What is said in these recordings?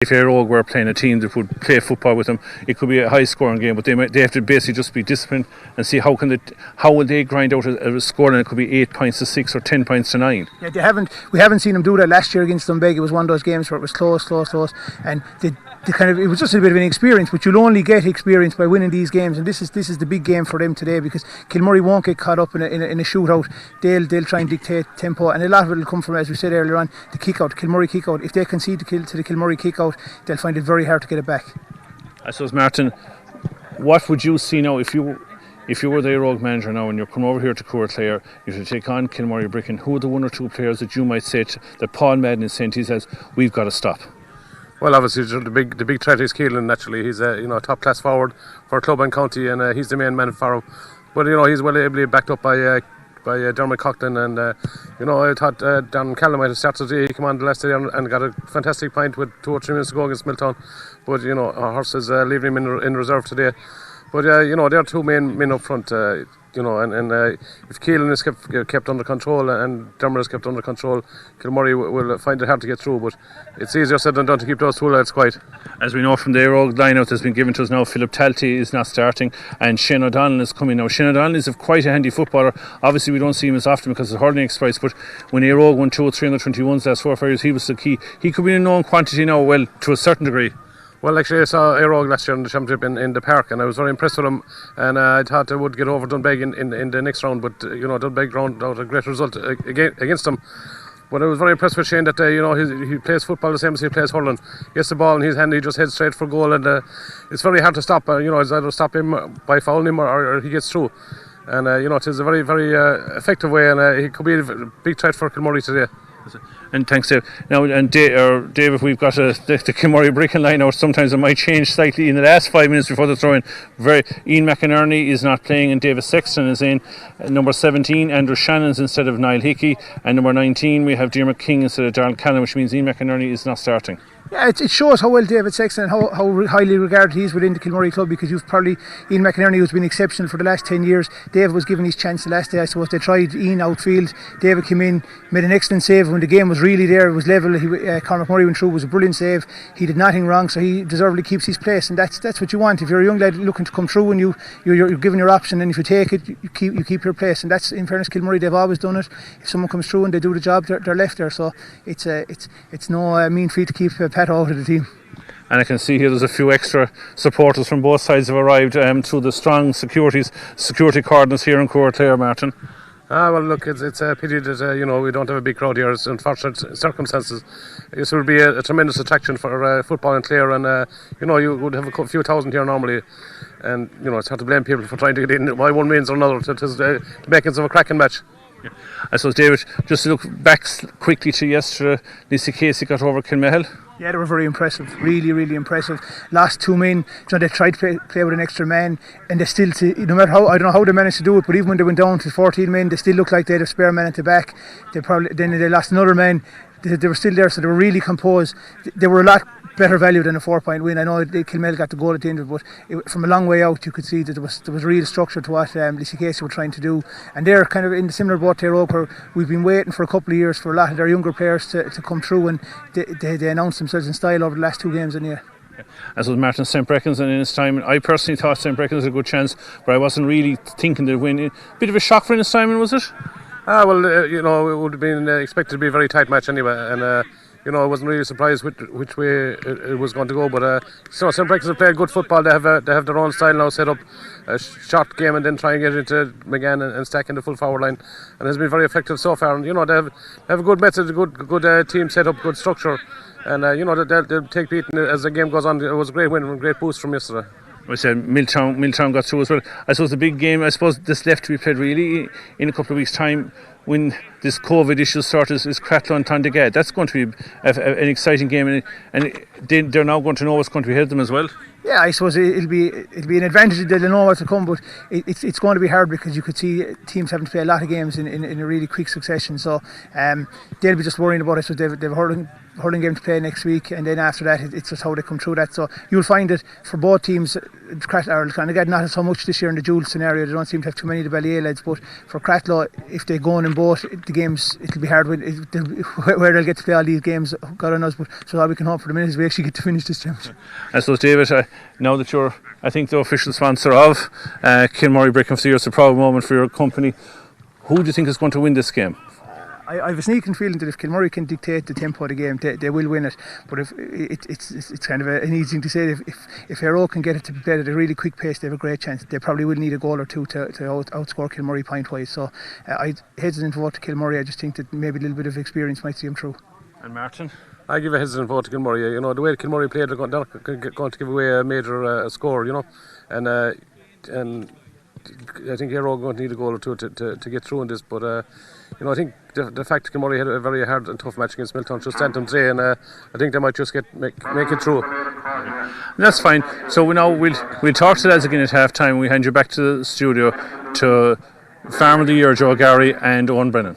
If Eire were playing a team that would play football with them, it could be a high scoring game, but they have to basically just be disciplined and see how will they grind out a score, and it could be 8 points to 6 or 10 points to 9. Yeah, we haven't seen them do that. Last year against Dunbeg, it was one of those games where it was close, and it was just a bit of an experience, but you'll only get experience by winning these games, and this is the big game for them today, because Kilmurray won't get caught up in a shootout. They'll try and dictate tempo, and a lot of it will come from, as we said earlier on, the kick out, Kilmurray kick out. If they concede to the Kilmurray kick out, they'll find it very hard to get it back. I suppose, Martin, what would you see now if you were the Eire manager now and you're coming over here to Clare, you should take on Kilmurray Bricken? Who are the one or two players that you might say that Paul Madden is saying, he says, we've got to stop? Well, obviously the big threat is Keelan. Naturally, he's a top class forward for club and county, and he's the main man for him. But he's well able to be backed up by Dermot Coughlin, and I thought Dan Callum might have started today. He came on the last day and got a fantastic point with 2 or 3 minutes to go against Milltown. But our horse is leaving him in reserve today. But they're 2 men up front. If Keelan is kept under control and Dermot is kept under control, Kilmurray will find it hard to get through. But it's easier said than done to keep those 2 lads quiet. As we know from the Eire line-out that's been given to us now, Philip Talty is not starting, and Shane O'Donnell is coming now. Shane O'Donnell is quite a handy footballer. Obviously, we don't see him as often because of the hurling exploits, but when Eire won 2 or 3 under 21s last 4 or 5 years, he was the key. He could be a known quantity now, well, to a certain degree. Well, actually, I saw Eire last year in the championship in the park, and I was very impressed with him. And I thought I would get over Dunbeg in the next round, but Dunbeg ground out a great result against them. But I was very impressed with Shane that he plays football the same as he plays hurling. He gets the ball in his hand, he just heads straight for goal, and it's very hard to stop. It's either stop him by fouling him or he gets through. And it is a very, very effective way, and he could be a big threat for Kilmurray today. And thanks, Dave. Now, and David, we've got the Kilmurray Bricken line out. Sometimes it might change slightly in the last 5 minutes before the throw-in. Ian McInerney is not playing, and David Sexton is in. Number 17, Andrew Shannon's instead of Niall Hickey, and number 19, we have Dermot King instead of Darrell Callum, which means Ian McInerney is not starting. Yeah, it shows how well David Sexton and how highly regarded he is within the Kilmurray club, because you've probably Ian McInerney, who's been exceptional for the last 10 years. David was given his chance the last day. I suppose they tried Ian outfield. David came in, made an excellent save when the game was really there. It was level. Conor McMurray went through. It was a brilliant save. He did nothing wrong, so he deservedly keeps his place, and that's what you want. If you're a young lad looking to come through and you're given your option, and if you take it, you keep your place, and that's, in fairness, Kilmurray, they've always done it. If someone comes through and they do the job, they're left there. So it's no mean feat to keep Pat out of the team. And I can see here there's a few extra supporters from both sides have arrived through the strong security cordons here in Clare, Martin. Well, look, it's a pity that we don't have a big crowd here. It's unfortunate circumstances. This would be a tremendous attraction for football in Clare, and you would have a few thousand here normally, and it's hard to blame people for trying to get in by one means or another. It is the makings of a cracking match. Yeah. I suppose, David, just to look back quickly to yesterday, Lisa Casey got over Kilmahel. Yeah, they were very impressive, really, really impressive. Last 2 men, they tried to play with an extra man, and they still, no matter how, I don't know how they managed to do it, but even when they went down to 14 men, they still looked like they had a spare man at the back. Then they lost another man. They were still there, so they were really composed. They were a lot better value than a 4-point win. I know Kilmahel got the goal at the end of it, but from a long way out you could see that there was real structure to what Lisa Casey were trying to do, and they're kind of in the similar boat to Eire, where we've been waiting for a couple of years for a lot of their younger players to come through, and they announced themselves in style over the last 2 games. And as was Martin St. Breckens in his time, I personally thought St. Breckens had a good chance, but I wasn't really thinking they'd win. A bit of a shock for Innes Simon, was it? Well, it would have been expected to be a very tight match anyway, and I wasn't really surprised which way it was going to go. But St. Breckens have played good football. They have their own style now, set up a short game and then try and get into McGann and stack in the full forward line, and has been very effective so far. And they have a good method, a good team set up, good structure, and they'll take beating as the game goes on. It was a great win, a great boost from yesterday. I said Milltown got through as well. I suppose the big game, this left to be played really in a couple of weeks' time when this COVID issue starts is Cratloe and Tondegad. That's going to be an exciting game, and they're now going to know what's going to be ahead of them as well. Yeah, I suppose it'll be an advantage that they'll know what's to come, but it's going to be hard because you could see teams having to play a lot of games in a really quick succession. So they'll be just worrying about it. So they've hurling hurling game to play next week, and then after that it's just how they come through that. So you'll find that for both teams, Cratloe not so much this year in the dual scenario. They don't seem to have too many of the Ballier lads, but for Cratloe, if they go on in both the games, it'll be hard where they'll get to play all these games. God only knows, but so all we can hope for the minute is we actually get to finish this championship. I suppose, David, now that you're, I think, the official sponsor of Kilmurray Brecon of the Year, it's a proud moment for your company. Who do you think is going to win this game? I have a sneaking feeling that if Kilmurray can dictate the tempo of the game, they will win it. But if it's kind of an easy thing to say. If Eire can get it to be played at a really quick pace, they have a great chance. They probably will need a goal or two to outscore Kilmurray point wise. So I hesitant to vote to Kilmurray. I just think that maybe a little bit of experience might see them through. And Martin? I give a hesitant vote to Kilmurray. You know, the way Kilmurray played, they're going to give away a major score, you know, and I think Eire are going to need a goal or two to get through in this. But you know, I think the fact that Kilmurray had a very hard and tough match against Miltown should stand them today, and I think they might just make it through. That's fine. So we'll talk to the lads again at half time. We hand you back to the studio to Farmer of the Year, Joe Gary and Owen Brennan.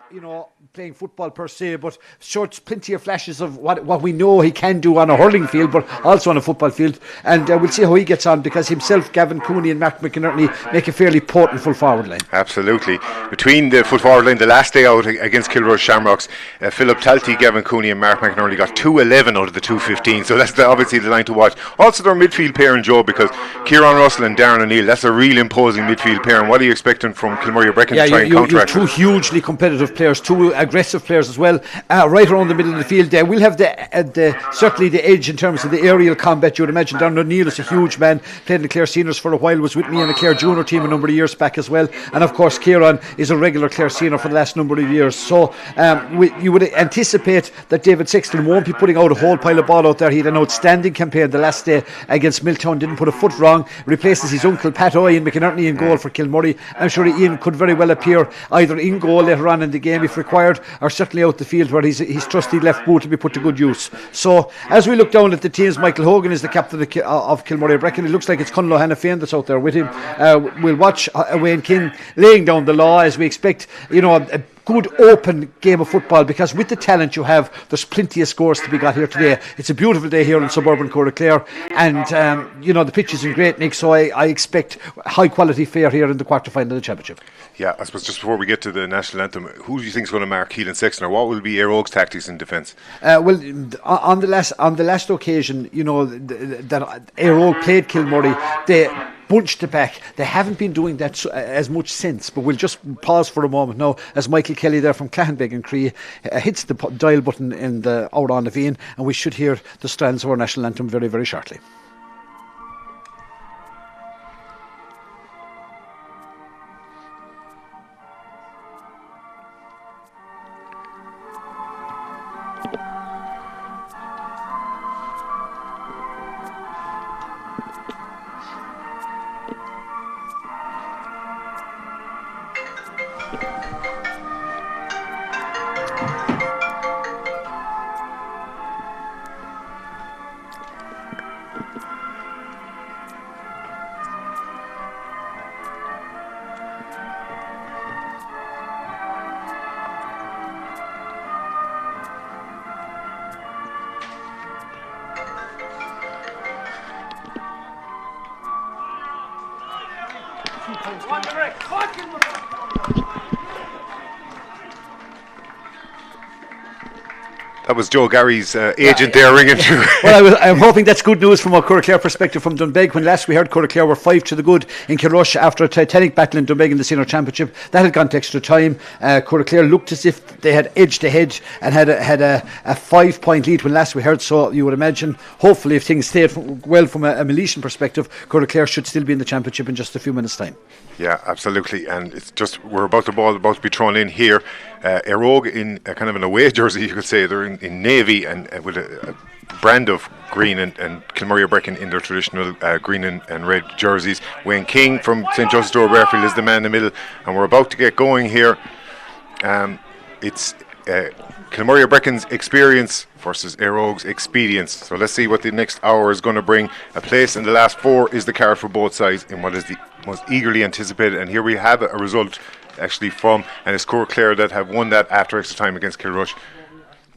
You know, playing football per se, but showed plenty of flashes of what we know he can do on a hurling field, but also on a football field. And we'll see how he gets on, because himself, Gavin Cooney and Mark McInerney make a fairly potent full forward line. Absolutely. Between the full forward line, the last day out against Kilrush Shamrocks, Philip Talty, Gavin Cooney and Mark McInerney got 211 out of the 215, so that's obviously the line to watch. Also their midfield pair in Joe, because Kieran Russell and Darren O'Neill, that's a real imposing midfield pair. And what are you expecting from Kilmurray Brecon to try and counteract? Two hugely competitive players, two aggressive players as well, right around the middle of the field. We'll have certainly the edge in terms of the aerial combat. You would imagine Darren O'Neill is a huge man, played in the Clare seniors for a while, was with me in the Clare junior team a number of years back as well, and of course Kieran is a regular Clare senior for the last number of years. So you would anticipate that David Sexton won't be putting out a whole pile of ball out there. He had an outstanding campaign the last day against Miltown, didn't put a foot wrong, replaces his uncle Pat Ian McInerney in goal for Kilmurray. I'm sure Ian could very well appear either in goal later on in the game if required, or certainly out the field where his trusty left boot to be put to good use. So as we look down at the teams, Michael Hogan is the captain of Kilmurray Brecon. It looks like it's Conlow Hannah Fain that's out there with him. We'll watch Wayne King laying down the law as we expect, you know, a good open game of football, because with the talent you have, there's plenty of scores to be got here today. It's a beautiful day here in suburban Clare, and you know, the pitch is in great nick, so I expect high quality fare here in the quarter final of the championship. Yeah, I suppose just before we get to the national anthem, who do you think is going to mark Keelan Sexton, or what will be Eire's tactics in defence? Well, on the last occasion, you know, that Eire played Kilmurray, they bunched it back. They haven't been doing that as much since, but we'll just pause for a moment now as Michael Kelly there from Clahenbeg and Cree hits the dial button in the Out on the Vein, and we should hear the strands of our national anthem very, very shortly. That was Joe Gary's agent there ringing through. Well, I'm hoping that's good news from a Clare perspective from Dunbeg. When last we heard, Clare were 5-good in Kilrush after a titanic battle in Dunbeg in the senior championship. That had gone to extra time. Clare looked as if they had edged ahead and had a 5-point lead when last we heard. So you would imagine, hopefully, if things stayed well from a Milesian perspective, Clare should still be in the championship in just a few minutes' time. Yeah, absolutely. And it's just, the ball about to be thrown in here. Eire in kind of an away jersey, you could say. They're in navy and with a brand of green, and Kilmurray Brecon in their traditional green and red jerseys. Wayne King from St. Joseph's Door Bearfield is the man in the middle, and we're about to get going here. It's Kilmurray Brecon's experience versus Eire's expedience. So let's see what the next hour is going to bring. A place in the last four is the card for both sides in what is the most eagerly anticipated, and here we have a result actually from and a score Clare that have won that after extra time against Kilrush.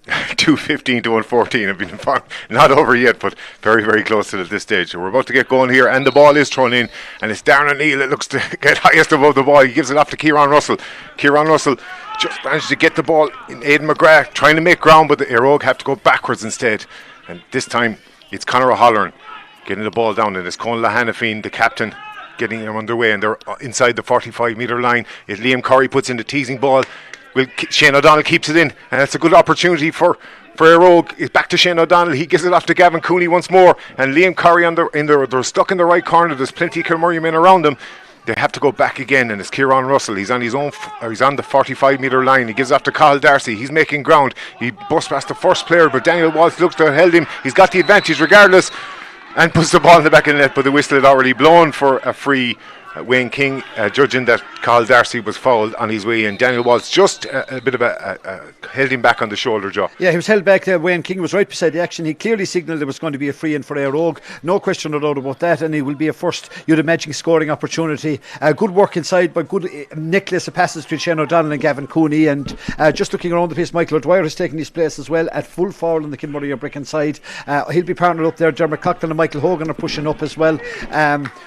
2-15 to 1-14 have been informed. Not over yet, but very, very close to it at this stage. So we're about to get going here, and the ball is thrown in, and it's Darren O'Neill that looks to get highest above the ball. He gives it off to Kieran Russell. Kieran Russell just managed to get the ball in. Aidan McGrath trying to make ground, but the Eire have to go backwards instead. And this time it's Conor O'Halloran getting the ball down, and it's Conn Lahanafine, the captain, getting them underway, and they're inside the 45-metre line. If Liam Curry puts in the teasing ball, Shane O'Donnell keeps it in, and it's a good opportunity for Eire. It's back to Shane O'Donnell. He gives it off to Gavin Cooney once more, and Liam Curry they're stuck in the right corner. There's plenty of Kilmurray men around them. They have to go back again, and it's Kieran Russell. He's on his own. He's on the 45-metre line. He gives it off to Cathal Darcy. He's making ground. He busts past the first player, but Daniel Walsh looks to have held him. He's got the advantage regardless, and puts the ball in the back of the net. But the whistle had already blown for a free. Wayne King judging that Cathal Darcy was fouled on his way in. Daniel Walsh just a bit of held him back on the shoulder, Joe. Yeah, he was held back there. Wayne King was right beside the action. He clearly signalled there was going to be a free in for Eire. No question or doubt about that, and it will be a first, you'd imagine, scoring opportunity. Good work inside by good necklace of passes between Shane O'Donnell and Gavin Cooney, and just looking around the place, Michael O'Dwyer has taken his place as well at full forward on the Kilmurray Bricken side. He'll be partnered up there. Dermot Coughlin and Michael Hogan are pushing up as well.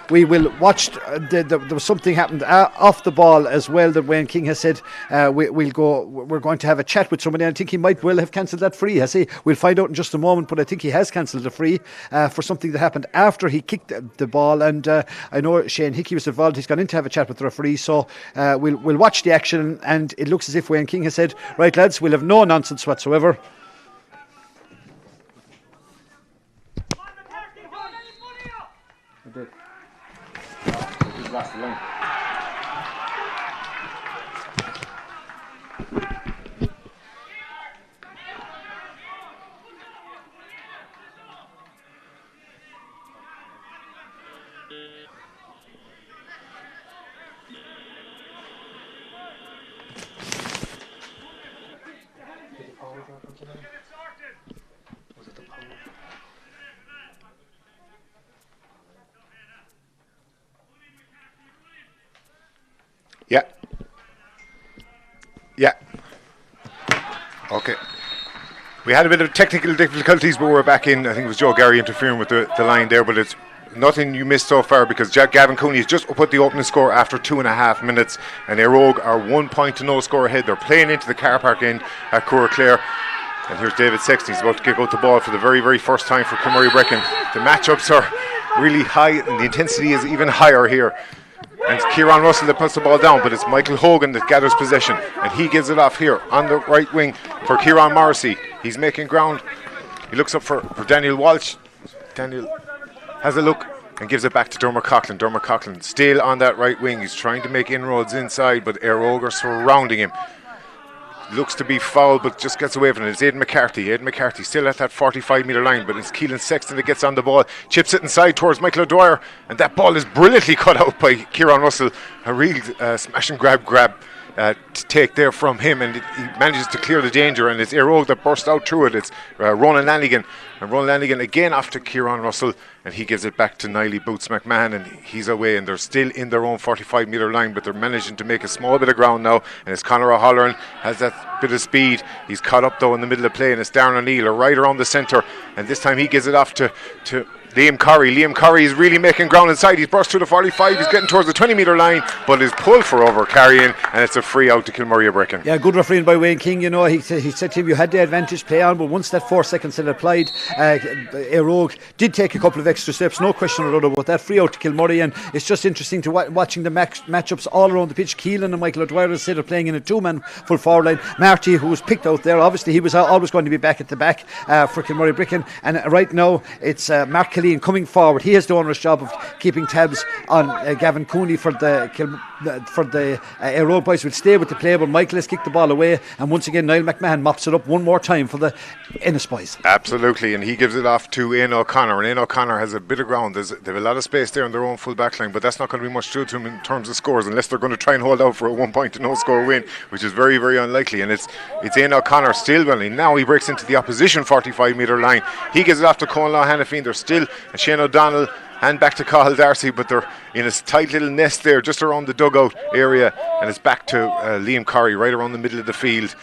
We will watch there was something happened off the ball as well that Wayne King has said we're going to have a chat with somebody, and I think he might well have cancelled that free, has he? We'll find out in just a moment, but I think he has cancelled the free for something that happened after he kicked the ball, and I know Shane Hickey was involved. He's gone in to have a chat with the referee, so we'll watch the action, and it looks as if Wayne King has said, right lads, we'll have no nonsense whatsoever. Lost the line. Yeah. Okay. We had a bit of technical difficulties, but we're back in. I think it was Joe Gary interfering with the line there, but it's nothing you missed so far, because Gavin Cooney has just put the opening score after 2.5 minutes, and Eire are 1 point to no score ahead. They're playing into the car park end at Clare. And here's David Sexton. He's about to kick out the ball for the very, very first time for Kilmurray Brecon. The matchups are really high, and the intensity is even higher here. And it's Kieran Russell that puts the ball down, but it's Michael Hogan that gathers possession, and he gives it off here on the right wing for Kieran Morrissey. He's making ground. He looks up for Daniel Walsh. Daniel has a look and gives it back to Dermot Coughlin. Dermot Coughlin still on that right wing. He's trying to make inroads inside, but Eire are surrounding him. Looks to be fouled, but just gets away from it. It's Aidan McCarthy. Aidan McCarthy still at that 45-metre line, but it's Keelan Sexton that gets on the ball, chips it inside towards Michael O'Dwyer, and that ball is brilliantly cut out by Kieran Russell. A real smash and grab to take there from him, and he manages to clear the danger, and it's Eire that burst out through it. It's Ronan Lanigan, and Ronan Lanigan again after Kieran Russell, and he gives it back to Niley Boots McMahon, and he's away, and they're still in their own 45-metre line, but they're managing to make a small bit of ground now, and it's Conor O'Halloran has that bit of speed. He's caught up though in the middle of play, and it's Darren O'Neill right around the centre, and this time he gives it off to Liam Curry. Liam Curry is really making ground inside. He's burst through the 45. He's getting towards the 20-metre line, but is pulled for over carrying, and it's a free out to Kilmurray Brecon. Yeah, good refereeing by Wayne King. You know, he said to him, you had the advantage, play on, but once that 4 seconds had applied, Eire did take a couple of extra steps, no question or other about that. Free out to Kilmurray, and it's just interesting to watching the matchups all around the pitch. Keelan and Michael O'Dwyer instead of playing in a two-man full forward line. Marty, who was picked out there, obviously he was always going to be back at the back for Kilmurray Brecon, and right now it's Mark Killeen coming forward. He has the onerous job of keeping tabs on Gavin Cooney for the Eire boys. Will stay with the play, but Michael has kicked the ball away, and once again Niall McMahon mops it up one more time for the Ennis boys. Absolutely, and he gives it off to Ian O'Connor, and Ian O'Connor has a bit of ground. They have a lot of space there in their own full back line, but that's not going to be much to them in terms of scores, unless they're going to try and hold out for a 1 point to no score win, which is very, very unlikely. And it's Ian O'Connor still running. Now he breaks into the opposition 45-metre line. He gives it off to Conn Lahanafine. There's still Shane O'Donnell hand back to Cathal Darcy, but they're in a tight little nest there just around the dugout area, and it's back to Liam Corrie right around the middle of the field.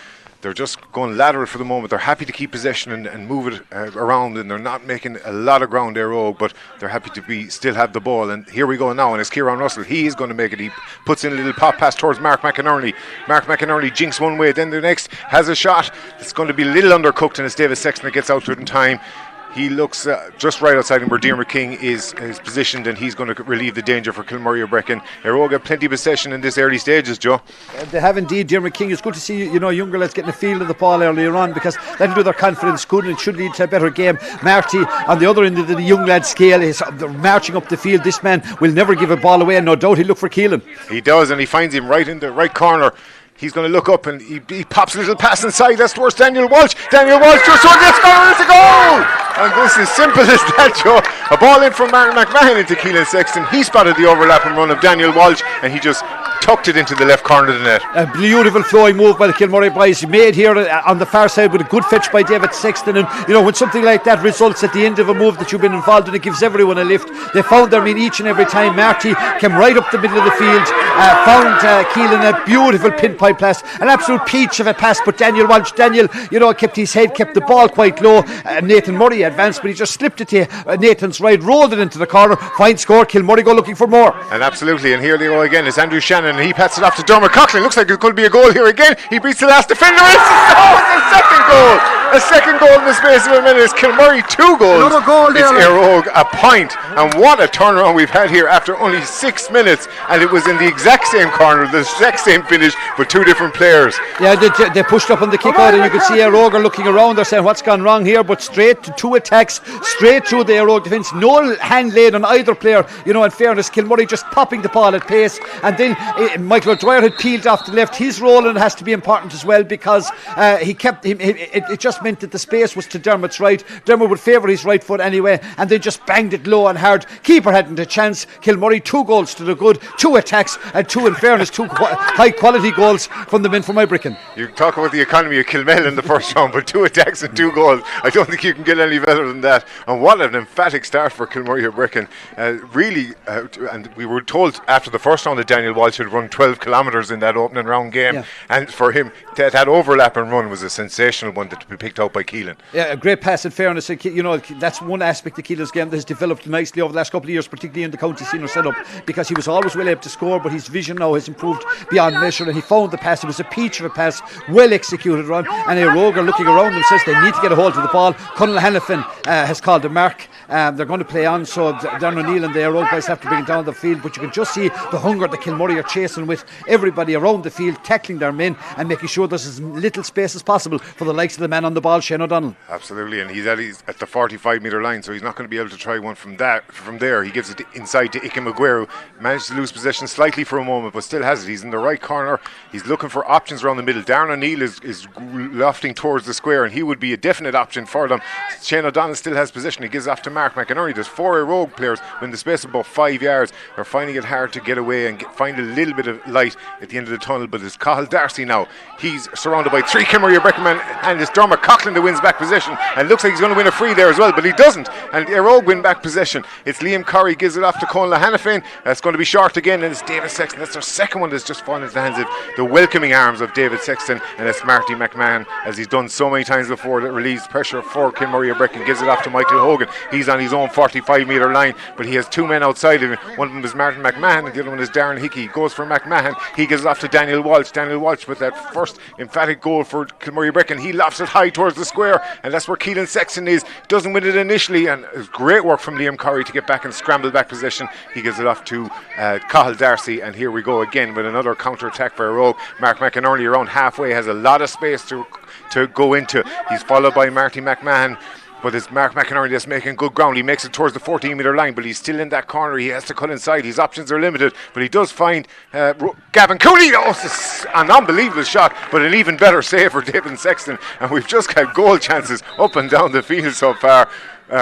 They're just going lateral for the moment. They're happy to keep possession and move it around, and they're not making a lot of ground there, but they're happy to still have the ball. And here we go now, and it's Kieran Russell. He is going to make it. He puts in a little pop pass towards Mark McInerney. Mark McInerney jinks one way, then the next has a shot. It's going to be a little undercooked, and it's David Sexton that gets out to it in time. He looks just right outside him where Diarmuid King is positioned, and he's going to relieve the danger for Kilmurray O'Breckin. Eire get plenty of possession in this early stages, Joe. They have indeed. Diarmuid King, it's good to see younger lads getting a feel of the ball earlier on, because that'll do their confidence good and it should lead to a better game. Marty on the other end of the young lad scale is marching up the field. This man will never give a ball away, and no doubt he'll look for Keelan. He does, and he finds him right in the right corner. He's going to look up, and he pops a little pass inside. That's towards Daniel Walsh. Daniel Walsh just on this goal. It's a goal! And this is simple as that, Joe. A ball in from Martin McMahon into Keelan Sexton. He spotted the overlapping run of Daniel Walsh, and he just tucked it into the left corner of the net. A beautiful flowing move by the Kilmurray boys, made here on the far side with a good fetch by David Sexton. And when something like that results at the end of a move that you've been involved in, it gives everyone a lift. They found their mean each and every time. Marty came right up the middle of the field, found Keelan a beautiful pinpipe pass, an absolute peach of a pass. But Daniel Walsh, kept his head, kept the ball quite low. Nathan Murray advanced, but he just slipped it to Nathan's right, rolled it into the corner. Fine score. Kilmurray go looking for more. And absolutely, and here they go again. It's Andrew Shannon, and he passes it off to Dermot Coughlin. Looks like it could be a goal here again. He beats the last defender. It's a second goal. A second goal in the space of a minute. It's Kilmurray 2 goals. Another goal there. It's Eire a point. And what a turnaround we've had here after only 6 minutes. And it was in the exact same corner, the exact same finish, but 2 different players. Yeah, they pushed up on the kick out, and you could see Eire looking around. They're saying what's gone wrong here, but straight to 2 attacks, straight through the Eire defence. No hand laid on either player. In fairness, Kilmurray just popping the ball at pace. And then Michael O'Dwyer had peeled off the left. His rolling has to be important as well, because he kept him. It just meant that the space was to Dermot's right. Dermot would favour his right foot anyway, and they just banged it low and hard. Keeper hadn't a chance. Kilmurray 2 goals to the good, 2 attacks, and 2, in fairness, 2 high quality goals from the men from Ibricken. You talk about the economy of Kilmel in the first round, but 2 attacks and 2 goals. I don't think you can get any better than that. And what an emphatic start for Kilmurray O'Breckin. And we were told after the first round that Daniel Walsh had run 12 kilometres in that opening round game. Yeah. And for him, that overlap and run was a sensational one to be picked out by Keelan. Yeah, a great pass. In fairness, that's one aspect of Keelan's game that has developed nicely over the last couple of years, particularly in the county senior setup, because he was always well able to score, but his vision now has improved beyond measure, and he found the pass. It was a peach of a pass, well executed run, and Eire looking around them says they need to get a hold of the ball. Conal Hannafin has called a mark. They're going to play on, so Darren O'Neill and the Eire boys have to bring it down the field, but you can just see the hunger that Kilmurray are chasing with everybody around the field, tackling their men and making sure there's as little space as possible for the likes of the man on the ball, Shane O'Donnell. Absolutely, and he's at the 45 metre line, so he's not going to be able to try one from there. He gives it inside to Ike Maguire, managed to lose possession slightly for a moment, but still has it. He's in the right corner. He's looking for options around the middle. Darren O'Neill is lofting towards the square, and he would be a definite option for them. Shane O'Donnell still has possession. He gives it off to Mark McInerney. There's 4 Eire players in the space of about 5 yards. They're finding it hard to get away and find a little bit of light at the end of the tunnel, but it's Cathal Darcy now. He's surrounded by 3 Kilmurray O'Breckin men, and it's Dermot Coughlin that wins back possession, and looks like he's going to win a free there as well, but he doesn't, and Eire win back possession. It's Liam Corrie gives it off to Conal Hannafin. That's going to be short again, and it's David Sexton. That's their second one that's just fallen into the hands of the welcoming arms of David Sexton, and it's Marty McMahon, as he's done so many times before, that relieves pressure for Kilmurray O'Breckin. Gives it off to Michael Hogan. He's on his own 45 metre line, but he has 2 men outside of him. One of them is Martin McMahon, and the other one is Darren Hickey. Goes for McMahon. He gives it off to Daniel Walsh. Daniel Walsh with that first emphatic goal for Kilmurray O'Breckin. He lofts it high towards the square, and that's where Keelan Sexton is. Doesn't win it initially, and it's great work from Liam Corrie to get back and scramble back possession. He gives it off to Cathal Darcy, and here we go again with another counter attack for Eire. Mark McInerney around halfway has a lot of space to go into. He's followed by Marty McMahon, but it's Mark McInerney that's making good ground. He makes it towards the 14 metre line, but he's still in that corner. He has to cut inside. His options are limited, but he does find Gavin Cooney. Oh, it's an unbelievable shot, but an even better save for David Sexton, and we've just got goal chances up and down the field so far.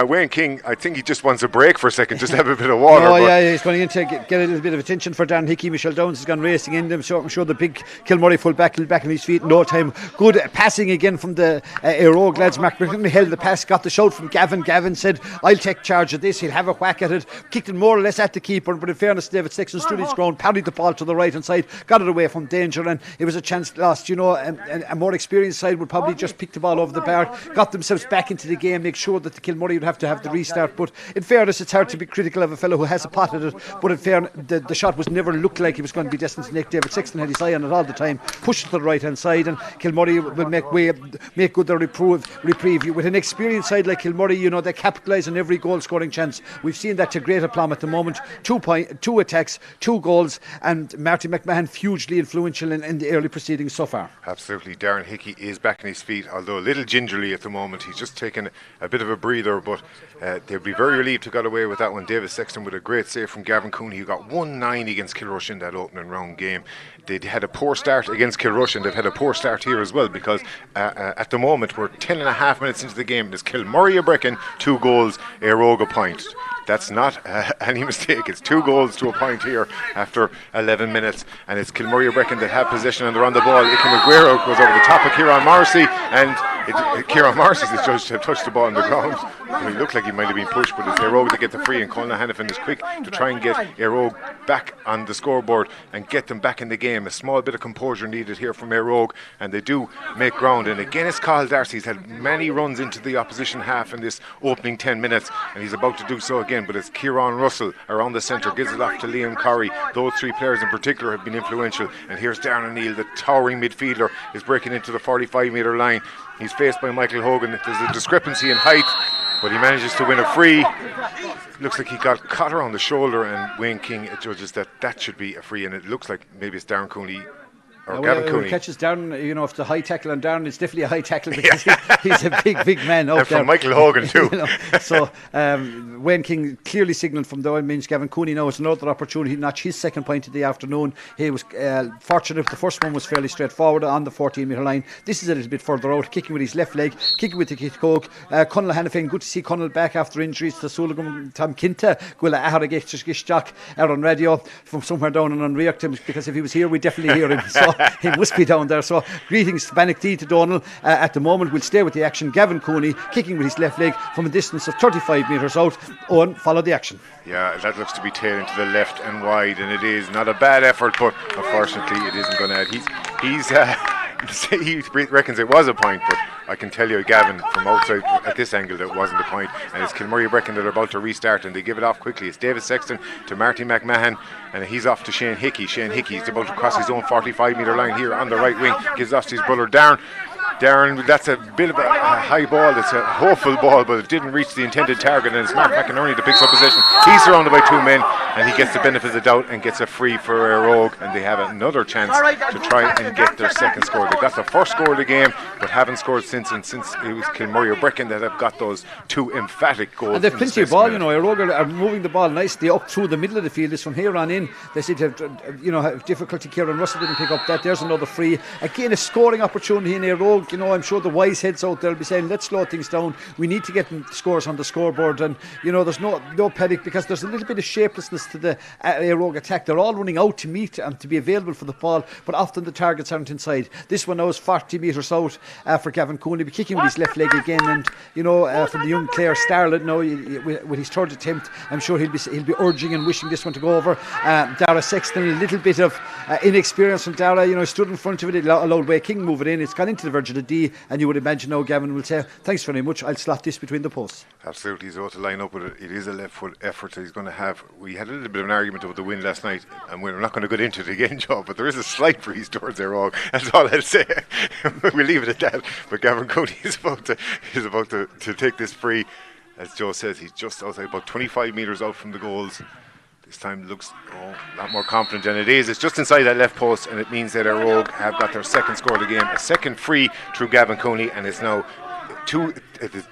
Wayne King, I think he just wants a break for a second, just have a bit of water. Oh yeah, he's going in to get a little bit of attention for Darren Hickey. Michelle Downs has gone racing in them, so I'm sure the big Kilmurray full back on his feet in no time. Good passing again from the Eire lads. Mark McClinton held the pass, got the shout from Gavin. Gavin said, I'll take charge of this, he'll have a whack at it. Kicked it more or less at the keeper, but in fairness, David Sexton stood his ground, parried the ball to the right hand side, got it away from danger, and it was a chance lost. A more experienced side would probably just pick the ball over the bar, got themselves back into the game, make sure that the Kilmurray would have to have the restart. But in fairness, it's hard to be critical of a fellow who has a pot at it, but in fairness, the shot was never looked like it was going to be destined to nick. David Sexton had his eye on it all the time, pushed it to the right hand side, and Kilmurray will make good their reprieve. With an experienced side like Kilmurray, they capitalise on every goal scoring chance. We've seen that to great aplomb at the moment. 2 attacks, 2 goals, and Marty McMahon hugely influential in the early proceedings so far. Absolutely. Darren Hickey is back on his feet, although a little gingerly at the moment. He's just taken a bit of a breather, but they'll be very relieved to got away with that one. David Sexton with a great save from Gavin Cooney, who got 1-9 against Kilrush in that opening round game. They had a poor start against Kilrush, and they've had a poor start here as well, because at the moment we're 10.5 minutes into the game. There's Kilmurray a Brecon, 2 goals, Eire a point. That's not any mistake. It's 2 goals to a point here after 11 minutes, and it's Kilmurray Brecon that have possession and they're on the ball. Iker Maguire goes over the top of Kieran Morrissey, and Kieran Morrissey is judged to have touched the ball on the ground. He looked like he might have been pushed, but it's Eire to get the free, and Colin Hannafin is quick to try and get Eire back on the scoreboard and get them back in the game. A small bit of composure needed here from Eire, and they do make ground. And again, it's Cathal Darcy's had many runs into the opposition half in this opening 10 minutes, and he's about to do so again. But it's Kieran Russell around the centre, gives it off to Liam Corrie. Those 3 players in particular have been influential. And here's Darren O'Neill, the towering midfielder, is breaking into the 45-metre line. He's faced by Michael Hogan. There's a discrepancy in height, but he manages to win a free. Looks like he got caught around the shoulder, and Wayne King judges that should be a free, and it looks like maybe it's Darren Cooney or Gavin Cooney. Catches Darren, if the high tackle on Darren, it's definitely a high tackle, because he's a big man out and there. from Michael Hogan too. So Wayne King clearly signalled from the means Gavin Cooney now it's another opportunity to notch his second point of the afternoon. He was fortunate. The first one was fairly straightforward on the 14-metre line. This is a little bit further out, kicking with his left leg, kicking with the kick coke. Conal Hannafin, good to see Conal back after injuries to Sullivan Tom Kinta. Gwilla Aharagishtak out on radio from somewhere down in Unreactum, because if he was here we'd definitely hear him. So he must be down there. So greetings to Bannockdee, to Donal. At the moment we'll stay with the action. Gavin Cooney kicking with his left leg from a distance of 35 metres out. Owen, follow the action. Yeah, that looks to be tailed into the left and wide, and it is not a bad effort, but unfortunately it isn't going to add. He reckons it was a point, but I can tell you, Gavin, from outside at this angle, that it wasn't a point. And it's Kilmurray Brecon that are about to restart, and they give it off quickly. It's David Sexton to Marty McMahon, and he's off to Shane Hickey. Shane Hickey's about to cross his own 45-metre line here on the right wing. Gives off to his brother Darren. That's a bit of a high ball. It's a hopeful ball, but it didn't reach the intended target, and it's Mark McInerney that picks up possession. He's surrounded by 2 men, and he gets the benefit of the doubt and gets a free for Eire, and they have another chance to try and get their second score. They got the first score of the game, but haven't scored since, and since it was Kilmurray Brecon that have got those 2 emphatic goals. And they've plenty of ball, Eire are moving the ball nicely up through the middle of the field. It's from here on in. They seem to have difficulty. Kieran Russell didn't pick up that. There's another free. Again, a scoring opportunity in Eire. I'm sure the wise heads out there will be saying, let's slow things down. We need to get scores on the scoreboard, and there's no panic, because there's a little bit of shapelessness to the Eire attack. They're all running out to meet and to be available for the ball, but often the targets aren't inside. This one now is 40 metres out for Gavin Cooney, be kicking with his left leg again, and from the young Clare starlet now with his third attempt, I'm sure he'll be urging and wishing this one to go over. Dara Sexton, a little bit of inexperience from Dara, stood in front of it, allowed Way King move it in. It's gone into the verge of the D, and you would imagine now Gavin will say, thanks very much, I'll slot this between the posts. Absolutely, he's about to line up with it. It is a left foot effort that he's going to have. We had a little bit of an argument about the win last night, and we're not going to get into it again, Joe, but there is a slight breeze towards Eire. That's all I'll say. We'll leave it at that. But Gavin Cooney is about to take this free. As Joe says, he's just outside, about 25 metres out from the goals. This time looks a lot more confident than it is. It's just inside that left post, and it means that Eire have got their second score of the game. A second free through Gavin Cooney, and it's now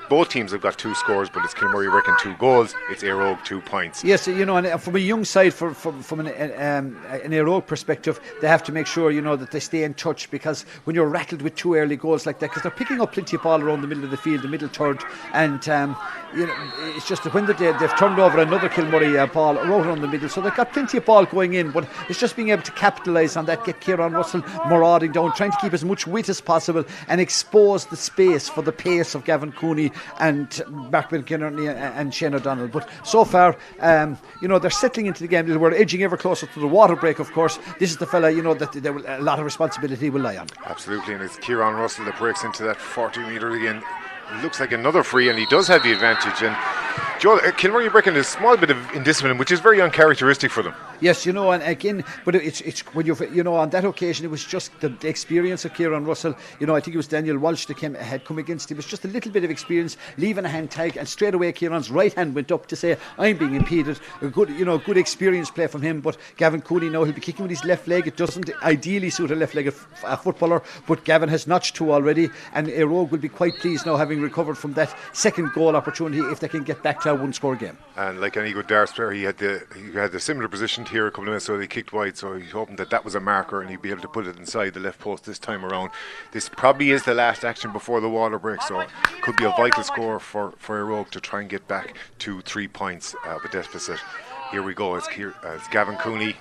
both teams have got 2 scores, but it's Kilmurray Brecon 2 goals. It's Eire Og 2 points. Yes, and from a young side, from an Eire Og perspective, they have to make sure that they stay in touch, because when you're rattled with 2 early goals like that, because they're picking up plenty of ball around the middle of the field, the middle third, and it's just that when they've turned over another Kilmurray ball right around the middle, so they've got plenty of ball going in, but it's just being able to capitalise on that, get Kieran Russell marauding down, trying to keep as much width as possible and expose the space for the pace of Gavin Cooney and Mark McInerney and Shane O'Donnell. But so far, they're settling into the game. We're edging ever closer to the water break, of course. This is the fella, that a lot of responsibility will lie on. Absolutely, and it's Kieran Russell that breaks into that 40 metre again. It looks like another free, and he does have the advantage. And Joel, Kilmurray Brecon is a small bit of indiscipline, which is very uncharacteristic for them. Yes, and again, but it's when you on that occasion, it was just the experience of Kieran Russell. I think it was Daniel Walsh that had come against him. It was just a little bit of experience, leaving a hand tag, and straight away Kieran's right hand went up to say, "I'm being impeded." A good experience play from him. But Gavin Cooney now, he'll be kicking with his left leg. It doesn't ideally suit a left-legged footballer, but Gavin has notched 2 already, and Eire Og will be quite pleased now, having recovered from that second goal opportunity, if they can get back to a 1-score game. And like any good darts player, he had the similar position here a couple of minutes ago. He kicked wide, so he's hoping that was a marker and he'd be able to put it inside the left post this time around. This probably is the last action before the water break, so it could be a vital score for Eire Og to try and get back to 3 points of a deficit. Here we go. It's Gavin Cooney.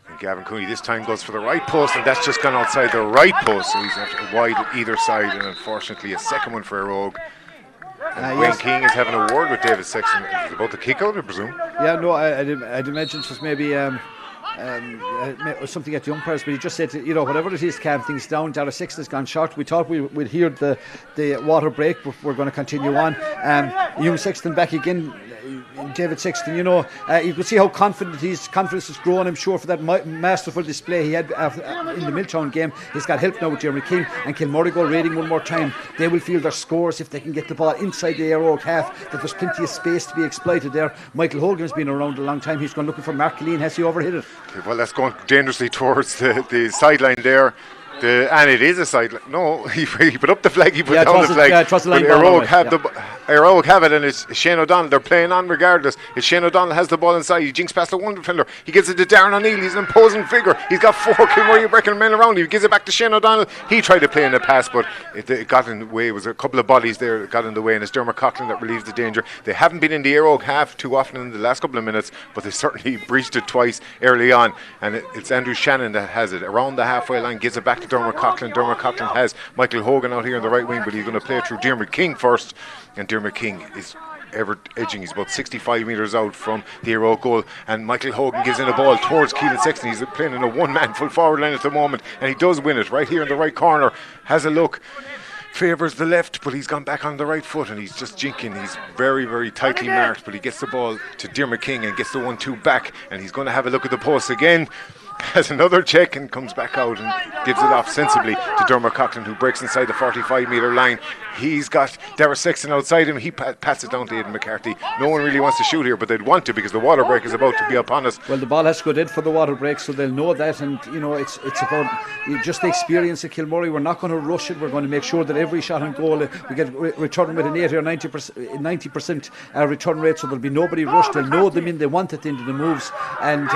And Gavin Cooney this time goes for the right post, and that's just gone outside the right post, so he's wide at either side, and unfortunately a second one for Eire Og. Wayne King is having a word with David Sexton. Is it about the kick out, I presume? Yeah, no, I'd imagine it was maybe something at the umpires, but he just said, whatever it is, calm things down. Dara Sexton has gone short. We thought we'd hear the water break, but we're going to continue on. Young Sexton back again. David Sexton, you could see how confidence has grown, I'm sure, for that masterful display he had in the Milltown game. He's got help now with Jeremy King, and Kilmurray go raiding one more time. They will feel their scores if they can get the ball inside the Eire Og half, that there's plenty of space to be exploited there. Michael Hogan's been around a long time. He's gone looking for Mark Killeen. Has he overhit it? Well, that's going dangerously towards the sideline there. And it is a sideline. No, he put up the flag, he put down the flag. It was the line. Eire Og have it, and it's Shane O'Donnell. They're playing on regardless. It's Shane O'Donnell has the ball inside. He jinks past the one defender. He gives it to Darren O'Neill. He's an imposing figure. He's got 4 Kilmurray Brecon men around him. He gives it back to Shane O'Donnell. He tried to play in the pass, but it got in the way. It was a couple of bodies there that got in the way, and it's Dermot Coughlin that relieves the danger. They haven't been in the Eire Og half too often in the last couple of minutes, but they certainly breached it twice early on. And it's Andrew Shannon that has it around the halfway line, gives it back to Dermot Coughlin. Dermot Coughlin has Michael Hogan out here on the right wing, but he's going to play it through Dermot King first, and Dermot King is ever edging. He's about 65 metres out from the Eire Og goal, and Michael Hogan gives in a ball towards Keelan Sexton. He's playing in a one-man full forward line at the moment, and he does win it right here in the right corner. Has a look, favours the left, but he's gone back on the right foot, and he's just jinking. He's very, very tightly marked, but he gets the ball to Dermot King and gets the 1-2 back, and he's going to have a look at the post again. Has another check and comes back out and gives it off sensibly to Dermot Coughlin, who breaks inside the 45 metre line. He's got Dara Sexton outside him. He pats it down to Aidan McCarthy. No one really wants to shoot here, but they'd want to because the water break is about to be upon us. Well, the ball has to go dead for the water break, so they'll know that, and it's about just the experience of Kilmurray. We're not going to rush it. We're going to make sure that every shot on goal we get return with an 80 or 90% return rate, so there'll be nobody rushed. They'll know them in. They want it into the moves, and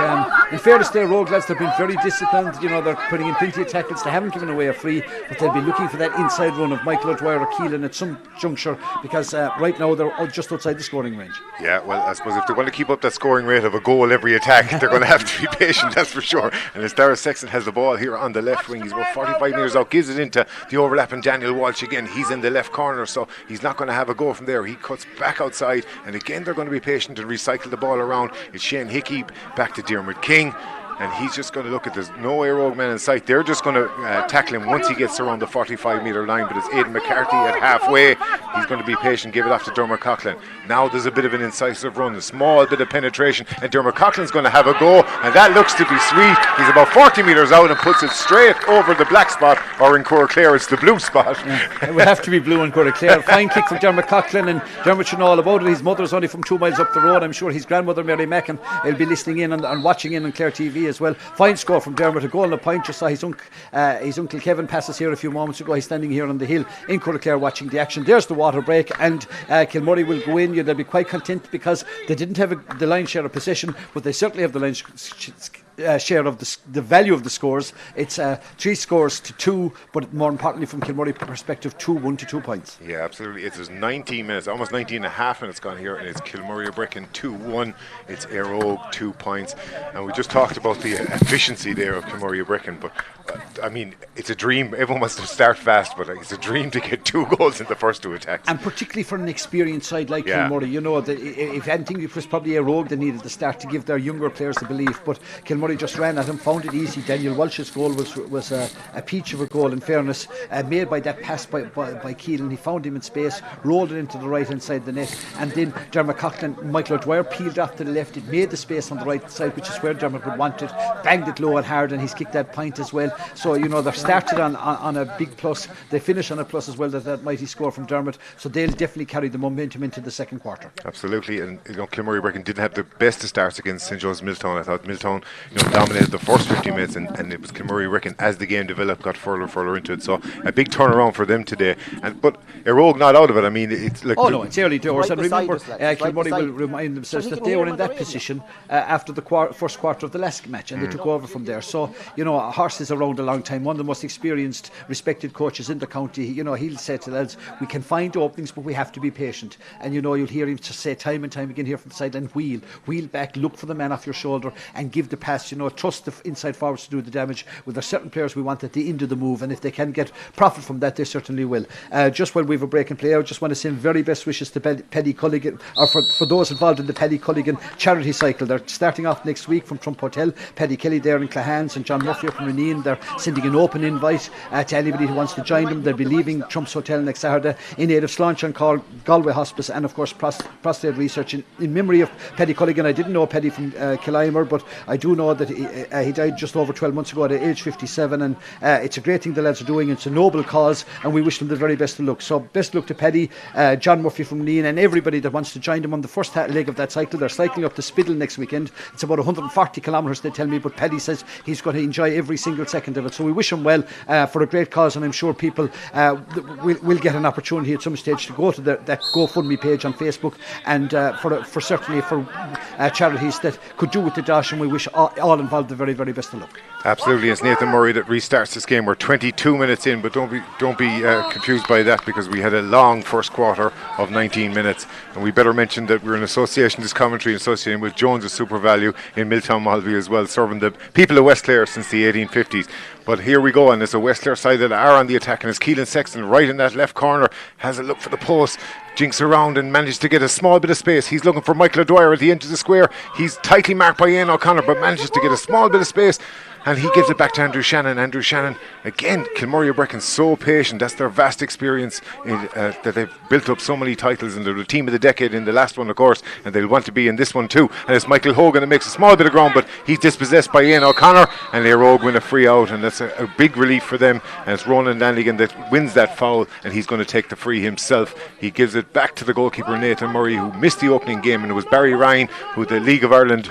in fairness, their road lads, they've been very disciplined. They're putting in plenty of tackles. They haven't given away a free, but they'll be looking for that inside run of Michael O'Dwyer or Keelan at some juncture, because right now they're just outside the scoring range. Yeah, well, I suppose if they're going to keep up that scoring rate of a goal every attack, they're going to have to be patient, that's for sure. And as Dara Sexton has the ball here on the left wing, he's about 45 metres out, gives it into the overlapping Daniel Walsh again. He's in the left corner, so he's not going to have a go from there. He cuts back outside, and again they're going to be patient and recycle the ball around. It's Shane Hickey back to Dermot King, and he's just going to look at, there's no Eire Og men in sight. They're just going to tackle him once he gets around the 45 metre line, but it's Aidan McCarthy at halfway. He's going to be patient, give it off to Dermot Coughlin. Now there's a bit of an incisive run, a small bit of penetration, and Dermot Coughlin's going to have a go, and that looks to be sweet. He's about 40 metres out and puts it straight over the black spot, or in Clare it's the blue spot. It would have to be blue in Clare. Fine kick from Dermot Coughlin, and Dermot should know all about it. His mother's only from 2 miles up the road. I'm sure his grandmother Mary Mackin will be listening in and watching in on Clare TV as well. Fine score from Dermot, a goal and a point. Just saw his uncle Kevin passes here a few moments ago. He's standing here on the hill in Clare watching the action. There's the water break, and Kilmurray will go in. They'll be quite content because they didn't have the line share of possession, but they certainly have the line share of the value of the scores. It's 3 scores to 2, but more importantly from Kilmurray perspective, 2-1 to 2 points. Yeah, absolutely. It's 19 minutes, almost 19 and a half minutes gone here, and it's Kilmurray Brecon 2-1. It's Eire 2 points, and we just talked about the efficiency there of Kilmurray Brecon, but I mean, it's a dream. Everyone wants to start fast, but it's a dream to get 2 goals in the first 2 attacks. And particularly for an experienced side like Kilmurray, you know, if anything, it was probably Eire that needed to start to give their younger players the belief, but Kilmurray just ran at him, found it easy. Daniel Walsh's goal was a peach of a goal, in fairness, made by that pass by Keelan. He found him in space, rolled it into the right hand side of the net, and then Dermot Coughlin, Michael O'Dwyer peeled off to the left. It made the space on the right side, which is where Dermot would want it, banged it low and hard, and he's kicked that point as well. So, you know, they've started on a big plus, they finish on a plus as well, that mighty score from Dermot, so they'll definitely carry the momentum into the second quarter. Absolutely, and you know, Kilmurray Brecon didn't have the best of starts against St. John's Milltown. I thought Milltown, you know, dominated the first 50 minutes, and it was Kilmurray Brecon as the game developed got further into it. So a big turnaround for them today. But Eire not out of it. I mean, it's like it's early doors, and remember, Kilmurray will remind themselves that they were in that position after the first quarter of the last match, and they took over from there. So, you know, a horse is around a long time. One of the most experienced, respected coaches in the county. You know, he'll say to the lads, we can find openings, but we have to be patient. And you know, you'll hear him just say time and time again here from the sideline, wheel back, look for the man off your shoulder, and give the pass. You know, trust the inside forwards to do the damage. With there's certain players we want at the end of the move, and if they can get profit from that, they certainly will. Just while we have a break and play, I just want to send very best wishes to Paddy Culligan, or for those involved in the Paddy Culligan charity cycle. They're starting off next week from Trump Hotel. Paddy Kelly there in Clahans and John Murphy from Reneen. They're sending an open invite to anybody who wants to join them. They'll be leaving Trump's Hotel next Saturday in aid of Sláinte and Galway Hospice, and of course prostate research in memory of Paddy Culligan. I didn't know Paddy from Killimer, but I do know that he died just over 12 months ago at age 57, and it's a great thing the lads are doing. It's a noble cause, and we wish them the very best of luck. So best luck to Paddy, John Murphy from Reneen, and everybody that wants to join them on the first leg of that cycle. They're cycling up to Spiddle next weekend. It's about 140 kilometres, they tell me, but Paddy says he's going to enjoy every single second of it. So we wish him well for a great cause, and I'm sure people will get an opportunity at some stage to go to that GoFundMe page on Facebook, and for certainly for charities that could do with the dash, and we wish all involved the very, very best of luck. Absolutely, it's Nathan Murray that restarts this game. We're 22 minutes in, but don't be confused by that, because we had a long first quarter of 19 minutes, and we better mention that we're in association, this commentary associated with Jones' Super Value in Milltown Malby as well, serving the people of West Clare since the 1850s. But here we go, and it's a West Clare side that are on the attack, and it's Keelan Sexton right in that left corner, has a look for the post, jinks around and manages to get a small bit of space. He's looking for Michael O'Dwyer at the end of the square. He's tightly marked by Ian O'Connor, but manages to get a small bit of space, and he gives it back to Andrew Shannon. Andrew Shannon, again, Kilmurray Brecon so patient. That's their vast experience that they've built up so many titles, and they're the team of the decade in the last one, of course, and they'll want to be in this one too. And it's Michael Hogan that makes a small bit of ground, but he's dispossessed by Ian O'Connor, and Eire win a free out, and that's a big relief for them. And it's Ronan Lanigan that wins that foul, and he's going to take the free himself. He gives it back to the goalkeeper Nathan Murray, who missed the opening game, and it was Barry Ryan, who the League of Ireland,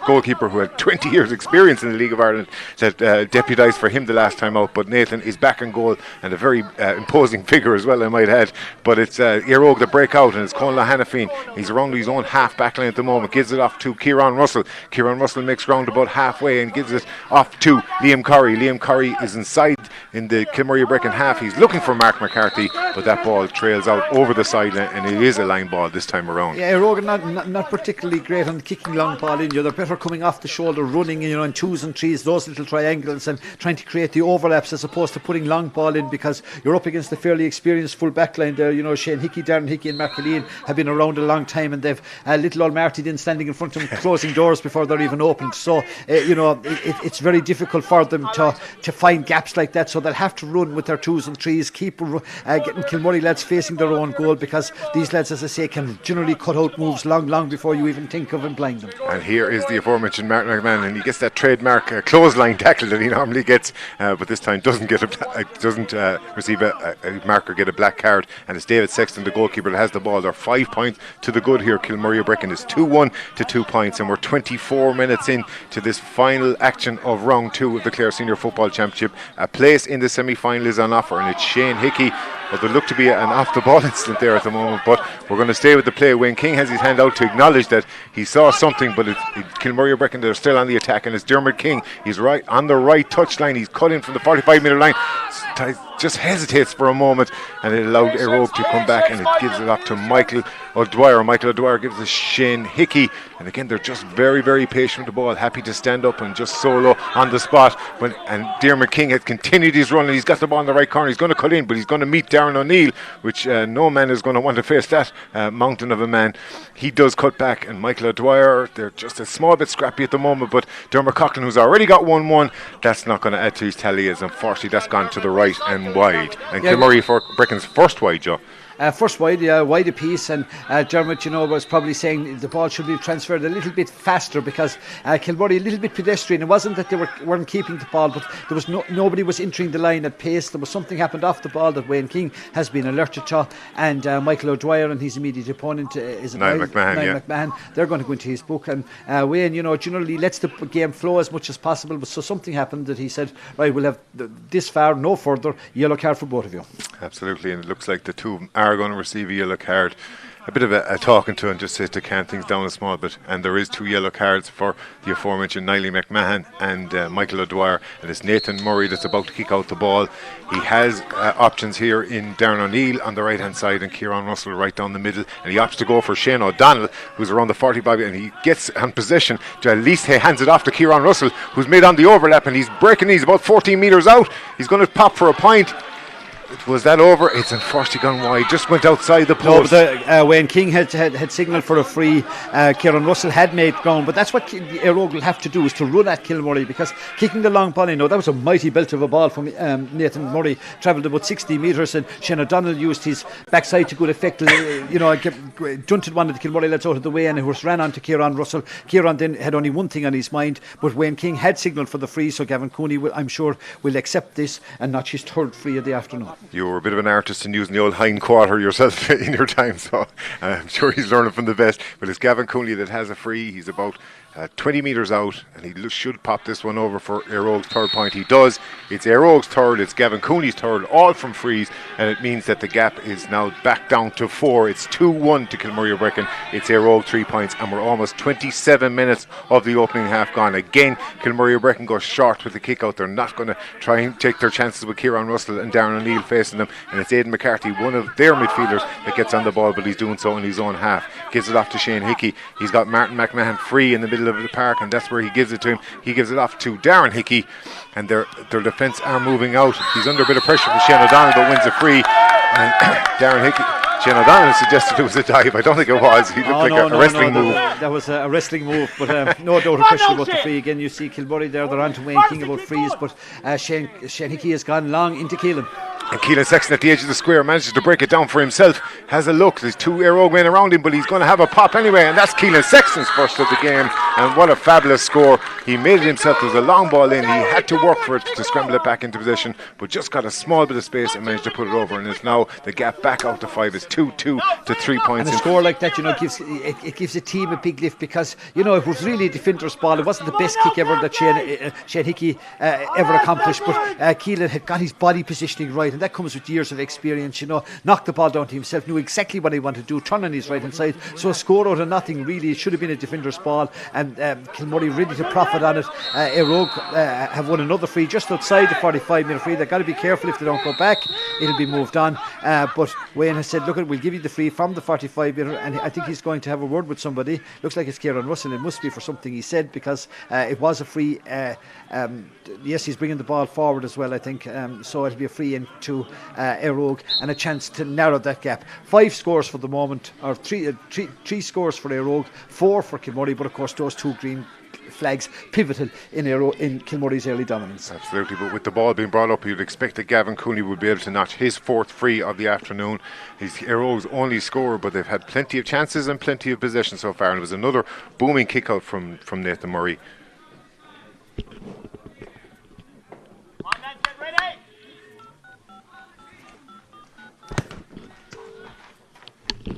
goalkeeper who had 20 years experience in the League of Ireland, that deputised for him the last time out. But Nathan is back in goal, and a very imposing figure as well, I might add. But it's Eire that break out, and it's Conn Hanafine. He's around his own half back line at the moment, gives it off to Kieran Russell. Kieran Russell makes ground about halfway and gives it off to Liam Curry. Liam Curry is inside in the Kilmurray Brecon half. He's looking for Mark McCarthy, but that ball trails out over the sideline, and it is a line ball this time around. Yeah, Rogan not particularly great on kicking long ball in. They're better coming off the shoulder, running, in 2s and 3s, those little triangles, and trying to create the overlaps as opposed to putting long ball in, because you're up against a fairly experienced full back line there. Shane Hickey, Darren Hickey and Mark Killeen have been around a long time, and they've little old Marty then standing in front of them closing doors before they're even opened. So it's very difficult for them to find gaps like that, so they'll have to run with their 2s and 3s, keep getting Kilmurray lads facing their own goal, because these lads, as I say, can generally cut out moves long before you even think of employing them. And here here is the aforementioned Martin McMahon, and he gets that trademark clothesline tackle that he normally gets, but this time doesn't receive a mark or get a black card. And it's David Sexton, the goalkeeper, that has the ball. They're 5 points to the good here. Kilmurray Brecon is 2-1 to 2 points, and we're 24 minutes in to this final action of round 2 of the Clare Senior Football Championship. A place in the semi-final is on offer, and it's Shane Hickey. Well, there looked to be an off-the-ball incident there at the moment, but we're going to stay with the play. Wayne King has his hand out to acknowledge that he saw something, but Kilmurray Brecon, they're still on the attack, and it's Dermot King. He's right on the right touchline. He's cut in from the 45-metre line. Just hesitates for a moment, and it allowed Eire to come back, and it gives it up to Michael O'Dwyer. Michael O'Dwyer gives it Shane Hickey, and again they're just very, very patient with the ball, happy to stand up and just solo on the spot. And Dermot King has continued his run, and he's got the ball in the right corner. He's going to cut in, but he's going to meet Darren O'Neill, which no man is going to want to face that mountain of a man. He does cut back, and Michael O'Dwyer, they're just a small bit scrappy at the moment, but Dermot Coughlin, who's already got 1-1, that's not going to add to his tally, as unfortunately that's gone to the right and wide. And Kilmurray for Brecon's first wide, Joe. First wide a piece, and Dermot, was probably saying the ball should be transferred a little bit faster, because Kilmurray a little bit pedestrian. It wasn't that they weren't keeping the ball, but there was nobody was entering the line at pace. There was something happened off the ball that Wayne King has been alerted to, and Michael O'Dwyer and his immediate opponent is Niall McMahon. They're going to go into his book, and Wayne, generally lets the game flow as much as possible. But so something happened that he said, right, we'll have this far, no further. Yellow card for both of you. Absolutely, and it looks like the two are going to receive a yellow card. A bit of a talking to and just to calm things down a small bit. And there is 2 yellow cards for the aforementioned Niall McMahon and Michael O'Dwyer, and it's Nathan Murray that's about to kick out the ball. He has options here in Darren O'Neill on the right hand side and Kieran Russell right down the middle, and he opts to go for Shane O'Donnell, who's around the 45, and he gets on possession to at least he hands it off to Kieran Russell, who's made on the overlap, and he's breaking. He's about 14 metres out. He's going to pop for a point. Was that over? It's unfortunately gone wide. Just went outside the post. No, but Wayne King had signalled for a free. Kieran Russell had made ground, but that's what Eire will have to do, is to run at Kilmurray, because kicking the long ball, that was a mighty belt of a ball from Nathan Murray. Travelled about 60 metres, and Shane O'Donnell used his backside to good effect. Junted one of the Kilmurray lads out of the way, and it ran on to Kieran Russell. Kieran then had only one thing on his mind, but Wayne King had signalled for the free, so Gavin Cooney, I'm sure, will accept this and notch his third free of the afternoon. You were a bit of an artist in using the old hind quarter yourself in your time, so I'm sure he's learning from the best. But it's Gavin Cooney that has a free. He's about 20 metres out, and he should pop this one over for Eire's third point. He does. It's Eire's third, it's Gavin Cooney's third, all from frees, and it means that the gap is now back down to 4. It's 2-1 to Kilmurray Brecon. It's Eire 3 points, and we're almost 27 minutes of the opening half gone. Again, Kilmurray Brecon goes short with the kick out. They're not going to try and take their chances with Kieran Russell and Darren O'Neill facing them, and it's Aidan McCarthy, one of their midfielders, that gets on the ball, but he's doing so in his own half. Gives it off to Shane Hickey. He's got Martin McMahon free in the middle of the park, and that's where he gives it to him. He gives it off to Darren Hickey, and their defence are moving out. He's under a bit of pressure from Shane O'Donnell, but wins a free. And Darren Hickey, Shane O'Donnell suggested it was a dive. I don't think it was. He looked a wrestling move. That was a wrestling move, but no doubt of question about the free. Again, you see Kilmurray there, they're on to Wayne King about frees, but Shane Hickey has gone long into Keelan. And Keelan Sexton at the edge of the square manages to break it down for himself. Has a look. There's 2 Eire men around him, but he's going to have a pop anyway. And that's Keelan Sexton's first of the game. And what a fabulous score. He made it himself. There was a long ball in. He had to work for it to scramble it back into position, but just got a small bit of space and managed to put it over. And it's now the gap back out to 5. It's 2-2 to 3 points. And a score like that, gives a team a big lift, because, it was really a defender's ball. It wasn't the best kick ever that Shane Hickey ever accomplished, but Keelan had got his body positioning right, and that comes with years of experience. Knocked the ball down to himself, knew exactly what he wanted to do, turn on his right hand side. So a score out of nothing, really. It should have been a defender's ball, and Kilmurray ready to profit on it. Eire have won another free just outside the 45-metre free. They've got to be careful if they don't go back, it'll be moved on. But Wayne has said, look, we'll give you the free from the 45-metre, and I think he's going to have a word with somebody. Looks like it's Kieran Russell. It must be for something he said, because it was a free. Yes, he's bringing the ball forward as well, I think. So it'll be a free into Eire, and a chance to narrow that gap. 5 scores for the moment, or three scores for Eire, 4 for Kilmurray, but of course those 2 green flags pivotal in Kilmurray's early dominance. Absolutely, but with the ball being brought up, you'd expect that Gavin Cooney would be able to notch his 4th free of the afternoon. He's Eireoge's only scorer, but they've had plenty of chances and plenty of possession so far, and it was another booming kick out from Nathan Murray.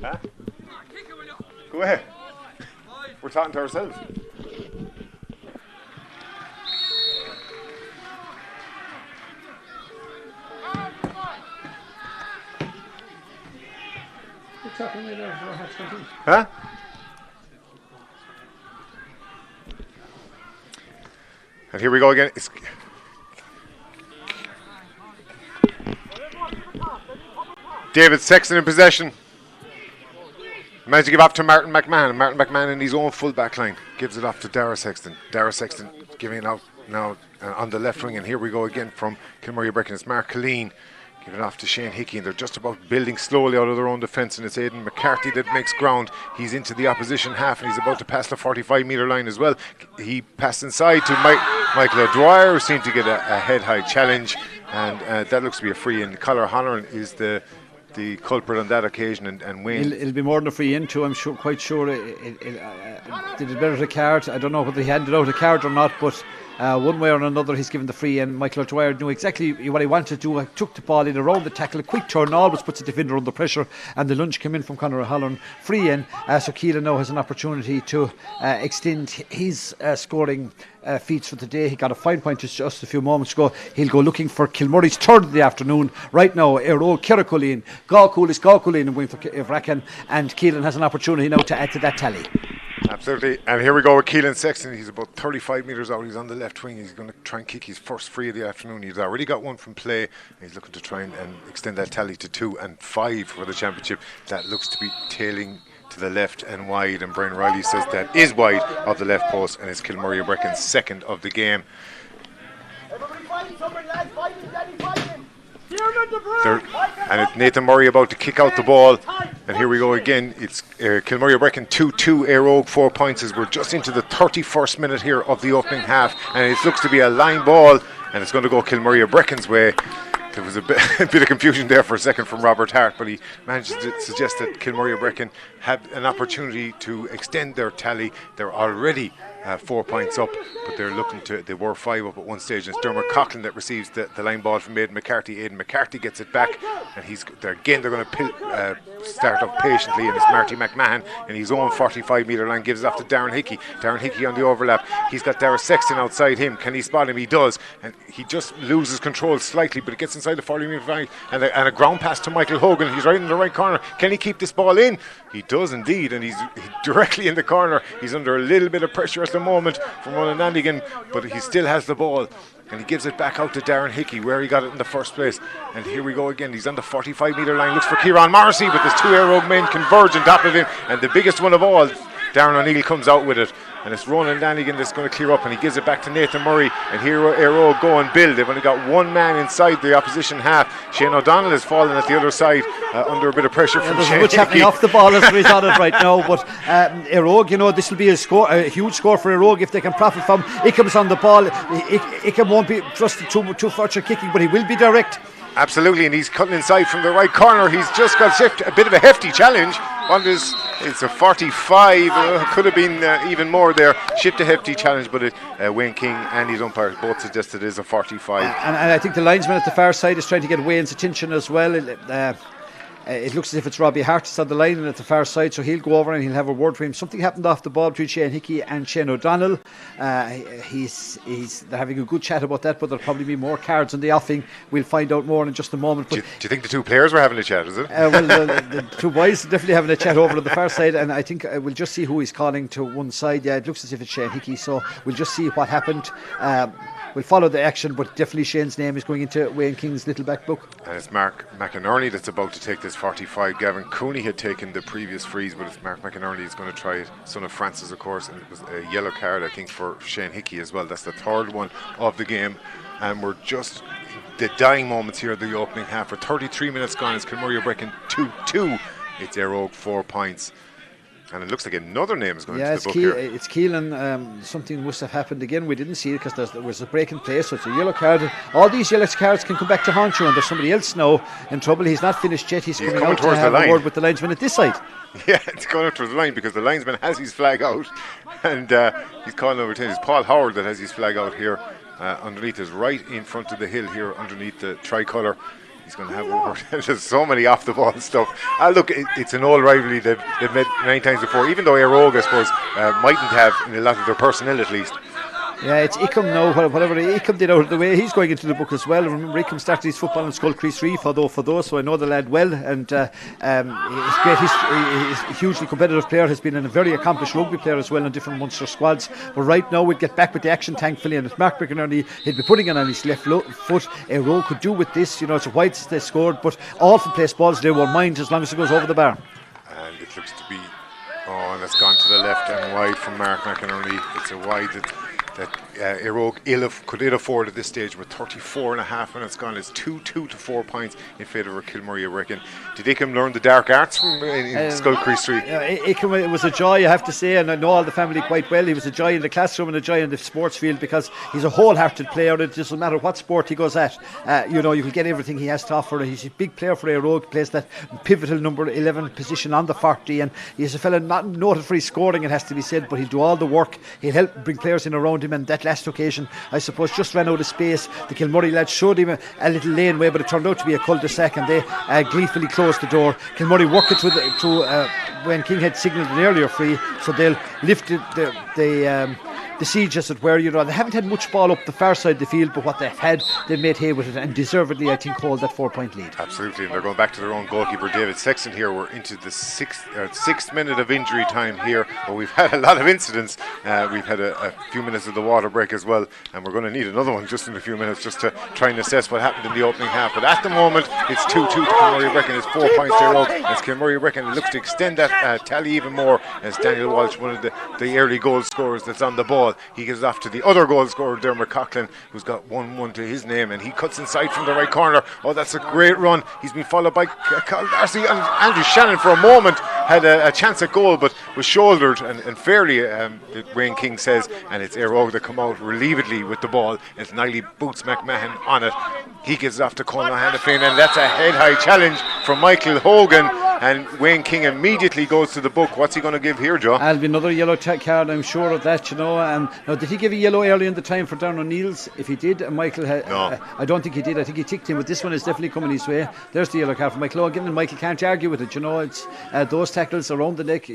Huh? Go ahead. We're talking to ourselves. Huh? And here we go again. David Sexton in possession. Managed to give off to Martin McMahon. Martin McMahon in his own full back line gives it off to Dara Sexton. Dara Sexton giving it out now on the left wing. And here we go again from Kilmurray Brecon. It's Mark Colleen giving it off to Shane Hickey. And they're just about building slowly out of their own defence. And it's Aidan McCarthy that makes ground. He's into the opposition half and he's about to pass the 45-metre line as well. He passed inside to Michael O'Dwyer, who seemed to get a head-high challenge. And that looks to be a free. And Collar Holleran is the culprit on that occasion, and Wayne. It'll be more than a free in too. I'm quite sure did it better a card. I don't know whether he handed out a card or not, but one way or another he's given the free in. Michael O'Dwyer knew exactly what he wanted to do. Took the ball in around the tackle, a quick turn always puts the defender under pressure, and the lunge came in from Conor O'Halloran. Free in, so Keelan now has an opportunity to extend his scoring feats for the day. He got a fine point just a few moments ago. He'll go looking for Kilmurray's 3rd of the afternoon. Right now, Eireoge, Kirakulleen, Galcoolis and going for Vracan, and Keelan has an opportunity now to add to that tally. Absolutely, and here we go with Keelan Sexton. He's about 35 metres out. He's on the left wing. He's going to try and kick his first free of the afternoon. He's already got one from play. He's looking to try and extend that tally to 2 and 5 for the championship. That looks to be tailing to the left and wide, and Brian Riley says that is wide of the left post, and it's Kilmurray Brecon's 2nd of the game. And it's Nathan Murray about to kick out the ball, and here we go again. It's Kilmurray Brecon 2-2, Eireoge 4 points as we're just into the 31st minute here of the opening half, and it looks to be a line ball, and it's going to go Kilmurray Brecon's way. There was a bit of confusion there for a second from Robert Hart, but he managed to suggest that Kilmurray Brecon had an opportunity to extend their tally. They're already 4 points up, but they were 5 up at one stage. And it's Dermot Coughlin that receives the line ball from Aidan McCarthy. Aidan McCarthy gets it back, and they're going to start up patiently, and it's Marty McMahon in his own 45-metre line gives it off to Darren Hickey. Darren Hickey on the overlap. He's got Dara Sexton outside him. Can he spot him? He does, and he just loses control slightly, but it gets inside the 40-metre line, and a ground pass to Michael Hogan. He's right in the right corner. Can he keep this ball in? He does indeed, and he's directly in the corner. He's under a little bit of pressure at the moment from Ronan Nandigan, but he still has the ball, and he gives it back out to Darren Hickey where he got it in the first place. And here we go again. He's on the 45-metre line, looks for Kieran Morrissey, but there's 2 Eireoge men converge on top of him, and the biggest one of all, Darren O'Neill, comes out with it, and it's Ronan Lanigan that's going to clear up, and he gives it back to Nathan Murray, and here Eireoge go and build. They've only got one man inside the opposition half. Shane O'Donnell is falling at the other side under a bit of pressure from Shane. There's happening off the ball as he's on it right now, but Eireoge, this will be a huge score for Eireoge if they can profit from Ickham's on the ball. Ickham won't be trusted too far kicking, but he will be direct. Absolutely, and he's cutting inside from the right corner. He's just got a bit of a hefty challenge. It's a 45, could have been even more there. Shipped a hefty challenge, but Wayne King and his umpires both suggested it is a 45. And I think the linesman at the far side is trying to get Wayne's attention as well. It looks as if it's Robbie Hart that's on the line and at the far side, so he'll go over and he'll have a word for him. Something happened off the ball between Shane Hickey and Shane O'Donnell. They're having a good chat about that, but there'll probably be more cards in the offing. We'll find out more in just a moment. Do you think the two players were having a chat, is it? The two boys are definitely having a chat over on the far side, and I think we'll just see who he's calling to one side. Yeah, it looks as if it's Shane Hickey, so we'll just see what happened. We'll follow the action, but definitely Shane's name is going into Wayne King's little back book. And it's Mark McInerney that's about to take this 45. Gavin Cooney had taken the previous freeze, but it's Mark McInerney is going to try it. Son of Francis, of course, and it was a yellow card, I think, for Shane Hickey as well. That's the 3rd one of the game, and we're just the dying moments here of the opening half. For 33 minutes gone, it's Kilmurray Brecon 2-2. It's Eireoge 4 points. And it looks like another name is going Yeah, to the book here. it's Keelan. Something must have happened again. We didn't see it because there was a break in play, so it's a yellow card. All these yellow cards can come back to haunt you, and there's somebody else now in trouble. He's not finished yet. He's coming out to have a word with the linesman at this side. Yeah, it's going up towards the line because the linesman has his flag out, and he's calling over 10. It's Paul Howard that has his flag out here underneath us, right in front of the hill here, underneath the tricolour. He's going to have a word. There's so many off the ball stuff. Look, it's an old rivalry. They've met 9 times before, even though Eire, I suppose, mightn't have in a lot of their personnel at least. Yeah, it's Ickham now, whatever Ickham did out of the way, he's going into the book as well. Remember, Ickham started his football in Skull Crease 3 for those, so I know the lad well, and he's great. He's a hugely competitive player, has been a very accomplished rugby player as well in different Munster squads. But right now we'll get back with the action, thankfully, and if Mark McInerney, he'd be putting it on his left foot. Eire could do with this, it's a wide they scored, but all from place balls they won't mind as long as it goes over the bar. And it looks to be, and it's gone to the left and wide from Mark McInerney. It's a wide that Eire could ill afford at this stage with 34 and a half minutes gone. It's 2 to 4 points in favour of Kilmurray, I reckon. Did Ickham learn the dark arts from in Skull Crease 3? Ickham, it was a joy, I have to say, and I know all the family quite well. He was a joy in the classroom and a joy in the sports field because he's a wholehearted player. It doesn't matter what sport he goes at. You can get everything he has to offer. He's a big player for Eire. He plays that pivotal number 11 position on the 40, and he's a fella not noted for his scoring, it has to be said, but he'll do all the work. He'll help bring players in around him, and that last occasion, I suppose, just ran out of space. The Kilmurray lads showed him a little laneway, but it turned out to be a cul-de-sac, and they gleefully closed the door. Kilmurray worked it through when King had signalled an earlier free, so they'll lift the siege, as it were. They haven't had much ball up the far side of the field, but what they've had, they've made hay with it, and deservedly, I think, hold that 4-point lead. Absolutely, and they're going back to their own goalkeeper, David Sexton. Here we're into the sixth minute of injury time here, but we've had a lot of incidents. We've had a few minutes of the water break as well, and we're going to need another one just in a few minutes just to try and assess what happened in the opening half. But at the moment, it's 2-2 to Kilmurray Brecon. It's 4 points to Eire. As Kilmurray Brecon looks to extend that tally even more, as Daniel Walsh, one of the early goal scorers that's on the ball, he gives off to the other goal scorer, Dermot Coughlin, who's got 1-1 to his name, and he cuts inside from the right corner. That's a great run. He's been followed by Carl Darcy, and Andrew Shannon for a moment had a chance at goal, but was shouldered and fairly, Wayne King says, and it's Eire that come out relievedly with the ball. It's Niley Boots McMahon on it. He gives it off to Conor Hanafin, and that's a head-high challenge from Michael Hogan, and Wayne King immediately goes to the book. What's he going to give here, Joe? There'll be another yellow card, I'm sure of that. Now, did he give a yellow early in the time for Darren O'Neill's? If he did, Michael no. I don't think he did. I think he ticked him, but this one is definitely coming his way. There's the yellow card for Michael Hogan, and Michael can't argue with it. It's those tackles around the neck.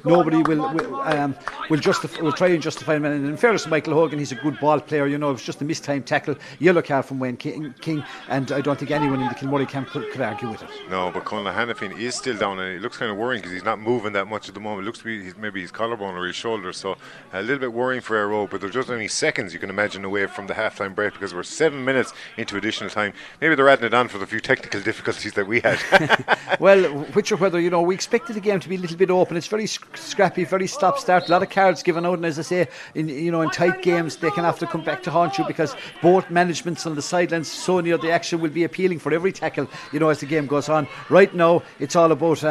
Nobody will try and justify him. And in fairness to Michael Hogan, he's a good ball player. It was just a mistimed tackle. Yellow card from Wayne King, and I don't think anyone in the Kilmurray camp could argue with it. No, but Conor Hanafin is still down, and it looks kind of worrying because he's not moving that much at the moment. It looks to be maybe his collarbone or his shoulder, so a little bit worrying for Eire. But there's just only seconds, you can imagine, away from the half-time break because we're 7 minutes into additional time. Maybe they're adding it on for the few technical difficulties that we had. Well, which or whether, we expected the game to be a little bit open. It's very scrappy, very stop-start, a lot of cards given out, and as I say, in tight games they can have to come back to haunt you because both managements on the sidelines so near the action will be appealing for every tackle, as the game goes on. Right now, it's all about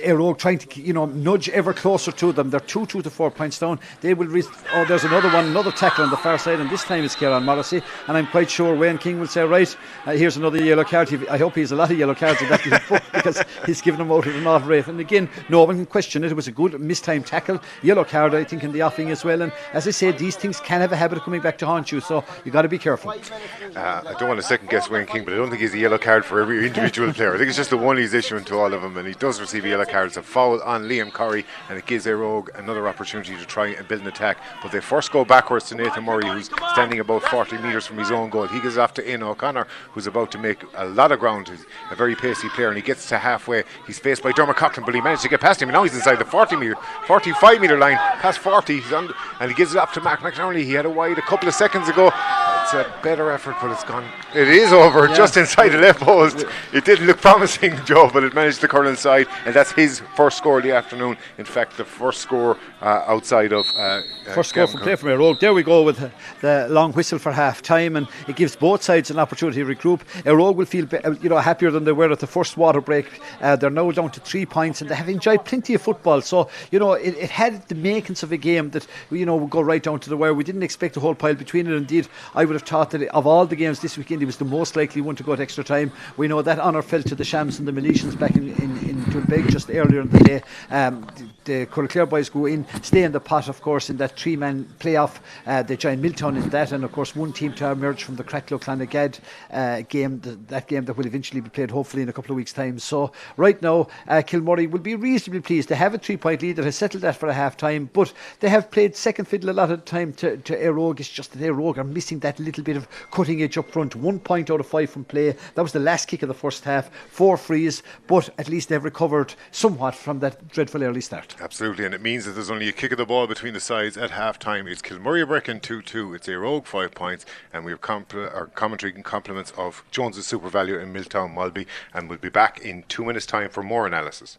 Eire trying to nudge ever closer to them. They're 2 to 4 points down. They will there's another tackle on the far side, and this time it's Kieran Morrissey, and I'm quite sure Wayne King will say, right, here's another yellow card. I hope he has a lot of yellow cards in that little book because he's given them out at an odd rate. And again, no one can question it. It was a good mistimed tackle. Yellow card, I think, in the offing as well. And as I said, these things can have a habit of coming back to haunt you, so you got to be careful. I don't want to second guess Wayne King, but I don't think he's a yellow card for every individual player. I think it's just the one he's issuing to all of them, and he does receive a yellow card. It's a foul on Liam Corrie, and it gives Eire another opportunity to try and build an attack. But they first go backwards to Nathan Murray, who's standing about 40 metres from his own goal. He gives it off to Ian O'Connor, who's about to make a lot of ground. He's a very pacey player, and he gets to halfway. He's faced by Dermot Coughlin, but he managed to get past him, and now he's inside the 45 metre line, past 40, and he gives it off to Mark McInerney. He had a wide a couple of seconds ago. It's a better effort, but it's gone. It is over, just inside the left post. It didn't look promising, Joe, but it managed to curl inside, and that's his first score of the afternoon. In fact, the first score outside of first score from play from Eire Óg. There we go with the long whistle for half time, and it gives both sides an opportunity to regroup. Eire Óg will feel happier than they were at the first water break. They're now down to 3 points, and they have enjoyed plenty of football. So it had the makings of a game that would go right down to the wire. We didn't expect a whole pile between it. Indeed, I would have thought that of all the games this weekend, it was the most likely one to go to extra time. We know that honour fell to the Shams and the Militians back in Doonbeg just earlier in the day. The Clare boys go in, stay in the pot, of course, in that 3-man playoff. They join Milltown in that, and of course one team to emerge from the Cracklow Clonagad game, that game that will eventually be played hopefully in a couple of weeks' time. So right now Kilmurray will be reasonably pleased. They have a 3-point lead that has settled that for a half time, but they have played second fiddle a lot of the time to Eire Óg. It's just that Eire Óg are missing that little bit of cutting edge up front. 1 point out of 5 from play. That was the last kick of the first half. 4 frees, but at least they've recovered somewhat from that dreadful early start. Absolutely, and it means that there's only a kick of the ball between the sides at half time. It's Kilmurray Brecon 2-2, it's Eire Óg 5 points, and we have our commentary and compliments of Jones's Super Value in Milltown Mulby, and we'll be back in 2 minutes' time for more analysis.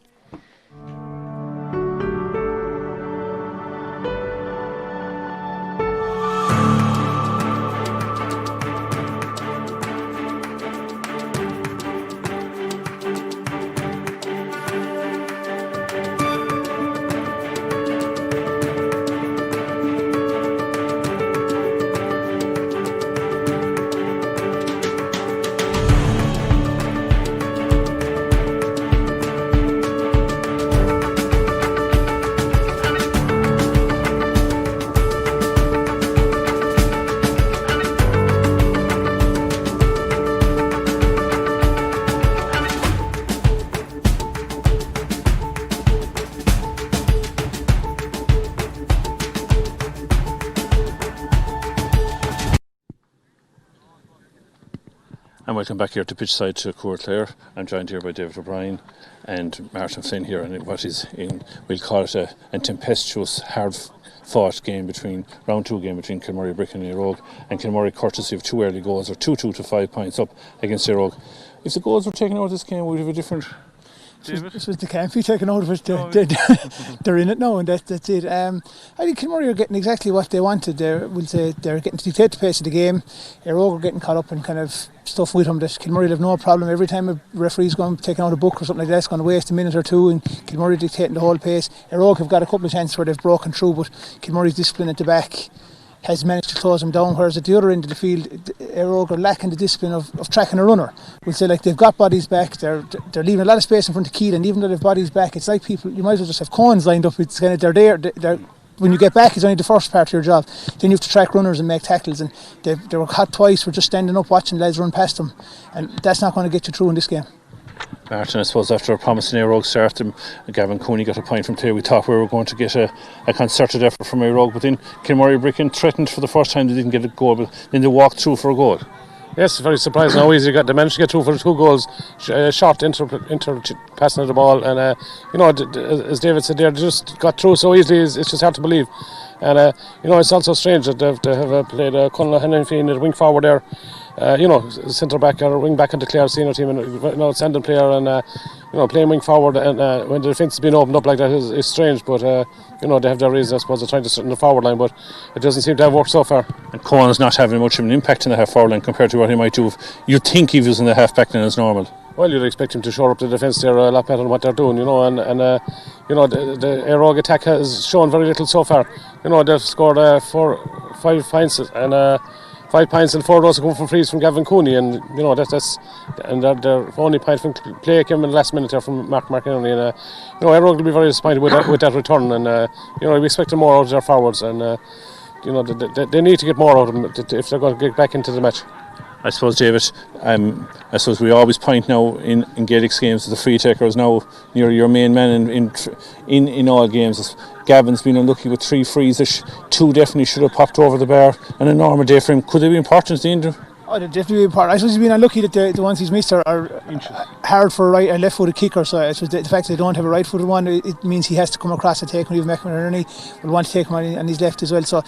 And welcome back here to pitch side to Clare. I'm joined here by David O'Brien and Martin Flynn here, and we'll call it a tempestuous, hard-fought game round 2 game between Kilmurray Brecon and Eire Óg, and Kilmurray courtesy of 2 early goals, or 2-2 to 5 points up against Eire Óg. If the goals were taken out of this game, would we have a different... They can't be taken out of it. They're in it now, and that's it. I think Kilmurray are getting exactly what they wanted. They're getting to dictate the pace of the game. Eire Óg are getting caught up in kind of stuff with them that Kilmurray will have no problem. Every time a referee's going to take out a book or something like that, it's going to waste a minute or two, and Kilmurray dictating the whole pace. Eire Óg have got a couple of chances where they've broken through, but Kilmurray's discipline at the back has managed to close them down, whereas at the other end of the field Eire Óg are lacking the discipline of tracking a runner. We'll say, like, they've got bodies back, they're leaving a lot of space in front of KiB, and even though they've bodies back, it's like people, you might as well just have cones lined up. It's kind of, they're when you get back, it's only the first part of your job. Then you have to track runners and make tackles, and they were caught twice for just standing up watching lads run past them, and that's not going to get you through in this game. Martin, I suppose after a promising Eire Óg start, Gavin Cooney got a point from play. We thought we were going to get a concerted effort from Eire Óg, but then Kilmurray Brecon threatened for the first time. They didn't get a goal, but then they walked through for a goal. Yes, very surprising how easy they managed to get through for 2 goals. Short inter passing of the ball, and as David said, they just got through so easily. It's just hard to believe. And it's also strange that they have played Conor Henry at wing forward there. Centre back or wing back in the Clare senior team, and an outstanding player, and playing wing forward, and when the defence has been opened up like that is strange, but they have their reasons. I suppose they're trying to sit in the forward line, but it doesn't seem to have worked so far. And Cohen's not having much of an impact in the half forward line compared to what he might do if you'd think he was in the half back line as normal. Well, you'd expect him to shore up the defence there a lot better than what they're doing, and the Eire Óg attack has shown very little so far. They've scored 5 points, and 5 points, and 4 of those are coming from frees from Gavin Cooney, and their only point from play came in the last minute there from Mark McInerney, and Eire Óg will be very disappointed with that return, and we expected more out of their forwards, and they need to get more out of them if they're going to get back into the match. I suppose, David, I suppose we always point now in Gaelic games that the free taker is now your main man in all games. Gavin's been unlucky with 3 frees. 2 definitely should have popped over the bar, and a normal day for him. Could they be important at the end? Oh, they'd definitely be important. I suppose he's been unlucky that the ones he's missed are hard for a right and left-footed kicker. So I suppose the fact that they don't have a right-footed one, it means he has to come across and take him. Even McInerney will want to take him on his left as well. So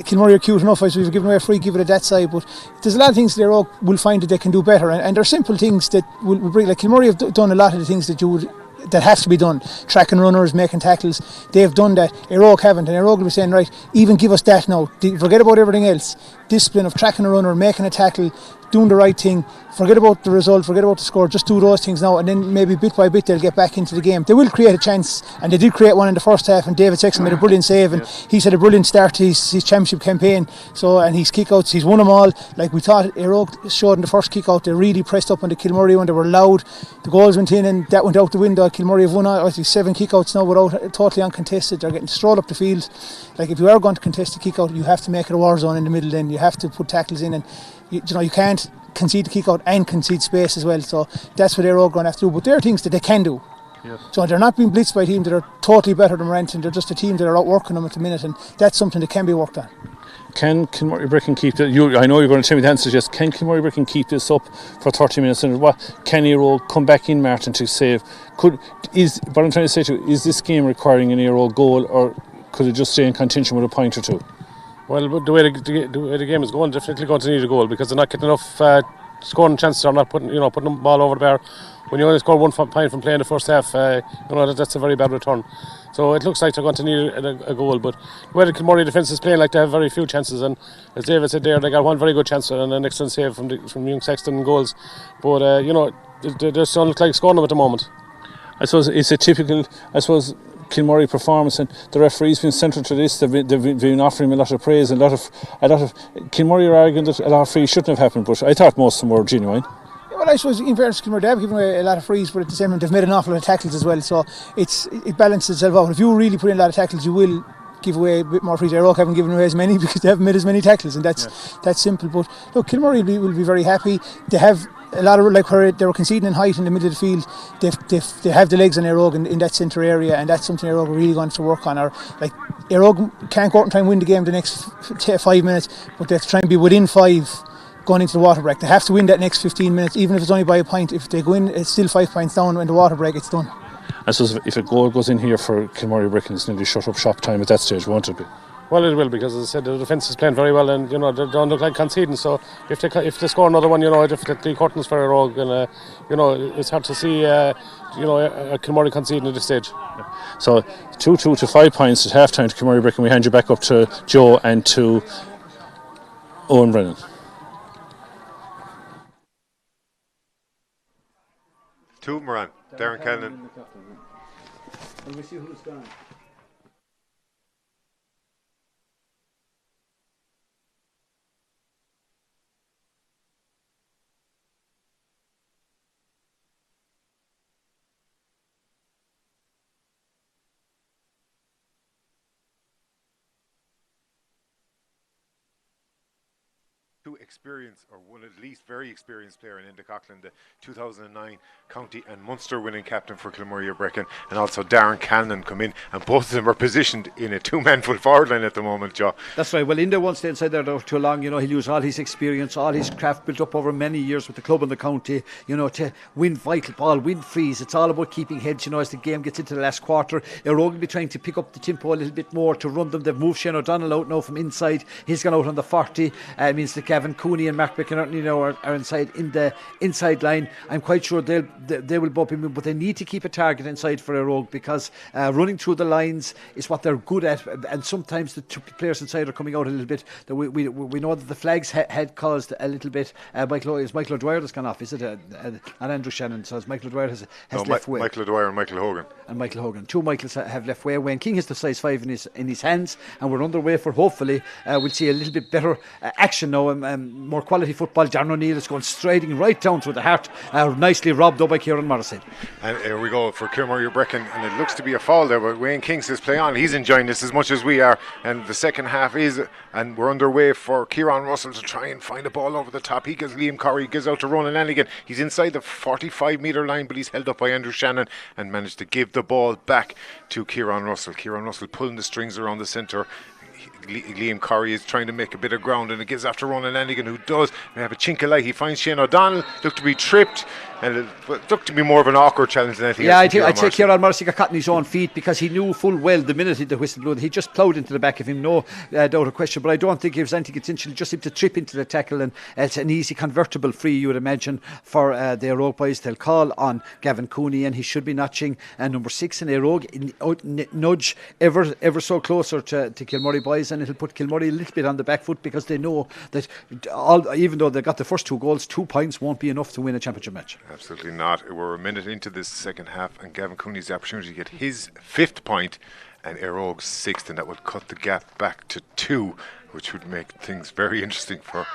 Kilmurray are cute enough, as we've given away a free, give it at that side, but there's a lot of things there will find that they can do better, and they're simple things that will bring, like Kilmurray have done a lot of the things that has to be done, tracking runners, making tackles. They've done that. Eire haven't, and Eire will be saying, right, even give us that now. Forget about everything else. Discipline of tracking a runner, making a tackle, doing the right thing. Forget about the result, forget about the score. Just do those things now, and then maybe bit by bit they'll get back into the game. They will create a chance, and they did create one in the first half. And David Sexton made a brilliant save, and he's had a brilliant start to his championship campaign. So, and his kickouts, he's won them all. Like we thought, Eire showed in the first kickout, they really pressed up on the Kilmurray when they were loud. The goals went in, and that went out the window. Kilmurray have won, I think, 7 kickouts now without totally uncontested. They're getting strolled up the field. Like if you are going to contest a kickout, you have to make it a war zone in the middle. Then you have to put tackles in, and you can't concede the kick out and concede space as well. So that's what they're all going to have to do. But there are things that they can do. Yes. So they're not being blitzed by a team that are totally better than Renton. They're just a team that are outworking them at the minute, and that's something that can be worked on. Can Kilmurray Bricken keep it? I know you're going to tell me the answer. Just can Kilmurray Bricken keep this up for 30 minutes? And what can Eire come back in, Martin, to save? What I'm trying to say to you, is this game requiring an Eire goal, or could it just stay in contention with a point or two? Well, the way the game is going, definitely going to need a goal, because they're not getting enough scoring chances. They're not putting the ball over the bar. When you only score 1 point from playing the first half, that's a very bad return. So it looks like they're going to need a goal. But the way the Kilmurray defence is playing, like, they have very few chances, and as David said there, they got one very good chance and an excellent save from young Sexton goals. But they just don't look like scoring them at the moment. I suppose it's a typical, Kilmurray performance, and the referee's been central to this. They've been offering him a lot of praise, and a lot of Kilmurray are arguing that a lot of frees shouldn't have happened, but I thought most of them were genuine. Well, I suppose in fairness to Kilmurray, they have given away a lot of frees, but at the same time they've made an awful lot of tackles as well, so it balances itself out. If you really put in a lot of tackles, you will give away a bit more frees. Eire haven't given away as many because they haven't made as many tackles, and that's simple. But look, Kilmurray will be very happy. They have a lot of, like, where they were conceding in height in the middle of the field, they have the legs on Eire in that centre area, and that's something Eire really going to work on. Or like Eire can't go out and try and win the game the next 5 minutes, but they have to try and be within 5 going into the water break. They have to win that next 15 minutes, even if it's only by a point. If they go in, it's still 5 points down. In the water break, it's done. I suppose if a goal goes in here for Kilmurray Bricken, it's nearly shut up shop time at that stage, won't it be? Well, it will, because, as I said, the defence is playing very well, and they don't look like conceding. So if they score another one, definitely curtains for Eire, and it's hard to see Kilmurray conceding at this stage. So 2-2 to 5 points at half time to Kilmurray Bricken. We hand you back up to Joe and to Owen Brennan. To Moran, Darren Cannon. And we see who's gone. One at least very experienced player in Enda Coughlin, the 2009 County and Munster winning captain for Kilmurray Bricken, and also Darren Cannon come in, and both of them are positioned in a 2-man full forward line at the moment, Joe. That's right. Well, Enda won't stay inside there too long. He'll use all his experience, all his craft built up over many years with the club and the county, to win vital ball, win frees. It's all about keeping heads, as the game gets into the last quarter. Eire will be trying to pick up the tempo a little bit more to run them. They've moved Shane O'Donnell out now from inside. He's gone out on the 40. It means that Gavin Cooney and Mark McInerney are inside in the inside line. I'm quite sure they will bump him in, but they need to keep a target inside for Eire, because running through the lines is what they're good at, and sometimes the two players inside are coming out a little bit. We know that the flags had caused a little bit. Michael O'Dwyer has gone off, is it? And Andrew Shannon. So Michael O'Dwyer has left way. Michael O'Dwyer and Michael Hogan. Two Michaels have left way. Wayne King has the size 5 in his hands, and we're underway for, hopefully we'll see a little bit better action now, more quality football. John O'Neill is going striding right down through the heart, nicely robbed up by Kieran Morrison. And here we go for Kilmurray Bricken, and it looks to be a foul there, but Wayne King says play on. He's enjoying this as much as we are, and the second half is, and we're underway for Kieran Russell to try and find a ball over the top. He gives Liam Corrie, gives out to Ronan Lanigan. He's inside the 45-metre line, but he's held up by Andrew Shannon and managed to give the ball back to Kieran Russell. Kieran Russell pulling the strings around the centre. Liam Corrie is trying to make a bit of ground, and it gives after Ronan Lanigan, who does have a chink of light. He finds Shane O'Donnell, looked to be tripped, and it looked to be more of an awkward challenge than anything else. I'd say Kieran Morrissey got caught on his own feet, because he knew full well the minute the whistle blew, he just ploughed into the back of him, no doubt of question. But I don't think it was anything intentional, just him to trip into the tackle, and it's an easy convertible free, you would imagine, for the Eire boys. They'll call on Gavin Cooney, and he should be notching number 6 in Eire, nudge ever so closer to Kilmurray boys, and it'll put Kilmurray a little bit on the back foot, because they know that even though they got the first 2 goals, 2 points won't be enough to win a championship match. Absolutely not. We're a minute into this second half, and Gavin Cooney's the opportunity to get his 5th point and Eire 6th, and that would cut the gap back to 2, which would make things very interesting for.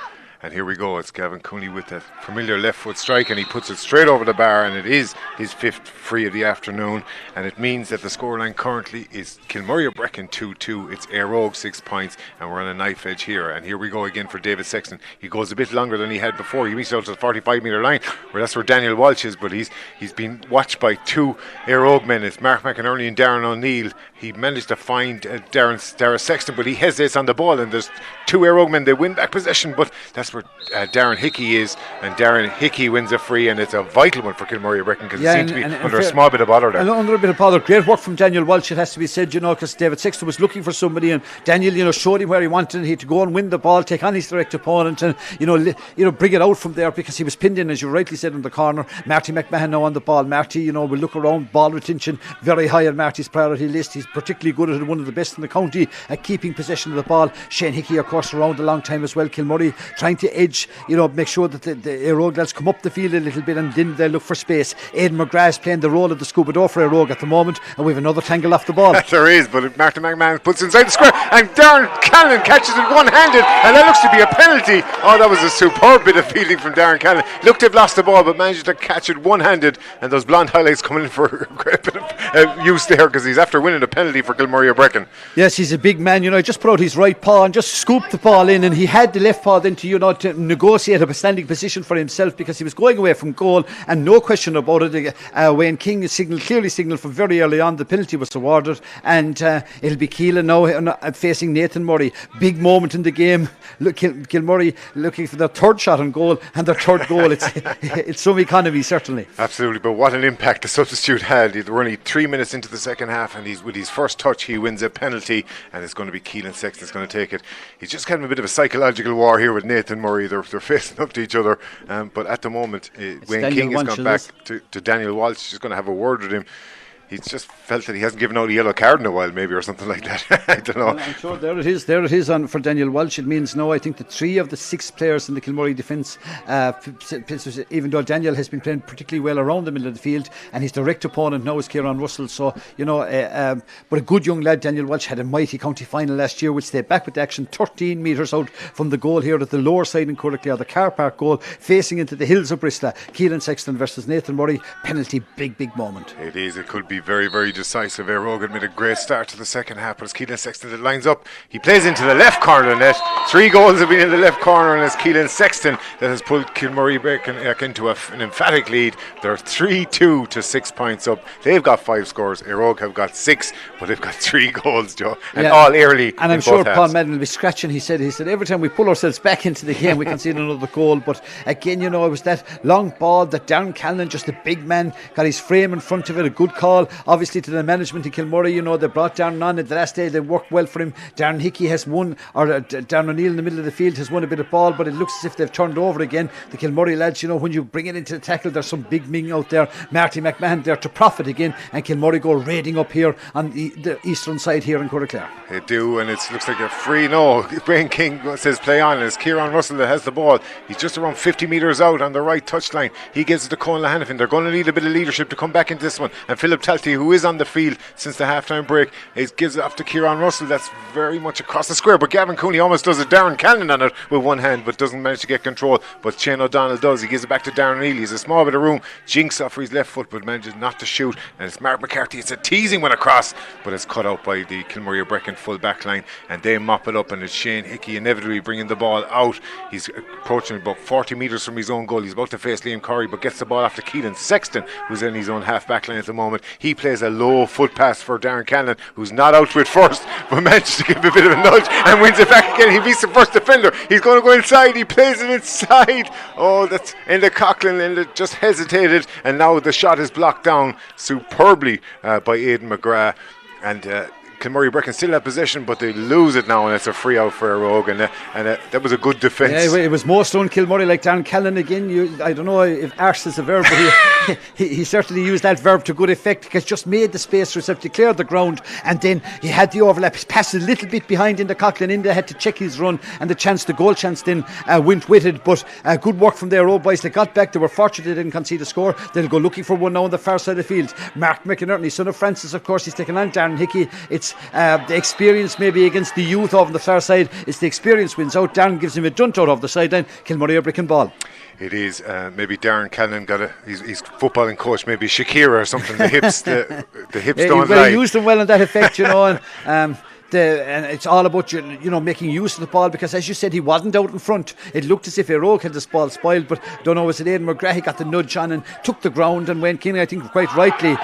And here we go, it's Gavin Cooney with that familiar left foot strike, and he puts it straight over the bar, and it is his 5th free of the afternoon, and it means that the scoreline currently is Kilmurray Brecon 2-2, it's Eire 6 points, and we're on a knife edge here. And here we go again for David Sexton. He goes a bit longer than he had before. He reached out to the 45-metre line, where that's where Daniel Walsh is, but he's been watched by 2 Eire men. It's Mark McInerney and Darren O'Neill. He managed to find Darren Sexton, but he hesitates on the ball, and there's 2 Eire men. They win back possession, but that's where Darren Hickey is, and Darren Hickey wins a free, and it's a vital one for Kilmurray Brecon, because it seemed to be under a small bit of bother there. Under a bit of bother. Great work from Daniel Walsh, it has to be said, because David Sexton was looking for somebody, and Daniel, showed him where he wanted, and he had to go and win the ball, take on his direct opponent, and bring it out from there, because he was pinned in, as you rightly said, in the corner. Marty McMahon now on the ball. Marty, will look around, ball retention very high on Marty's priority list. He's particularly good at it, one of the best in the county at keeping possession of the ball. Shane Hickey, of course, around a long time as well. Kilmurray trying to edge, make sure that the Eire lads come up the field a little bit, and then they look for space. Aidan McGrath is playing the role of the scuba door for Eire at the moment, and we have another tangle off the ball. There is, but Martin McMahon puts inside the square, and Darren Callan catches it one-handed, and that looks to be a penalty. Oh, that was a superb bit of fielding from Darren Callan. Looked to have lost the ball, but managed to catch it one-handed, and those blonde highlights coming in for a great bit of use there, because he's after winning a penalty for Kilmurray Brecon. Yes, he's a big man, just put out his right paw and just scooped the ball in, and he had the left paw then to negotiate a standing position for himself, because he was going away from goal, and no question about it. Wayne King clearly signalled from very early on the penalty was awarded, and it'll be Keelan now facing Nathan Murray. Big moment in the game. Look, Kilmurray looking for their 3rd shot on goal, and their 3rd goal. It's some economy, certainly. Absolutely, but what an impact the substitute had. We're only 3 minutes into the second half, and with his first touch he wins a penalty, and it's going to be Keelan Sexton that's going to take it. He's just kind of a bit of a psychological war here with Nathan Murray. They're facing up to each other, but at the moment Wayne King has gone back to Daniel Walsh. He's going to have a word with him. He's just felt that he hasn't given out a yellow card in a while, maybe, or something like that. I don't know. Well, I'm sure there it is for Daniel Walsh. It means no. I think the 3 of the 6 players in the Kilmurray defence, even though Daniel has been playing particularly well around the middle of the field, and his direct opponent now is Kieran Russell. So, but a good young lad, Daniel Walsh, had a mighty county final last year, which stayed back with action 13 metres out from the goal here at the lower side in Coraclare, the car park goal, facing into the hills of Bristol. Keelan Sexton versus Nathan Murray. Penalty, big moment. It is. It could be very, very decisive. Eire made a great start to the second half, but it's Keelan Sexton that lines up. He plays into the left corner of the net. 3 goals have been in the left corner, and it's Keelan Sexton that has pulled Kilmurray Brecon into an emphatic lead. They're 3-2 to 6 points up. They've got 5 scores. Eire have got 6, but they've got 3 goals, Joe, and all early. And I'm sure Paul Madden will be scratching. He said every time we pull ourselves back into the game, we can see another goal. But again, it was that long ball that Darren Callan, just a big man, got his frame in front of it. A good call, obviously, to the management in Kilmurray. They brought Darren on at the last day. They worked well for him. Darren Hickey has won, or Darren O'Neill in the middle of the field has won a bit of ball, but it looks as if they've turned over again. The Kilmurray lads, when you bring it into the tackle, there's some big ming out there. Marty McMahon there to profit again, and Kilmurray go raiding up here on the eastern side here in Coraclare. They do, and it looks like a free. No, Wayne King says play on, and it's Kieran Russell that has the ball. He's just around 50 metres out on the right touchline. He gives it to Colin Lahanafin. They're going to need a bit of leadership to come back into this one, and Philip Talty, who is on the field since the half-time break, gives it off to Kieran Russell. That's very much across the square, but Gavin Cooney almost does a Darren Callan on it with one hand, but doesn't manage to get control. But Shane O'Donnell does. He gives it back to Darren O'Neill. He's a small bit of room, jinks off for his left foot, but manages not to shoot, and it's Mark McCarthy. It's a teasing one across, but it's cut out by the Kilmurray Brecon full back line, and they mop it up, and it's Shane Hickey inevitably bringing the ball out. He's approaching about 40 metres from his own goal. He's about to face Liam Corrie, but gets the ball after Keelan Sexton, who's in his own half back line at the moment. He plays a low foot pass for Darren Cannon, who's not out to it first, but manages to give a bit of a nudge and wins it back again. He beats the first defender. He's going to go inside. He plays it inside. Oh, that's Enda Coughlin. Enda just hesitated, and now the shot is blocked down superbly by Aidan McGrath. And Kilmurray Brecon still have possession, but they lose it now, and it's a free out for Eire, and that was a good defence. Yeah, it was most on Kilmurray, like Darren Callan again. I don't know if arse is a verb, but he certainly used that verb to good effect, because just made the space for himself to clear the ground, and then he had the overlap. He passed a little bit behind Enda Coughlin. Enda had to check his run, and the goal chance then went with it. But good work from the Eire boys. They got back. They were fortunate they didn't concede a score. They'll go looking for one now on the far side of the field. Mark McInerney, son of Francis, of course, he's taken on Darren Hickey. It's the experience maybe against the youth over on the far side. It's the experience wins out. Darren gives him a dunt out of the sideline. Kilmurray a brick and ball. It is maybe Darren Cannon got he's footballing coach, maybe Shakira or something. The hips, the hips don't lie. He used them well in that effect, you know, and it's all about making use of the ball, because as you said, he wasn't out in front. It looked as if Eire had this ball spoiled, but I don't know, was it Aidan McGrath? He got the nudge on and took the ground, and Wayne King, I think quite rightly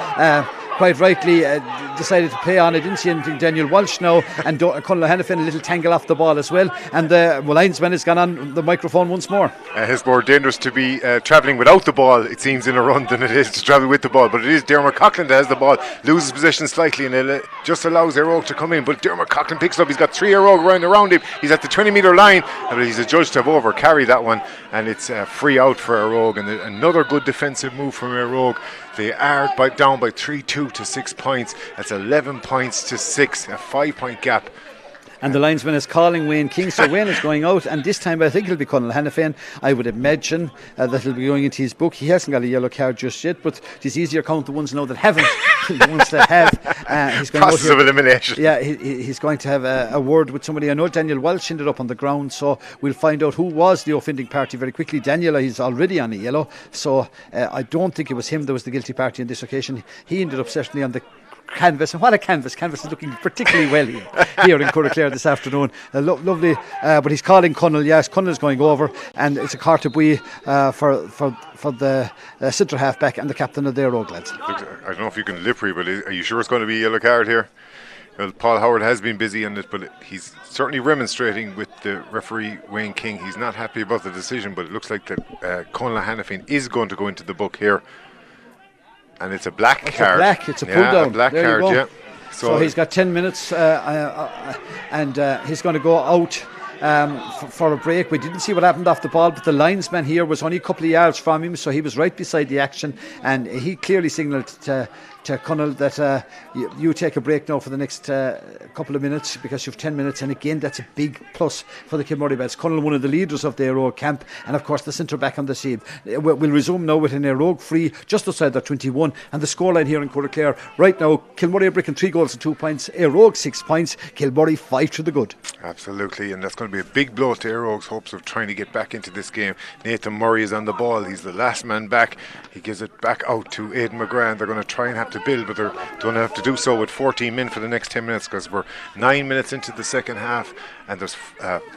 decided to play on. I didn't see anything. Daniel Walsh now, and Conal Hannafin a little tangle off the ball as well, and the linesman has gone on the microphone once more. It's more dangerous to be travelling without the ball, it seems, in a run than it is to travel with the ball, but it is Dermot Coughlin that has the ball, loses possession slightly, and it just allows Eire to come in, but Dermot Coughlin picks it up. He's got 3 Eire around him. He's at the 20-metre line, but he's adjudged to have over-carried that one, and it's free out for Eire, and another good defensive move from Eire. They are down by 3-2 to 6 points. That's 11 points to 6, a 5-point gap. And the linesman is calling Wayne King, so Wayne is going out, and this time I think it'll be Conal Hannafin. I would imagine that he'll be going into his book. He hasn't got a yellow card just yet, but it's easier to count the ones now that haven't. The ones that have, he's going process of elimination. Yeah, he's going to have a word with somebody. I know Daniel Walsh ended up on the ground, so we'll find out who was the offending party very quickly. Daniel, he's already on a yellow, so I don't think it was him that was the guilty party on this occasion. He ended up certainly on the canvas, and what a canvas is looking particularly well here in Clare this afternoon. Lovely, but he's calling Conal. Yes, Conal is going over, and it's a Cartabui for the centre half back and the captain of their Eire lads. I don't know if you can lip read, but are you sure it's going to be a yellow card here? Well, Paul Howard has been busy on it, but he's certainly remonstrating with the referee Wayne King. He's not happy about the decision, but it looks like that Conal Hannafin is going to go into the book here. And it's a black card. It's a pull down. A black there card, yeah. So he's got 10 minutes and he's going to go out for a break. We didn't see what happened off the ball, but the linesman here was only a couple of yards from him, so he was right beside the action, and he clearly signalled to Conal that you take a break now for the next couple of minutes, because you have 10 minutes, and again that's a big plus for the Kilmurray Beds. Conal, one of the leaders of the Eire camp, and of course the centre back on the scene. We'll resume now with an Eire free just outside their 21, and the scoreline here in Clare right now: Kilmurray Brick 3 goals and 2 points, Eire 6 points, Kilmurray 5 to the good. Absolutely, and that's going to be a big blow to Eire's hopes of trying to get back into this game. Nathan Murray is on the ball. He's the last man back. He gives it back out to Aidan McGrath. They're going to try and have to build, but they're going to have to do so with 14 men for the next 10 minutes, because we're 9 minutes into the second half, and there's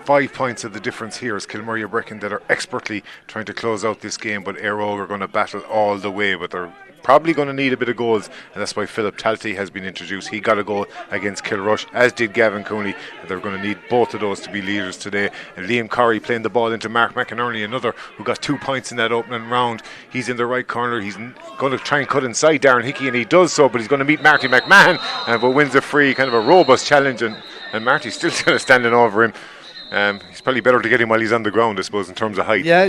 5 points of the difference here as Kilmurray Brecon that are expertly trying to close out this game, but Eire are going to battle all the way, but they're probably going to need a bit of goals, and that's why Philip Talty has been introduced. He got a goal against Kilrush, as did Gavin Cooney, and they're going to need both of those to be leaders today. And Liam Corrie playing the ball into Mark McInerney, another who got 2 points in that opening round. He's in the right corner. He's going to try and cut inside Darren Hickey, and he does so, but he's going to meet Marty McMahon, but wins a free, kind of a robust challenge, and Marty's still kind of standing over him. He's probably better to get him while he's on the ground, I suppose, in terms of height. Yeah,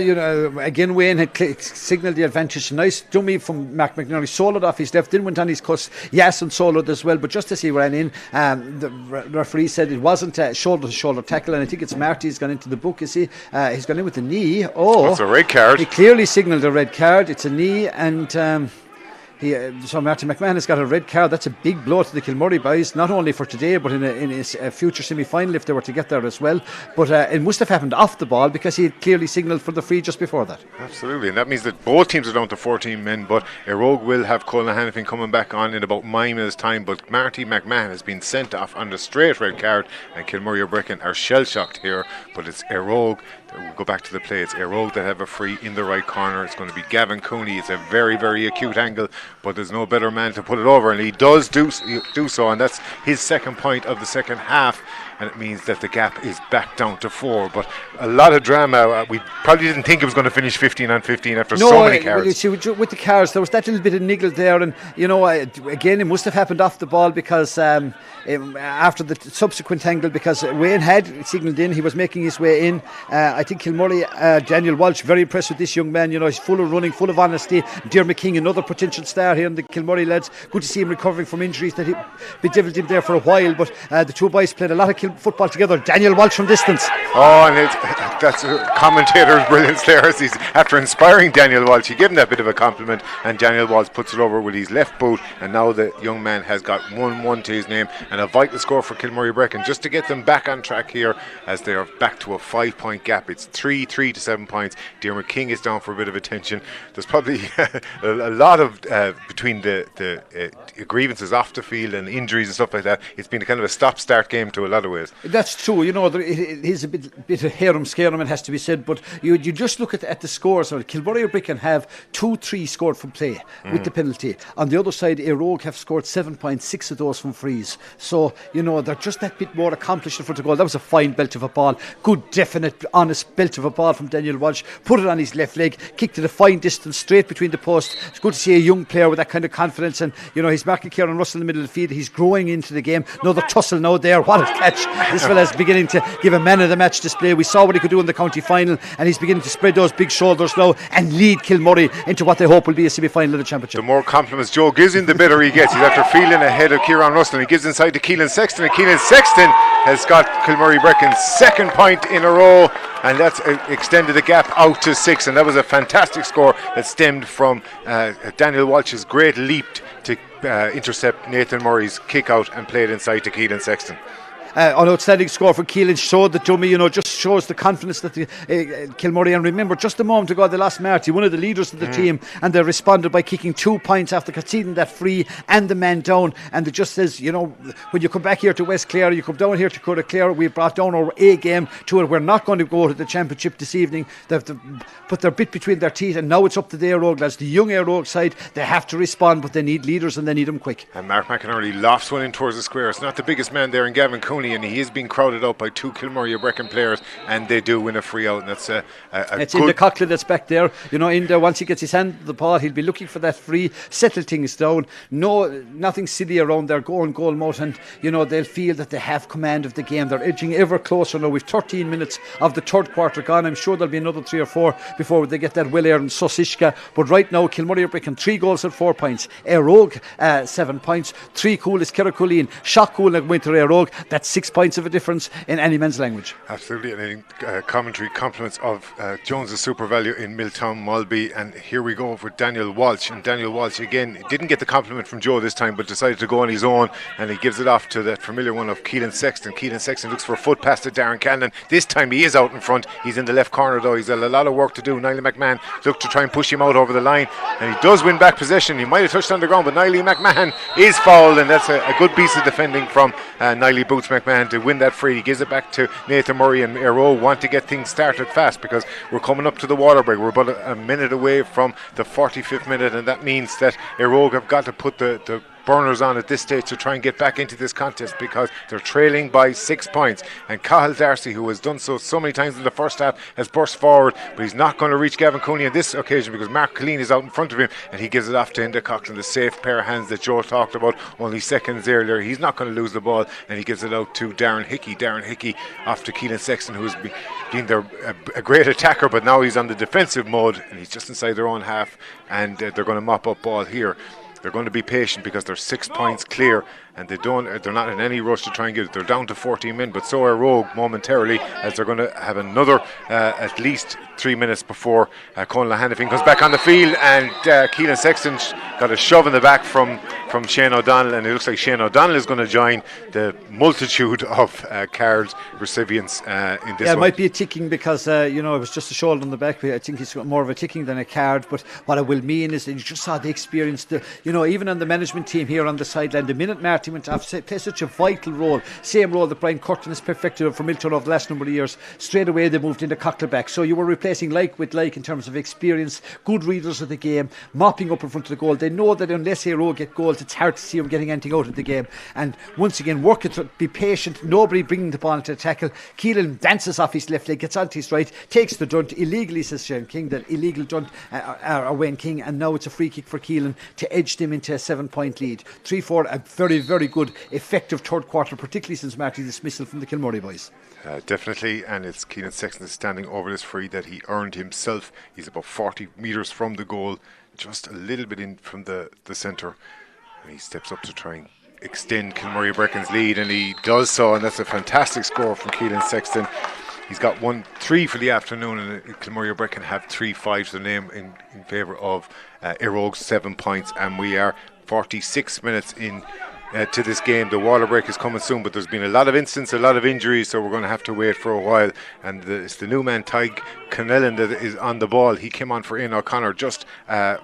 again, Wayne had signalled the advantage. Nice dummy from Mark McNally, soloed off his left, then went on his cuss. Yasin soloed as well, but just as he ran in, the referee said it wasn't a shoulder-to-shoulder tackle, and I think it's Marty's gone into the book, is he? He's gone in with the knee. It's a red card. He clearly signalled a red card. It's a knee, and so Martin McMahon has got a red card. That's a big blow to the Kilmurray boys, not only for today, but in his future semi-final if they were to get there as well. But it must have happened off the ball, because he had clearly signalled for the free just before that. Absolutely, and that means that both teams are down to 14 men, but Eire will have Colin Hannafin coming back on in about 9 minutes' time. But Marty McMahon has been sent off on a straight red card, and Kilmurray Brecon are shell-shocked here, but it's Eire We'll go back to the play. It's Eire Og that have a free in the right corner. It's going to be Gavin Cooney. It's a very, very acute angle, but there's no better man to put it over, and he does do so, and that's his second point of the second half, and it means that the gap is back down to 4. But a lot of drama. We probably didn't think it was going to finish 15-15 after so many cards. Well, you see, with the cards, there was that little bit of niggle there, and again, it must have happened off the ball because after the subsequent angle, because Wayne had signalled in, he was making his way in. I think Kilmurray, Daniel Walsh, very impressed with this young man. He's full of running, full of honesty. Dermot King, another potential star here in the Kilmurray lads. Good to see him recovering from injuries that bedeviled him there for a while. But the two boys played a lot of football together. Daniel Walsh from distance. Oh, and that's a commentator's brilliance there. As after inspiring Daniel Walsh, he gave him that bit of a compliment, and Daniel Walsh puts it over with his left boot, and now the young man has got 1-1 to his name, and a vital score for Kilmurray Brecon just to get them back on track here as they are back to a 5-point gap. It's 3 to 7 points. Dermot King is down for a bit of attention. There's probably a lot of between the grievances off the field and injuries and stuff like that. It's been a kind of a stop-start game to a lot of ways. That's true. It is a bit of harum-scarum, it has to be said, but you just look at the scores. Kilmurray Brecon have 2-3 scored from play with the penalty. On the other side, Eire Og have scored 7 points, 6 of those from frees. So, they're just that bit more accomplished in front of goal. That was a fine belt of a ball. Good, definite, honest belt of a ball from Daniel Walsh. Put it on his left leg, kicked it a fine distance straight between the posts. It's good to see a young player with that kind of confidence, and he's marking Kieran Russell in the middle of the field. He's growing into the game. Another tussle now there. What a catch. This fella's beginning to give a man of the match display. We saw what he could do in the county final, and he's beginning to spread those big shoulders now and lead Kilmurray into what they hope will be a semi-final of the championship. The more compliments Joe gives him, the better he gets. He's after feeling ahead of Kieran Russell, and he gives inside to Keelan Sexton, and Keelan Sexton has got Kilmurray Brecon's second point in a row, and that's extended the gap out to 6, and that was a fantastic score that stemmed from Daniel Walsh's great leap to intercept Nathan Murray's kick out and play it inside to Keelan Sexton. An outstanding score for Keelan showed that to me, just shows the confidence that the Kilmurray, and remember just a moment ago they lost Marty, one of the leaders of the team, and they responded by kicking 2 points after conceding that free and the man down, and it just says, when you come back here to West Clare, you come down here to Clare, we brought down our A game to it. We're not going to go to the championship this evening. They have to put their bit between their teeth, and now it's up to the Eire Og lads, the young Eire Og side. They have to respond, but they need leaders and they need them quick. And Mark McInerney lofts one in towards the square. It's not the biggest man there in Gavin Cooney, and he is being crowded out by 2 Kilmurray Brecon players, and they do win a free out, and that's it's in the Coughlin that's back there. In there, once he gets his hand on the ball, he'll be looking for that free, settle things down. Nothing silly around there, goal mouth, and they'll feel that they have command of the game. They're edging ever closer now. We've 13 minutes of the third quarter gone. I'm sure there'll be another 3 or 4 before they get that well-earned Susishka. But right now, Kilmurray Brecon 3 goals and 4 points. Eire Og 7 points. 3 cool is Kerriculleen. Shock cool and Winter Eire Og. That's 6 points of a difference in any man's language. Absolutely, and I think commentary compliments of Jones's super value in Milltown Mulby, and here we go for Daniel Walsh, and Daniel Walsh again didn't get the compliment from Joe this time, but decided to go on his own, and he gives it off to that familiar one of Keelan Sexton. Keelan Sexton looks for a foot pass to Darren Cannon. This time he is out in front. He's in the left corner though. He's got a lot of work to do. Niall McMahon looked to try and push him out over the line, and he does win back possession. He might have touched on the ground, but Niall McMahon is fouled, and that's a good piece of defending from Niall Boots McMahon to win that free. He gives it back to Nathan Murray, and Eire Og want to get things started fast because we're coming up to the water break. We're about a minute away from the 45th minute, and that means that Eire Og have got to put the burners on at this stage to try and get back into this contest because they're trailing by 6 points, and Cahill Darcy, who has done so many times in the first half, has burst forward, but he's not going to reach Gavin Cooney on this occasion because Mark Colleen is out in front of him, and he gives it off to Enda Coughlin, the safe pair of hands that Joe talked about only seconds earlier. He's not going to lose the ball, and he gives it out to Darren Hickey off to Keelan Sexton, who's been a great attacker, but now he's on the defensive mode, and he's just inside their own half, and they're going to mop up ball here. They're going to be patient because they're 6 points clear, and they're not in any rush to try and get it. They're down to 14 men, but so are Rogue momentarily, as they're going to have another at least 3 minutes before Conal Hanifin comes back on the field, and Keelan Sexton got a shove in the back from Shane O'Donnell, and it looks like Shane O'Donnell is going to join the multitude of card recipients in this one. It might be a ticking because it was just a shoulder on the back. I think it's more of a ticking than a card, but what it will mean is that you just saw the experience, even on the management team here on the sideline, the minute Marty went off, play such a vital role, same role that Brian Curtin has perfected for Milton over the last number of years. Straight away they moved into Cockleback, so you were replacing like with like in terms of experience, good readers of the game, mopping up in front of the goal. They know that unless Eire get goals, it's hard to see them getting anything out of the game. And once again, work it, be patient, nobody bringing the ball into the tackle. Keelan dances off his left leg, gets onto his right, takes the dunt illegally, says Shane King, that illegal dunt Wayne King, and now it's a free kick for Keelan to edge them into a 7-point lead. 3-4, a very, very good, effective third quarter, particularly since Marty's dismissal from the Kilmurray boys. Definitely, and it's Keenan Sexton standing over this free that he earned himself. He's about 40 metres from the goal, just a little bit in from the centre, and he steps up to try and extend Kilmurray Brecken's lead, and he does so, and that's a fantastic score from Keelan Sexton. He's got 1-3 for the afternoon, and Kilmurray Brecken have 3-5 to the name in favour of Eire 7 points, and we are 46 minutes in to this game. The water break is coming soon, but there's been a lot of incidents, a lot of injuries, so we're going to have to wait for a while. And it's the new man, Tyg Connellan, that is on the ball. He came on for Ian O'Connor just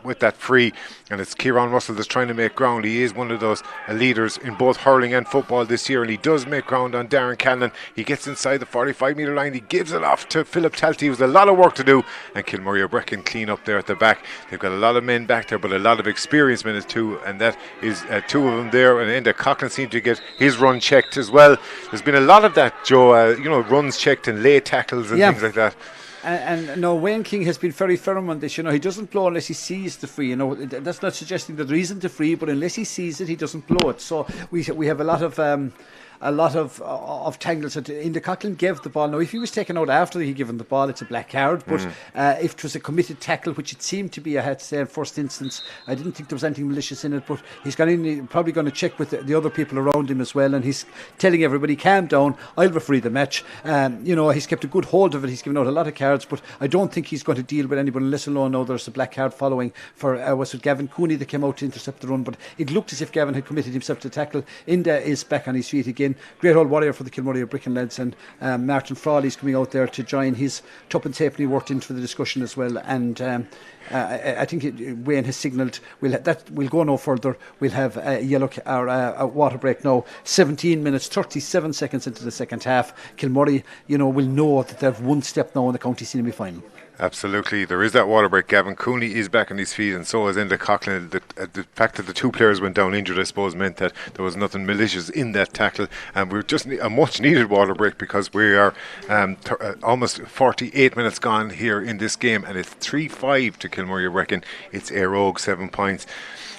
with that free, and it's Kieran Russell that's trying to make ground. He is one of those leaders in both hurling and football this year, and he does make ground on Darren Cannon. He gets inside the 45-metre line. He gives it off to Philip Talty. It was a lot of work to do, and Kilmurray Brecken clean up there at the back. They've got a lot of men back there, but a lot of experienced men too, and that is two of them there. And Enda Coughlin seemed to get his run checked as well. There's been a lot of that, Joe, runs checked and late tackles and things like that. And no, Wayne King has been very firm on this. He doesn't blow unless he sees the free. That's not suggesting that there isn't a free, but unless he sees it, he doesn't blow it. So we have a lot of tangles. Enda Coughlin gave the ball. Now, if he was taken out after he given the ball, it's a black card. But if it was a committed tackle, which it seemed to be, I had to say in first instance, I didn't think there was anything malicious in it. But he's probably going to check with the other people around him as well, and he's telling everybody, calm down, I'll referee the match. He's kept a good hold of it. He's given out a lot of cards, but I don't think he's going to deal with anybody unless alone now there's a black card following for was it Gavin Cooney that came out to intercept the run. But it looked as if Gavin had committed himself to tackle. Enda is back on his feet again. Great old warrior for the Kilmurray Bricken lads, and Martin Frawley's coming out there to join his Tuppen Tapney worked into the discussion as well. And I think Wayne has signalled we'll go no further. We'll have a yellow or a water break now. 17 minutes 37 seconds into the second half. Kilmurray, will know that they've one step now in the county semi-final. Absolutely, there is that water break. Gavin Cooney is back on his feet, and so is Enda Coughlin. The fact that the two players went down injured, I suppose, meant that there was nothing malicious in that tackle, and we're just a much needed water break because we are almost 48 minutes gone here in this game, and it's 3-5 to Kilmurray Brecken. It's Eire 7 points.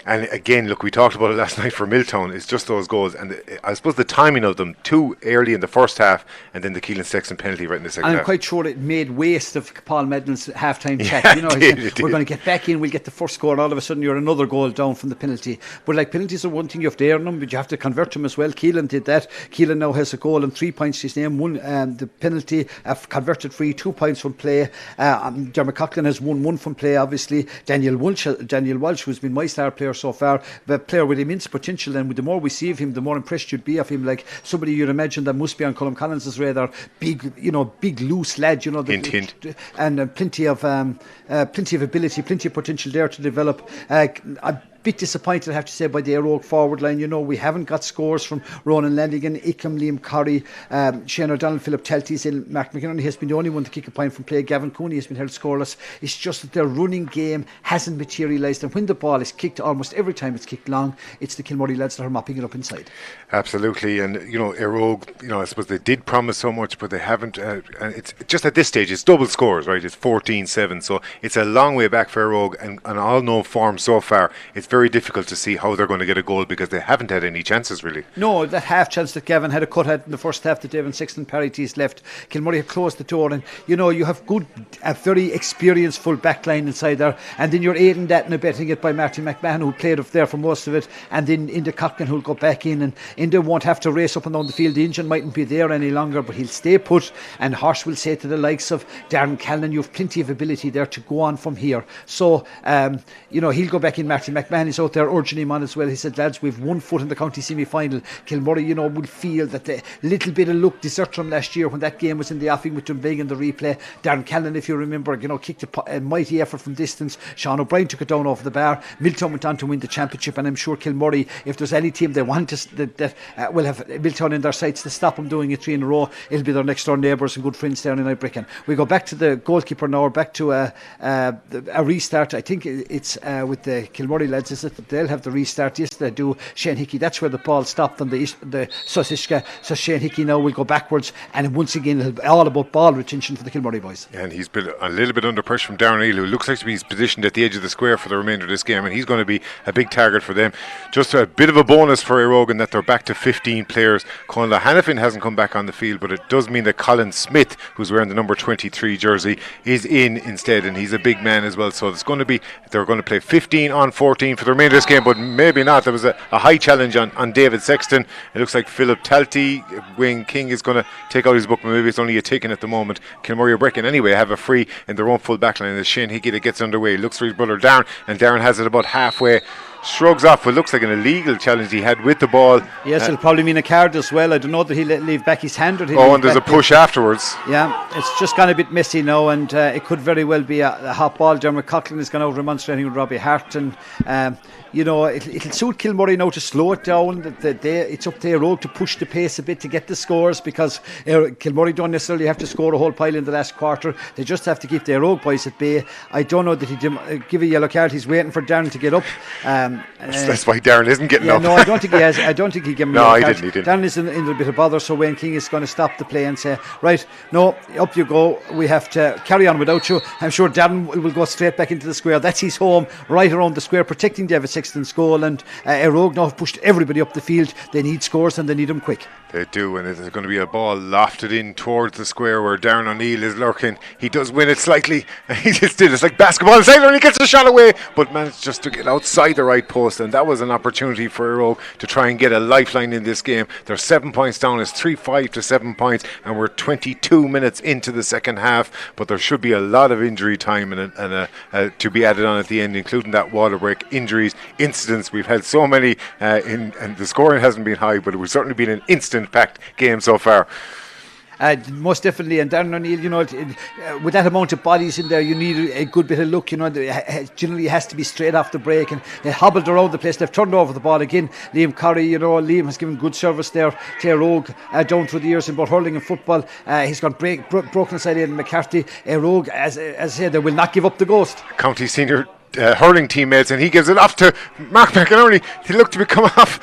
And again, look, we talked about it last night for Milltown. It's just those goals, and I suppose the timing of them, too early in the first half, and then the Keelan Sexton penalty right in the second half. I'm quite sure it made waste of Paul Medlin's half-time chat. We're going to get back in, we'll get the first goal, and all of a sudden you're another goal down from the penalty. But penalties are one thing, you have to earn them, but you have to convert them as well. Keelan did that. Keelan now has a goal and 3 points to his name. One, the penalty, a converted free, 2 points from play. Dermot Coughlin has won 1 from play, obviously. Daniel Walsh, who's been my star player so far, a player with immense potential, and the more we see of him, the more impressed you'd be of him. Like somebody you'd imagine that must be on Colm Collins' radar. Big loose lad, hint. And plenty of ability, plenty of potential there to develop. A bit disappointed, I have to say, by the Eire forward line. We haven't got scores from Ronan Landigan, Ickham, Liam Corrie, Shane O'Donnell, Philip Telty. Mark McInerney has been the only one to kick a point from play. Gavin Cooney has been held scoreless. It's just that their running game hasn't materialised, and when the ball is kicked, almost every time it's kicked long, it's the Kilmurray lads that are mopping it up inside. Absolutely, and Eire, I suppose they did promise so much, but they haven't. And it's just at this stage, it's double scores, right? It's 14-7, so it's a long way back for Eire, and all no form so far. It's very difficult to see how they're going to get a goal because they haven't had any chances really. No, that half chance that Gavin had a cut at in the first half that David Sexton parried to his left, Kilmurray had closed the door, and you have a very experienced full back line inside there, and then you're aiding that and abetting it by Martin McMahon, who played up there for most of it, and then Enda Coughlin, who'll go back in, and Enda won't have to race up and down the field. The engine mightn't be there any longer, but he'll stay put, and Horst will say to the likes of Darren Callan, you have plenty of ability there to go on from here. So he'll go back in. Martin McMahon Mahoney's out there urging him on as well. He said, lads, we've 1 foot in the county semi-final. Kilmurray, will feel that the little bit of luck deserted from last year when that game was in the offing with Dunbeg in the replay. Darren Callan, if you remember, kicked a mighty effort from distance. Sean O'Brien took it down off the bar. Milltown went on to win the championship, and I'm sure Kilmurray, if there's any team they want that will have Milltown in their sights to stop them doing it 3 in a row, it'll be their next door neighbours and good friends down in Ibricken. We go back to the goalkeeper now, back to a restart. I think it's with the Kilmurray lads, is it? They'll have the restart. Yes, they do. Shane Hickey, that's where the ball stopped on the Susishka. So Shane Hickey now will go backwards, and once again it'll be all about ball retention for the Kilmurray boys. And he's been a little bit under pressure from Darren Eale, who looks like to be positioned at the edge of the square for the remainder of this game, and he's going to be a big target for them. Just a bit of a bonus for Eire Ogan that they're back to 15 players. Conla Hannafin hasn't come back on the field, but it does mean that Colin Smith, who's wearing the number 23 jersey, is in instead, and he's a big man as well. So they're going to play 15 on 14 for the remainder of this game, but maybe not. There was a high challenge on David Sexton. It looks like Philip Talty, Wayne King is going to take out his book, but maybe it's only a taken at the moment. Kilmurray Brecken anyway have a free in their own full back line. It's Shane Hickey that gets underway, looks for his brother Darren, and Darren has it about halfway, shrugs off what looks like an illegal challenge he had with the ball. Yes, it'll probably mean a card as well. I don't know that he'll leave back his hand, or and there's a push afterwards. Yeah, it's just gone a bit messy now, and it could very well be a hot ball. Dermot Coughlin is going out remonstrating with Robbie Hart, and it'll suit Kilmurray now to slow it down. It's up to Eire Ogan to push the pace a bit to get the scores, because Kilmurray don't necessarily have to score a whole pile in the last quarter. They just have to keep the Eire Ogan boys at bay. I don't know that he'd give a yellow card. He's waiting for Darren to get up. That's why Darren isn't getting up. No, I don't think he has. I don't think he gave him a No, yellow card. he didn't. Darren is in a bit of bother, so Wayne King is going to stop the play and say, right, no, up you go. We have to carry on without you. I'm sure Darren will go straight back into the square. That's his home, right around the square, protecting David Sexton's goal. And Eire Ogan now have pushed everybody up the field. They need scores, and they need them quick. They do, and there's going to be a ball lofted in towards the square where Darren O'Neill is lurking. He does win it slightly. It's like basketball inside, and he gets a shot away, but managed just to get outside the right post, and that was an opportunity for Eire Ogan to try and get a lifeline in this game. They're 7 points down. It's 3-5 to 7 points, and we're 22 minutes into the second half, but there should be a lot of injury time and to be added on at the end, including that water break, injuries, incidents. We've had so many, and the scoring hasn't been high, but it would certainly been an instant packed game so far. Most definitely, and Darren O'Neill, with that amount of bodies in there, you need a good bit of luck. Generally it has to be straight off the break, and they hobbled around the place. They've turned over the ball again. Liam Curry, Liam has given good service there to Eire Ogan down through the years in both hurling and football. He's got broken aside Aidan McCarthy. Eire Ogan, as I said, they will not give up the ghost. County senior hurling teammates, and he gives it off to Mark McInerney. He looked to be come off.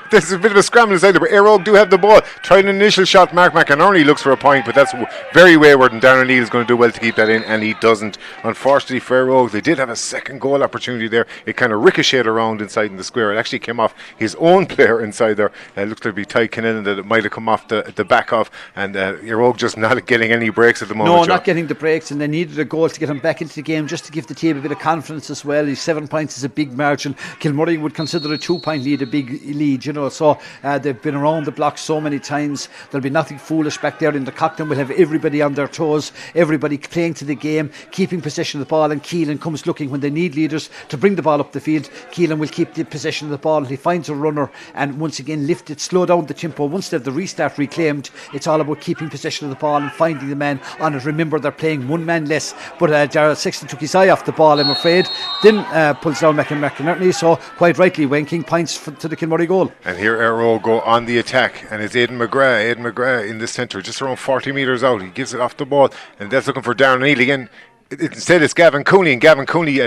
There's a bit of a scramble inside there, but Eire Ogan do have the ball. Tried an initial shot. Mark McInerney looks for a point, but that's very wayward, and Darren O'Neill is going to do well to keep that in, and he doesn't. Unfortunately for Eire Ogan, they did have a second goal opportunity there. It kind of ricocheted around inside in the square. It actually came off his own player inside there. It looked like to be Ty Kinnan that it might have come off the back of, and Eire Ogan just not getting any breaks at the moment. No, not getting the breaks, and they needed a goal to get him back into the game, just to give the team a bit of confidence as well. 7 points is a big margin. Kilmurray would consider a 2-point lead a big lead, so they've been around the block so many times. There'll be nothing foolish back there in the Cockton. We'll have everybody on their toes, everybody playing to the game, keeping possession of the ball, and Keelan comes looking when they need leaders to bring the ball up the field. Keelan will keep the possession of the ball. He finds a runner and once again lift it, slow down the tempo. Once they've the restart reclaimed, it's all about keeping possession of the ball and finding the man on it. Remember, they're playing one man less, but Darrell Sexton took his eye off the ball, I'm afraid, then pulls down McInerney, so quite rightly Wayne King points to the Kilmurray goal. And here Eire Ogan go on the attack, and it's Aidan McGrath in the centre, just around 40 metres out. He gives it off the ball, and that's looking for Darren O'Neill again. Instead it's Gavin Cooney, and Gavin Cooney,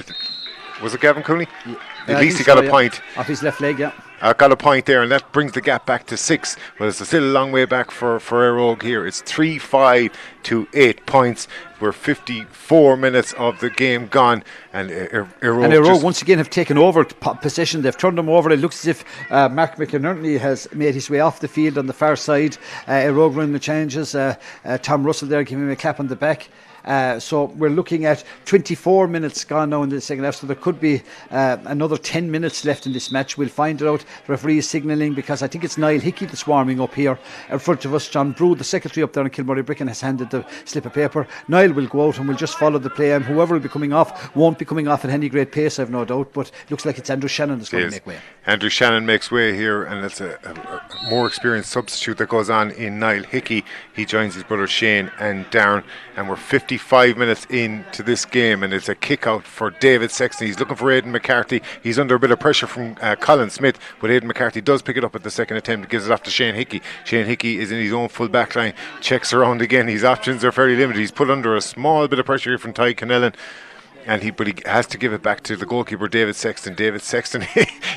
was it Gavin Cooney? At least he got a point off his left leg, yeah. Got a point there, and that brings the gap back to 6, but it's still a long way back for Eire Ogan here. It's 3-5 to 8 points. We're 54 minutes of the game gone, and Eire Ogan once again have taken over possession. They've turned them over. It looks as if Mark McInerney has made his way off the field on the far side. Eire Ogan running the changes. Tom Russell there giving him a clap on the back. So we're looking at 24 minutes gone now in the second half, so there could be another 10 minutes left in this match. We'll find it out. The referee is signalling, because I think it's Niall Hickey that's warming up here in front of us. John Brew, the secretary up there in Kilmurray Bricken, has handed the slip of paper. Niall will go out and we'll just follow the play, and whoever will be coming off won't be coming off at any great pace, I've no doubt, but it looks like it's Andrew Shannon that's going to make way. Andrew Shannon makes way here, and it's a more experienced substitute that goes on in Niall Hickey. He joins his brother Shane and Darren, and we're 55 minutes into this game, and it's a kick out for David Sexton. He's looking for Aidan McCarthy. He's under a bit of pressure from Colin Smith, but Aidan McCarthy does pick it up at the second attempt, gives it off to Shane Hickey. Shane Hickey is in his own full back line, checks around again. His options are fairly limited. He's put under a small bit of pressure here from Ty Connellan, and he has to give it back to the goalkeeper, David Sexton. David Sexton,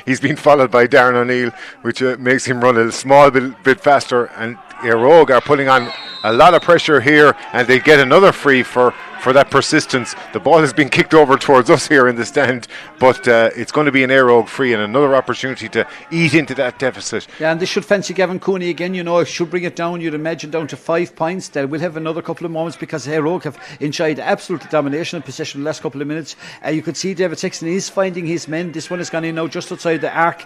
he's been followed by Darren O'Neill, which makes him run a small bit faster, and Eire are putting on a lot of pressure here, and they get another free for that persistence. The ball has been kicked over towards us here in the stand, but it's going to be an Eire free and another opportunity to eat into that deficit. Yeah, and they should fancy Gavin Cooney again, should bring it down, you'd imagine, down to 5 points. They will have another couple of moments, because Eire have enjoyed absolute domination and possession the last couple of minutes. You could see David Sexton is finding his men. This one has gone in now just outside the arc,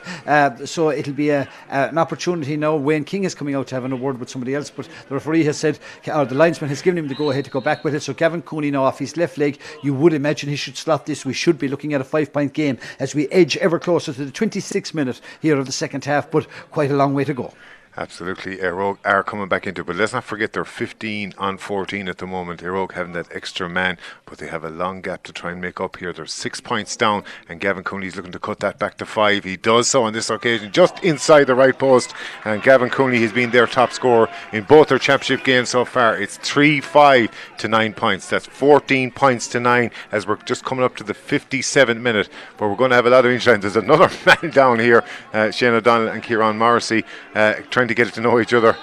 so it'll be an opportunity now. Wayne King is coming out to have a word with somebody else, but the referee has said, or the linesman has given him the go ahead to go back with it. So Gavin Cooney now off his left leg, you would imagine he should slot this. We should be looking at a 5-point game as we edge ever closer to the 26th minute here of the second half, but quite a long way to go. Absolutely, Eire are coming back into it, but let's not forget they're 15 on 14 at the moment. Eire having that extra man, but they have a long gap to try and make up here. They're 6 points down, and Gavin Cooney's looking to cut that back to 5. He does so on this occasion, just inside the right post, and Gavin Cooney has been their top scorer in both their championship games so far. It's 3-5 to 9 points. That's 14 points to 9 as we're just coming up to the 57th minute, but we're going to have a lot of injuries. There's another man down here, Shane O'Donnell and Kieran Morrissey, trying to get it to know each other.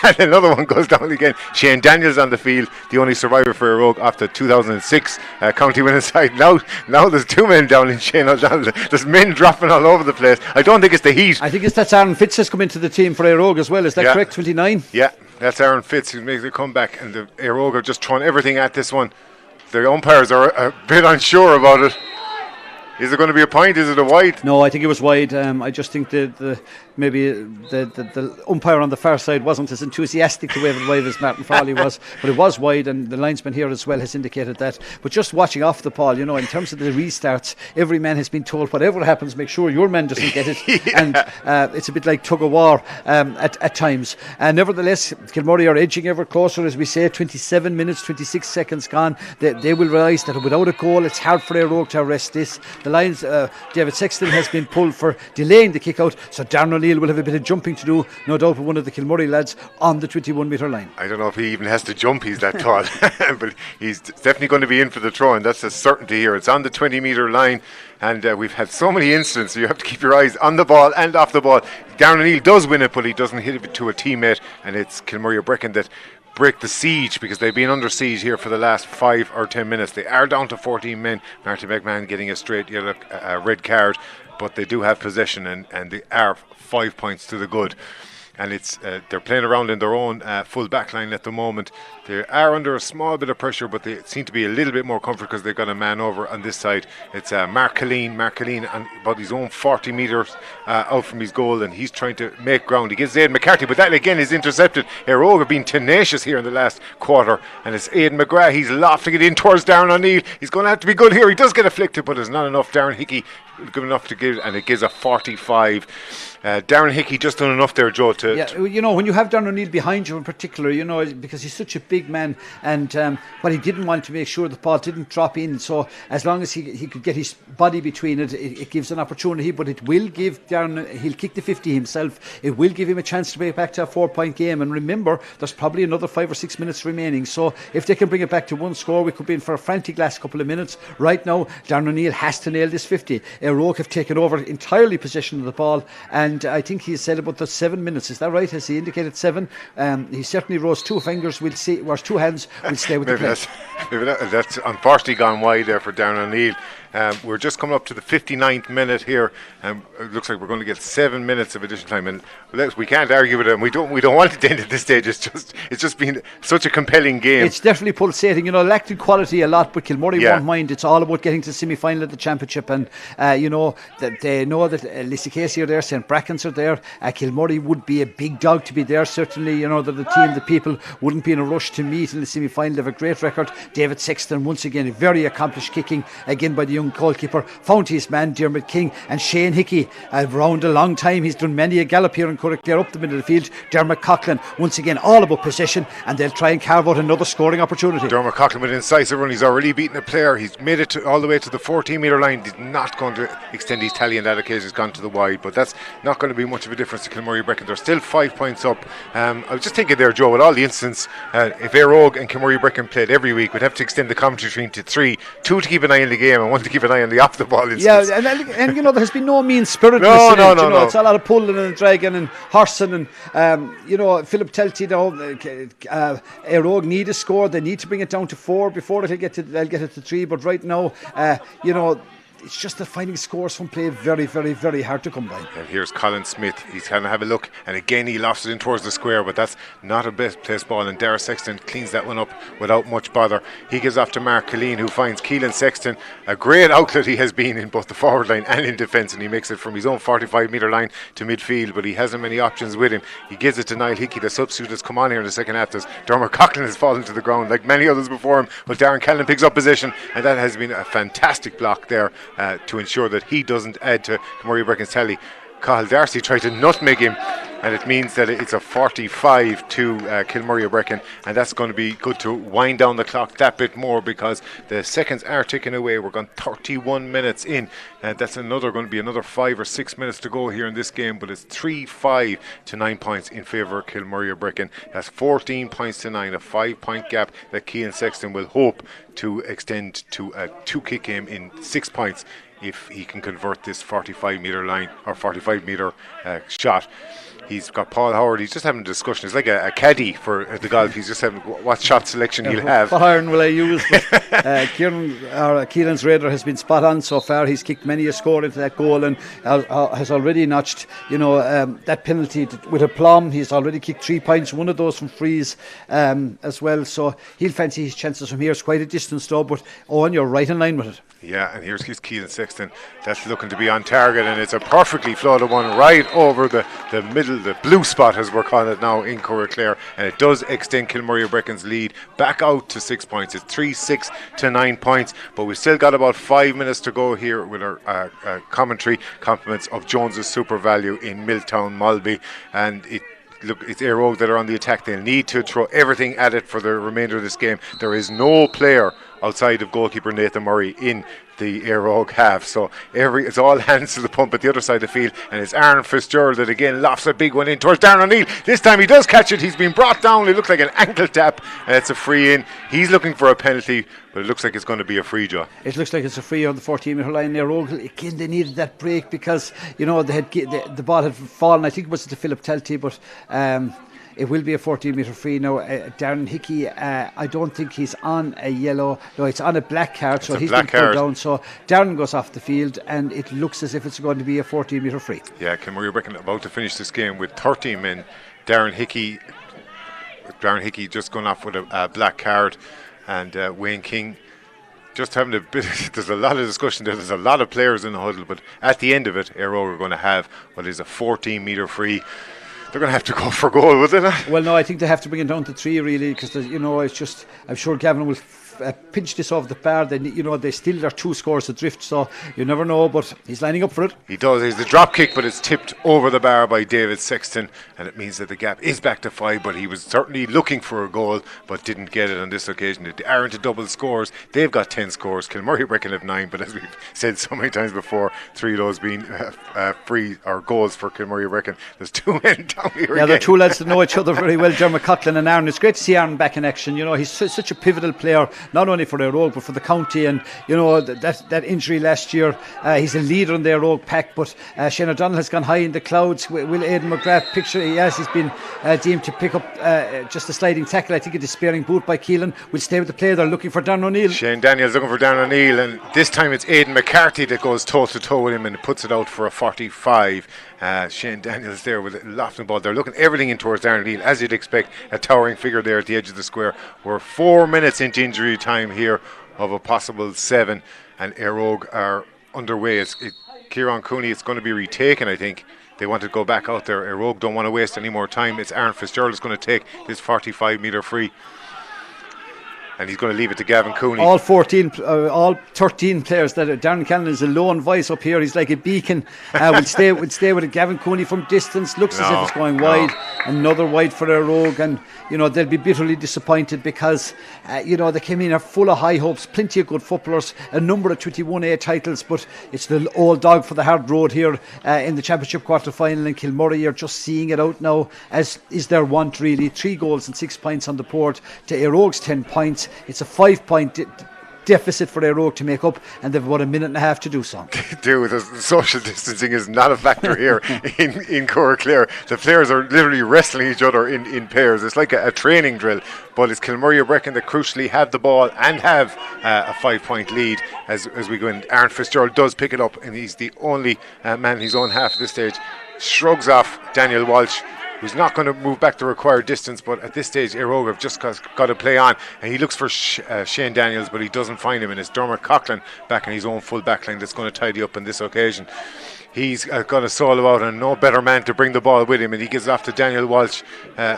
And another one goes down again. Shane Daniels on the field, the only survivor for Eire off the 2006 county winning side. Now there's 2 men down in Shane O'Donnell. There's men dropping all over the place. I don't think it's the heat. I think that's Aaron Fitz has come into the team for Eire as well. Is that correct? 29? Yeah, that's Aaron Fitz who makes a comeback, and the Eire are just throwing everything at this one. The umpires are a bit unsure about it. Is it going to be a point? Is it a wide? No, I think it was wide. I just think maybe the umpire on the far side wasn't as enthusiastic to wave it wide as Martin Farley was, but it was wide, and the linesman here as well has indicated that. But just watching off the ball, in terms of the restarts, every man has been told, whatever happens, make sure your man doesn't get it. Yeah. And it's a bit like tug of war at times. Nevertheless, Kilmurray are edging ever closer, as we say. 27 minutes, 26 seconds gone. They will realise that without a goal, it's hard for Eire to arrest this. The lines, David Sexton has been pulled for delaying the kick out, so Darren O'Neill will have a bit of jumping to do, no doubt, with one of the Kilmurray lads on the 21 metre line. I don't know if he even has to jump, he's that tall. But he's definitely going to be in for the throw, and that's a certainty here. It's on the 20 metre line, and we've had so many incidents, so you have to keep your eyes on the ball and off the ball. Darren O'Neill does win it, but he doesn't hit it to a teammate, and it's Kilmurray Bricken that break the siege, because they've been under siege here for the last 5 or 10 minutes. They are down to 14 men. Martin McMahon getting a straight yellow red card, but they do have possession, and they are 5 points to the good. And it's they're playing around in their own full back line at the moment. They are under a small bit of pressure, but they seem to be a little bit more comfort because they've got a man over on this side. It's Mark Killeen on about his own 40 metres out from his goal, and he's trying to make ground. He gives Aidan McCarthy, but that again is intercepted. Eire have been tenacious here in the last quarter, and it's Aidan McGrath. He's lofting it in towards Darren O'Neill. He's going to have to be good here. He does get afflicted, but there's not enough. Darren Hickey good enough to give, and it gives a 45. Darren Hickey just done enough there, Joe, to when you have Darren O'Neill behind you in particular, because he's such a big man, and what he didn't want to make sure the ball didn't drop in, so as long as he could get his body between it gives an opportunity. But it will give Darren, he'll kick the 50 himself, it will give him a chance to bring it back to a 4-point game. And remember, there's probably another 5 or 6 minutes remaining, so if they can bring it back to one score, we could be in for a frantic last couple of minutes. Right now, Darren O'Neill has to nail this 50. Eire have taken over entirely possession of the ball, and I think he said about the 7 minutes. Is that right? Has he indicated 7? He certainly rose 2 fingers. We'll see, or 2 hands. We'll stay with the play. That's unfortunately gone wide there for Darren O'Neill. We're just coming up to the 59th minute here, and it looks like we're going to get 7 minutes of additional time. And we can't argue with it, and we don't want it to end at this stage. It's just been such a compelling game. It's definitely pulsating. Lacked in quality a lot, but Kilmurray won't mind. It's all about getting to the semi-final of the championship, and that they know that Lissy Casey are there, St. Brackens are there. Kilmurray would be a big dog to be there. Certainly, that the team, the people wouldn't be in a rush to meet in the semi-final. They have a great record. David Sexton, once again, a very accomplished kicking again by the young goalkeeper. Found his man Dermot King, and Shane Hickey around a long time. He's done many a gallop here in Clare up the middle of the field. Dermot Coughlin, once again, all about possession, and they'll try and carve out another scoring opportunity. Dermot Coughlin with an incisive run. He's already beaten a player. He's made it all the way to the 14-metre line. He's not going to extend his tally on that occasion. He's gone to the wide, but that's not going to be much of a difference to Kilmurray Brecon. They're still 5 points up. I was just thinking there, Joe, with all the incidents, if Eire and Kilmurray Brecon played every week, we'd have to extend the commentary train to 3, 2 to keep an eye on the game and 1 to keep an eye on the off the ball incidents. Yeah, and there has been no mean spirit. No. It's a lot of pulling and dragging and horsing, and Philip Telty now. Eire need a score. They need to bring it down to 4 before they'll get it to 3. But right now, it's just that finding scores from play very, very, very hard to come by. And here's Colin Smith. He's going to have a look, and again he lofts it in towards the square, but that's not a best place ball, and Dara Sexton cleans that one up without much bother. He gives off to Mark Killeen, who finds Keelan Sexton. A great outlet he has been in both the forward line and in defence, and he makes it from his own 45-metre line to midfield, but he hasn't many options with him. He gives it to Niall Hickey, the substitute that's come on here in the second half. Dermot Coughlin has fallen to the ground like many others before him, but Darren Callan picks up position, and that has been a fantastic block there to ensure that he doesn't add to Kilmurray Brecon's tally. Cathal Darcy tried to nutmeg him, and it means that it's a 45 to Kilmurray Brecon, and that's going to be good to wind down the clock that bit more, because the seconds are ticking away. We're going 31 minutes in, and that's going to be another 5 or 6 minutes to go here in this game, but it's 3-5 to 9 points in favour of Kilmurray Brecon. That's 14 points to 9, a 5-point gap that Keelan Sexton will hope to extend to a 2-kick game in 6 points if he can convert this 45-metre line or 45-metre shot. He's got Paul Howard. He's just having a discussion. It's like a caddy for the golf. He's just having what shot selection he'll have. What iron will I use? Keelan's radar has been spot on so far. He's kicked many a score into that goal, and has already notched that penalty with aplomb. He's already kicked 3 points, one of those from frees as well. So he'll fancy his chances from here. It's quite a distance though, but Owen, you're right in line with it. Yeah, and here's Keelan Sexton. That's looking to be on target, and it's a perfectly floated one right over the middle, the blue spot as we're calling it now in Clare, and it does extend Kilmurray Brecon's lead back out to 6 points. It's 3-6 to 9 points, but we've still got about 5 minutes to go here with our commentary compliments of Jones's Super Value in Milltown Mulby, and it's Eire that are on the attack. They'll need to throw everything at it for the remainder of this game. There is no player outside of goalkeeper Nathan Murray in the Eire half, so it's all hands to the pump at the other side of the field, and it's Aaron Fitzgerald that again lofts a big one in towards Darren O'Neill. This time he does catch it. He's been brought down. It looks like an ankle tap, and it's a free in. He's looking for a penalty, but it looks like it's going to be a free, Joe. It looks like it's a free on the 14-metre line there. Again, they needed that break because they had the ball had fallen. I think it was to Philip Telty, but it will be a 14-metre free now. Darren Hickey, I don't think he's on a yellow. No, it's on a black card, so he's been pulled down. So Darren goes off the field, and it looks as if it's going to be a 14-metre free. Yeah, Kilmurray Brecon about to finish this game with 13 men. Darren Hickey just gone off with a black card, and Wayne King just having a bit. There's a lot of discussion there. There's a lot of players in the huddle, but at the end of it, Eire are going to have what is a 14-metre free. They're going to have to go for goal, would they not? Well, no, I think they have to bring it down to 3 really, because it's just, I'm sure Gavin will pinch this off the bar. They still are 2 scores adrift, so you never know, but he's lining up for it. He does. He's the drop kick, but it's tipped over the bar by David Sexton, and it means that the gap is back to 5, but he was certainly looking for a goal but didn't get it on this occasion. They aren't to double scores. They've got 10 scores. Kilmurray Brecon have 9, but as we've said so many times before, 3 of those being free or goals for Kilmurray Brecon. There's 2 men down here. Yeah, they're 2 lads that know each other very well, Dermot Coughlin and Aaron. It's great to see Aaron back in action. He's such a pivotal player not only for Eire Og but for the county. And you know that injury last year, he's a leader in the Eire Og pack, but Shane O'Donnell has gone high in the clouds. Will Aidan McGrath picture? Yes, he's been deemed to pick up just a sliding tackle. I think a despairing boot by Keelan. Will stay with the play. They're looking for Darren O'Neill. Shane Daniels looking for Darren O'Neill, and this time it's Aidan McCarthy that goes toe to toe with him and puts it out for a 45. Shane Daniels there with a lofting ball. They're looking everything in towards Darren O'Neill, as you'd expect, a towering figure there at the edge of the square. We're 4 minutes into injury time here of a possible 7, and Eire Og are underway. Kieran Cooney, it's going to be retaken, I think. They want to go back out there. Eire Og don't want to waste any more time. It's Aaron Fitzgerald is going to take this 45 metre free, and he's going to leave it to Gavin Cooney. All 13 players that Darren Cannon is a lone voice up here. He's like a beacon. Will stay with it. Gavin Cooney from distance looks as if it's going wide. Another wide for Eire Og, and you know they'll be bitterly disappointed because you know they came in are full of high hopes, plenty of good footballers, a number of 21A titles, but it's the old dog for the hard road here in the championship quarter final. And Kilmurray are just seeing it out now, as is their want really. 3 goals and 6 points on the board to Eire Og's 10 points. It's a 5-point deficit for Eire Og to make up, and they've about a minute and a half to do so. The social distancing is not a factor here in Clare. The players are literally wrestling each other in pairs. It's like a training drill, but it's Kilmurray Brecon that crucially have the ball and have a 5-point lead as we go in. Aaron Fitzgerald does pick it up, and he's the only man in his own half at this stage. Shrugs off Daniel Walsh, who's not going to move back the required distance, but at this stage Eire Og have just got to play on, and he looks for Shane Daniels, but he doesn't find him, and it's Dermot Coughlin back in his own full back line that's going to tidy up on this occasion. He's got a solo out, and no better man to bring the ball with him, and he gives it off to Daniel Walsh,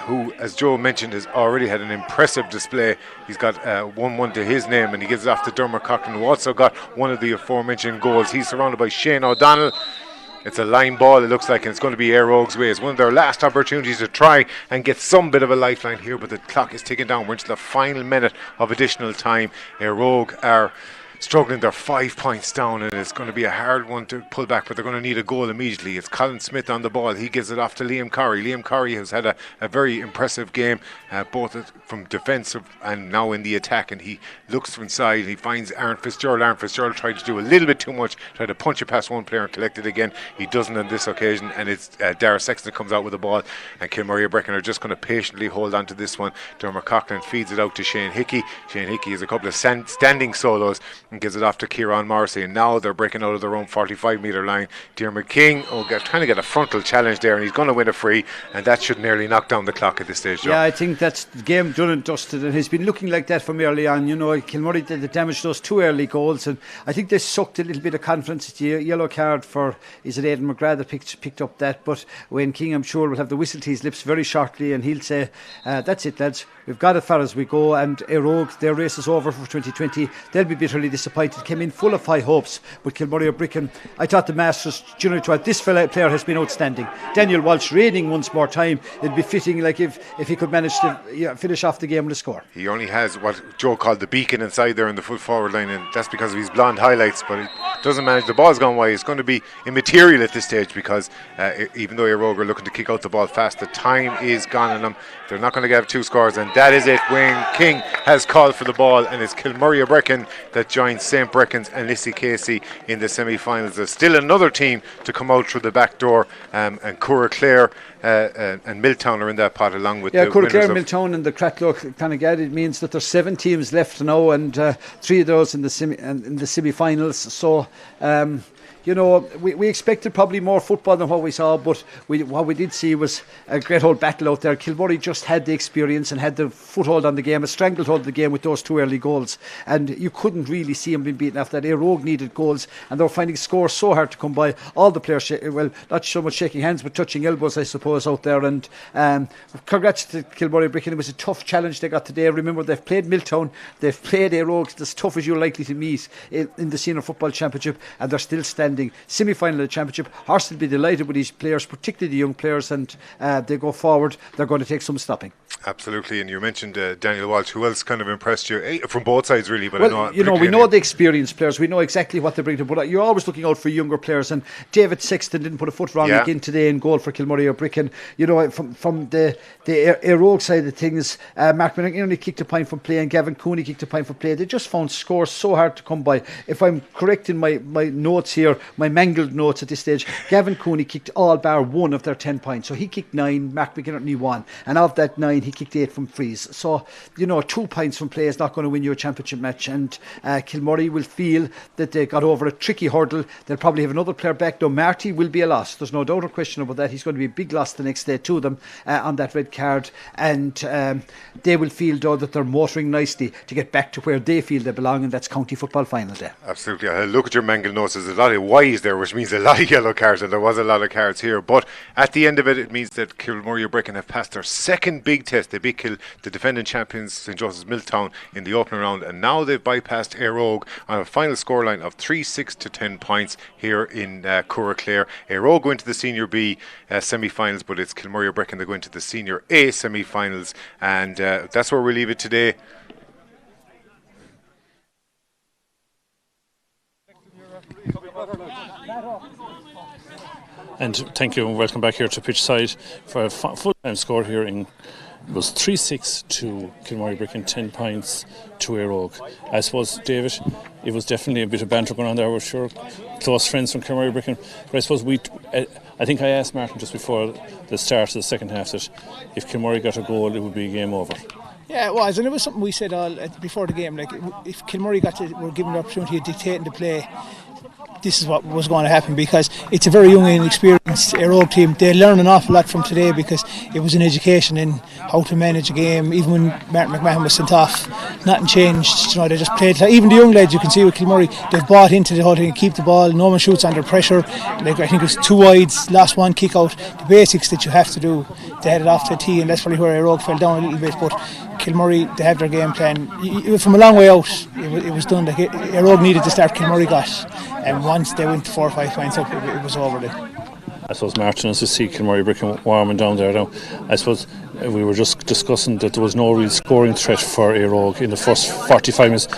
who, as Joe mentioned, has already had an impressive display. He's got 1-1 to his name, and he gives it off to Dermot Coughlin, who also got one of the aforementioned goals. He's surrounded by Shane O'Donnell. It's a line ball, it looks like, and it's going to be Eire Og's way. It's one of their last opportunities to try and get some bit of a lifeline here, but the clock is ticking down. We're into the final minute of additional time. Eire Og are struggling. They're 5 points down, and it's going to be a hard one to pull back, but they're going to need a goal immediately. It's Colin Smith on the ball. He gives it off to Liam Corrie. Liam Corrie has had a very impressive game, both from defensive and now in the attack, and he looks inside. He finds Aaron Fitzgerald. Aaron Fitzgerald tried to do a little bit too much, tried to punch it past one player and collect it again. He doesn't on this occasion, and it's Dara Sexton comes out with the ball, and Kilmurray Brecon are just going to patiently hold on to this one. Dermot Coughlin feeds it out to Shane Hickey. Shane Hickey has a couple of standing solos and gives it off to Kieran Morrissey, and now they're breaking out of their own 45 metre line. Diarmuid King trying to get a frontal challenge there, and he's going to win a free, and that should nearly knock down the clock at this stage, John. Yeah, I think that's the game done and dusted, and it's been looking like that from early on. You know, Kilmurray did the damage those 2 early goals, and I think they sucked a little bit of confidence. It's a yellow card for, is it Aidan McGrath that picked up that, but Wayne King, I'm sure, will have the whistle to his lips very shortly, and he'll say, that's it lads, we've got as far as we go, and Eire Og, their race is over for 2020. They'll be bitterly disappointed. Came in full of high hopes, but Kilmurray Brecon, I thought the Masters junior trial, this player has been outstanding. Daniel Walsh reigning once more time. It'd be fitting, like if he could manage to finish off the game with a score. He only has what Joe called the beacon inside there in the full forward line, and that's because of his blonde highlights, but it doesn't manage. The ball's gone wide. It's going to be immaterial at this stage because even though Eire Og are looking to kick out the ball fast, the time is gone on them. They're not going to get 2 scores, and that is it. Wayne King has called for the ball, and it's Kilmurray Brecon that joins St. Brecons and Lissie Casey in the semi-finals. There's still another team to come out through the back door, and Clare and Milltown are in that pot along with the Clare, Milltown and the Cracklock Clonagad. It means that there's 7 teams left now, and 3 of those in the semi-finals. So you know, we expected probably more football than what we saw, but what we did see was a great old battle out there. Kilmurray just had the experience and had the foothold on the game, a stranglehold of the game with those 2 early goals, and you couldn't really see them being beaten after that. Eire Og needed goals, and they were finding scores so hard to come by. All the players, not so much shaking hands, but touching elbows, I suppose, out there. And congrats to Kilmurray Brecon. It was a tough challenge they got today. Remember, they've played Milltown, they've played Eire Og, as tough as you're likely to meet in the Senior Football Championship, and they're still standing outstanding semi-final of the championship. Horst will be delighted with these players, particularly the young players, and they go forward. They're going to take some stopping. Absolutely, and you mentioned Daniel Walsh. Who else kind of impressed you from both sides, really? But well, we know the experienced players. We know exactly what they bring to. But you're always looking out for younger players. And David Sexton didn't put a foot wrong again today in goal for Kilmurray or Bricken. From the Eire side of things, Mark McInerney kicked a point from play, and Gavin Cooney kicked a point from play. They just found scores so hard to come by. If I'm correct in my notes here, my mangled notes at this stage, Gavin Cooney kicked all bar 1 of their 10 points. So he kicked 9, Mark McInerney 1, and of that 9 he kicked 8 from frees. So 2 points from play is not going to win you a championship match, and Kilmurray will feel that they got over a tricky hurdle. They'll probably have another player back, though Marty will be a loss. There's no doubt or question about that. He's going to be a big loss the next day to them on that red card, and they will feel though that they're motoring nicely to get back to where they feel they belong, and that's county football final day. Absolutely. I look at your mangled notes. There's a lot of Y's there, which means a lot of yellow cards, and there was a lot of cards here. But at the end of it, it means that Kilmurray Bricken have passed their second big test. They beat the defending champions St. Joseph's Milltown in the opening round, and now they've bypassed Eire on a final scoreline of 3-6 to 10 points here in Clare. Eire go into the Senior B semi-finals, but it's Kilmurray Bricken that go into the Senior A semi-finals, and that's where we leave it today. And thank you and welcome back here to pitch side for a full-time score here. It was 3-6 to Kilmurray Bricken, 10 points to Eire. I suppose, David, it was definitely a bit of banter going on there. We're sure close friends from Kilmurray Bricken, but I suppose I think I asked Martin just before the start of the second half that if Kilmurray got a goal, it would be game over. Yeah, it was, and it was something we said all before the game. Like, if Kilmurray were given the opportunity of dictating the play, this is what was going to happen, because it's a very young and inexperienced Eire team. They learn an awful lot from today, because it was an education in how to manage a game. Even when Martin McMahon was sent off, nothing changed. They just played. Even the young lads, you can see with Kilmurray, they've bought into the whole thing. Keep the ball. No one shoots under pressure. I think it was 2 wides, last one kick out. The basics that you have to do. They had it off to a tee, and that's probably where Eire fell down a little bit. But Kilmurray, they have their game plan. From a long way out, it was done. Eire needed to start. Kilmurray got. And once they went 4 or 5 points up, it was over then. I suppose, Martin, as you see Kilmurray Bricken warming down there now, I suppose we were just discussing that there was no real scoring threat for Eire in the first 45 minutes.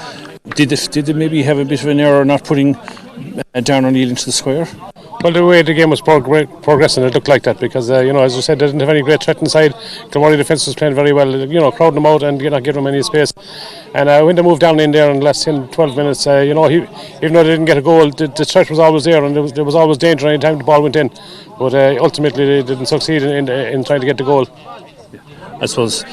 Did they maybe have a bit of an error not putting Darren O'Neill into the square? Well, the way the game was progressing, it looked like that, because as you said, they didn't have any great threat inside. Kilmurray defence was playing very well, crowding them out and not giving them any space. And when they moved down in there in less than 12 minutes, even though they didn't get a goal, the threat was always there, and there was always danger any time the ball went in. But ultimately, they didn't succeed in trying to get the goal. I suppose,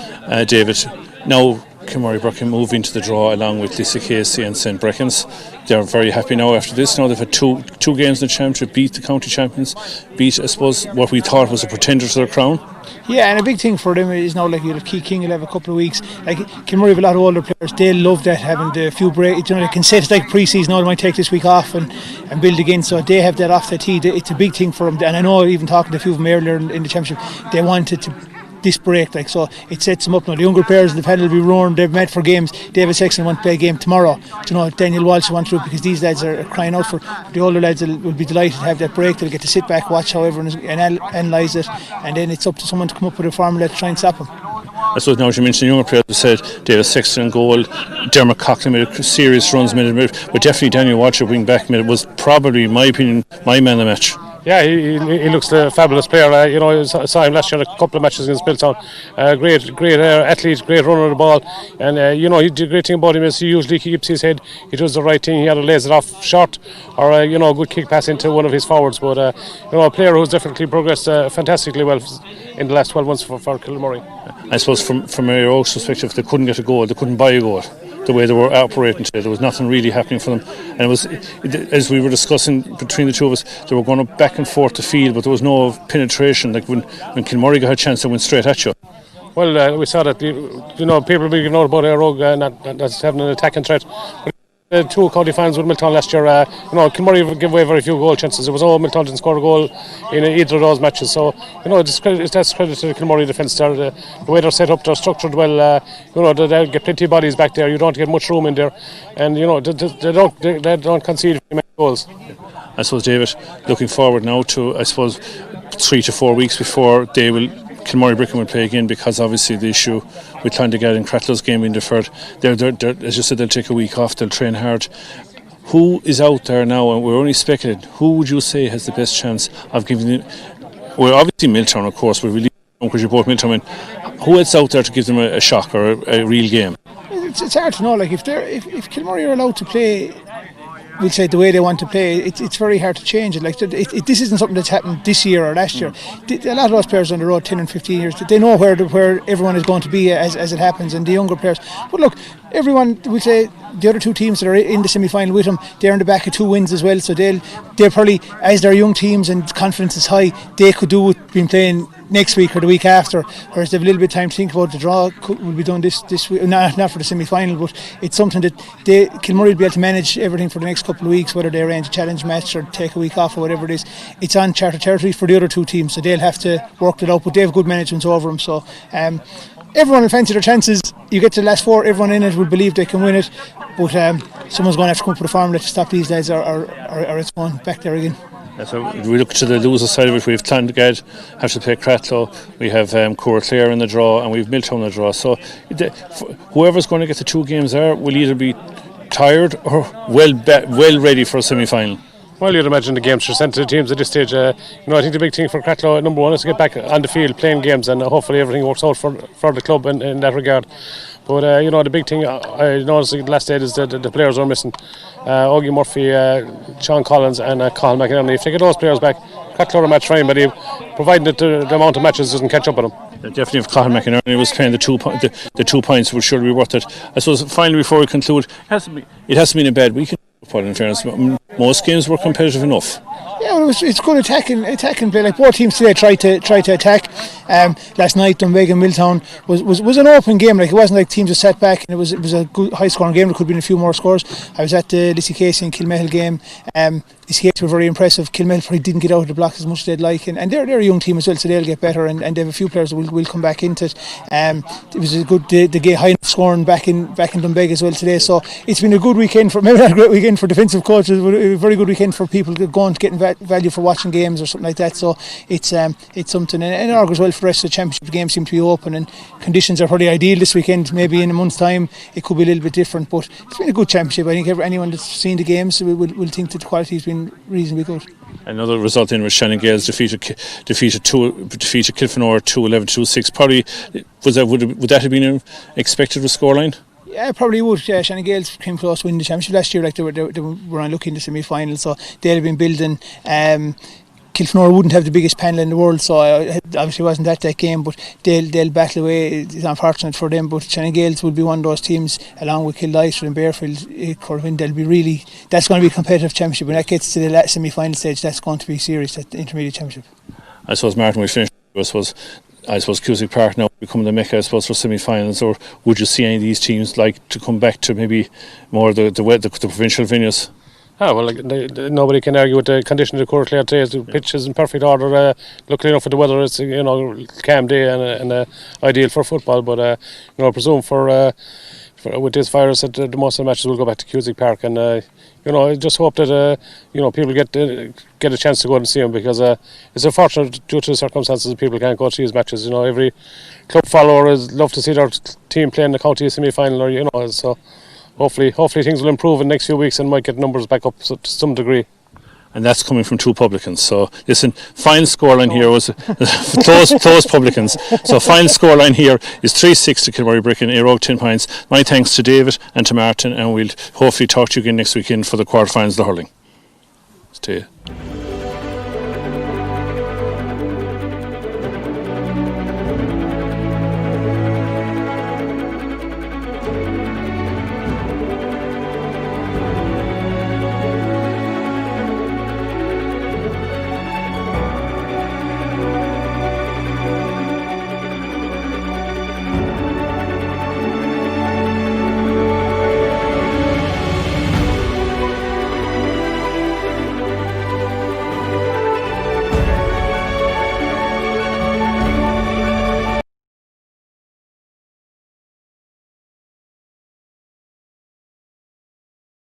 David, now Kilmurray Bricken move into the draw along with Lisa Casey and St. Brecken's. They're very happy now after this. Now they've had two games in the championship, beat the county champions, beat, I suppose, what we thought was a pretender to their crown. Yeah, and a big thing for them is now, like, you'll have Key King, you'll have a couple of weeks. Like, Kilmurray have a lot of older players. They'll love that, having the few breaks. They can say it's like pre-season, they might take this week off and build again. So they have that off the tee. It's a big thing for them. And I know, even talking to a few of them earlier in the championship, they wanted to this break, so it sets them up now. The younger players in the panel will be roaring. They've met for games. David Sexton want to play a game tomorrow. Daniel Walsh wants to, because these lads are crying out for. The older lads will be delighted to have that break. They'll get to sit back, watch how everyone analyse it, and then it's up to someone to come up with a formula to try and stop them. I suppose now, as you mentioned, younger players, you said David Sexton in goal, Dermot Coughlin made a serious runs, but definitely Daniel Walsh at wing back was probably, in my opinion, my man of the match. Yeah, he looks a fabulous player. I saw him last year in a couple of matches against Milltown. Great athlete, great runner of the ball. And, the great thing about him is he usually keeps his head. He does the right thing. He either lays it off short or, a good kick pass into one of his forwards. But, a player who's definitely progressed fantastically well in the last 12 months for Kilmurray. I suppose from Eire's perspective, they couldn't get a goal. They couldn't buy a goal. The way they were operating today, there was nothing really happening for them, and it was, as we were discussing between the two of us, they were going back and forth to field, but there was no penetration. Like when Kilmurray got a chance, they went straight at you. Well, we saw that people will be know about Eire not having an attacking threat. But two county finals with Milltown last year, Kilmurray gave away very few goal chances. There was no Milltown didn't score a goal in either of those matches. So that's credit to the Kilmurray defence. The way they're set up, they're structured well. They get plenty of bodies back there. You don't get much room in there, and they don't concede many goals. I I suppose, David, looking forward now to, I suppose, 3 to 4 weeks before Kilmurray Bricken will play again, because obviously the issue with Clondigad and Crattlow's game being deferred. They're, as you said, they'll take a week off, they'll train hard. Who is out there now, and we're only speculating, who would you say has the best chance of giving them, well, obviously Milltown, of course, we're really, because you're both Milltown, who else out there to give them a shock or a real game? It's hard to know. Like if Kilmurray are allowed to play, we'll say the way they want to play, it's very hard to change it. Like this isn't something that's happened this year or last year. A lot of those players on the road 10 and 15 years, they know where everyone is going to be as it happens, and the younger players. But look, everyone, we'll say the other two teams that are in the semi-final with them, they're in the back of 2 wins as well, so they'll probably, as they're young teams and confidence is high, they could do with being playing next week or the week after, whereas they have a little bit of time to think about the draw. Will be done this week, not for the semi-final, but it's something that Kilmurray will be able to manage everything for the next couple of weeks, whether they arrange a challenge match or take a week off or whatever it is. It's on charter territory for the other two teams, so they'll have to work it out, but they have good management over them, so everyone will fancy their chances. You get to the last 4, everyone in it will believe they can win it, but someone's going to have to come up with a formula to stop these lads, or it's going back there again. So we look to the loser side of it. We have Clondigad have to play Cratlow, we have Clare in the draw, and we have Milltown in the draw. So whoever's going to get the 2 games there will either be tired or well ready for a semi-final. Well, you'd imagine the games are sent to the teams at this stage. I think the big thing for Cratlow, number 1, is to get back on the field playing games, and hopefully everything works out for the club in that regard. But the big thing I noticed the last day is that the players are missing. Augie Murphy, Sean Collins and Colin McInerney. If they get those players back, Cratlow are match fine, but providing that the amount of matches doesn't catch up with them. Definitely, if Colin McInerney was playing the 2 points, would surely be worth it. I suppose finally, before we conclude, it hasn't been a bad weekend. In fairness, most games were competitive enough. Yeah, well, it's good attacking play. Like both teams today tried to attack. Last night, Dunbeg and Milltown was an open game. Like it wasn't like teams just sat back, and it was a good high scoring game. There could have been a few more scores. I was at the Lissy Casey and Kilmehel game. Lissy Casey were very impressive. Kilmehel probably didn't get out of the blocks as much as they'd like, and they're a young team as well, so they'll get better. And they have a few players that will come back into it. It was a good the high scoring back in Dunbeg as well today. So it's been a good weekend maybe not a great weekend for defensive coaches, but a very good weekend for people going to getting value for watching games or something like that. So it's something, and it augurs well for the rest of the championship. The games seem to be open, and conditions are probably ideal this weekend. Maybe in a month's time it could be a little bit different, but it's been a good championship. I think anyone that's seen the games will think that the quality has been reasonably good. Another result in was Shannon Gales defeated Kilfenor 2-11-2-6. Probably would that have been an expected scoreline? Yeah, probably would. Shannon Gales came close to winning the championship last year. Like they were unlucky in the semi-final, so they'd have been building. Kilfenor wouldn't have the biggest panel in the world, so obviously wasn't that game, but they'll battle away. It's unfortunate for them, but Shannon Gales will be one of those teams, along with Kildare and Bearfield, Corvin. That's going to be a competitive championship. When that gets to the semi-final stage, that's going to be serious, that intermediate championship. I suppose, Martin, we finished. I suppose Cusack Park now become the mecca, I suppose, for semi-finals, or would you see any of these teams like to come back to maybe more the provincial venues? Well, nobody can argue with the condition of the Clare today. The pitch is in perfect order. Luckily enough for the weather, it's calm day and ideal for football. But I presume for with this virus, that the most of the matches will go back to Cusack Park, and I just hope that people get a chance to go and see them, because it's unfortunate due to the circumstances that people can't go to these matches. Every club follower is love to see their team playing the county semi-final, or so. Hopefully things will improve in the next few weeks and might get numbers back up to some degree. And that's coming from 2 publicans. So listen, final scoreline here was close publicans. So final scoreline here is 3-6 to Kilmurray Bricken, Eire 10 points. My thanks to David and to Martin, and we'll hopefully talk to you again next weekend for the quarterfinals of the hurling. Stay.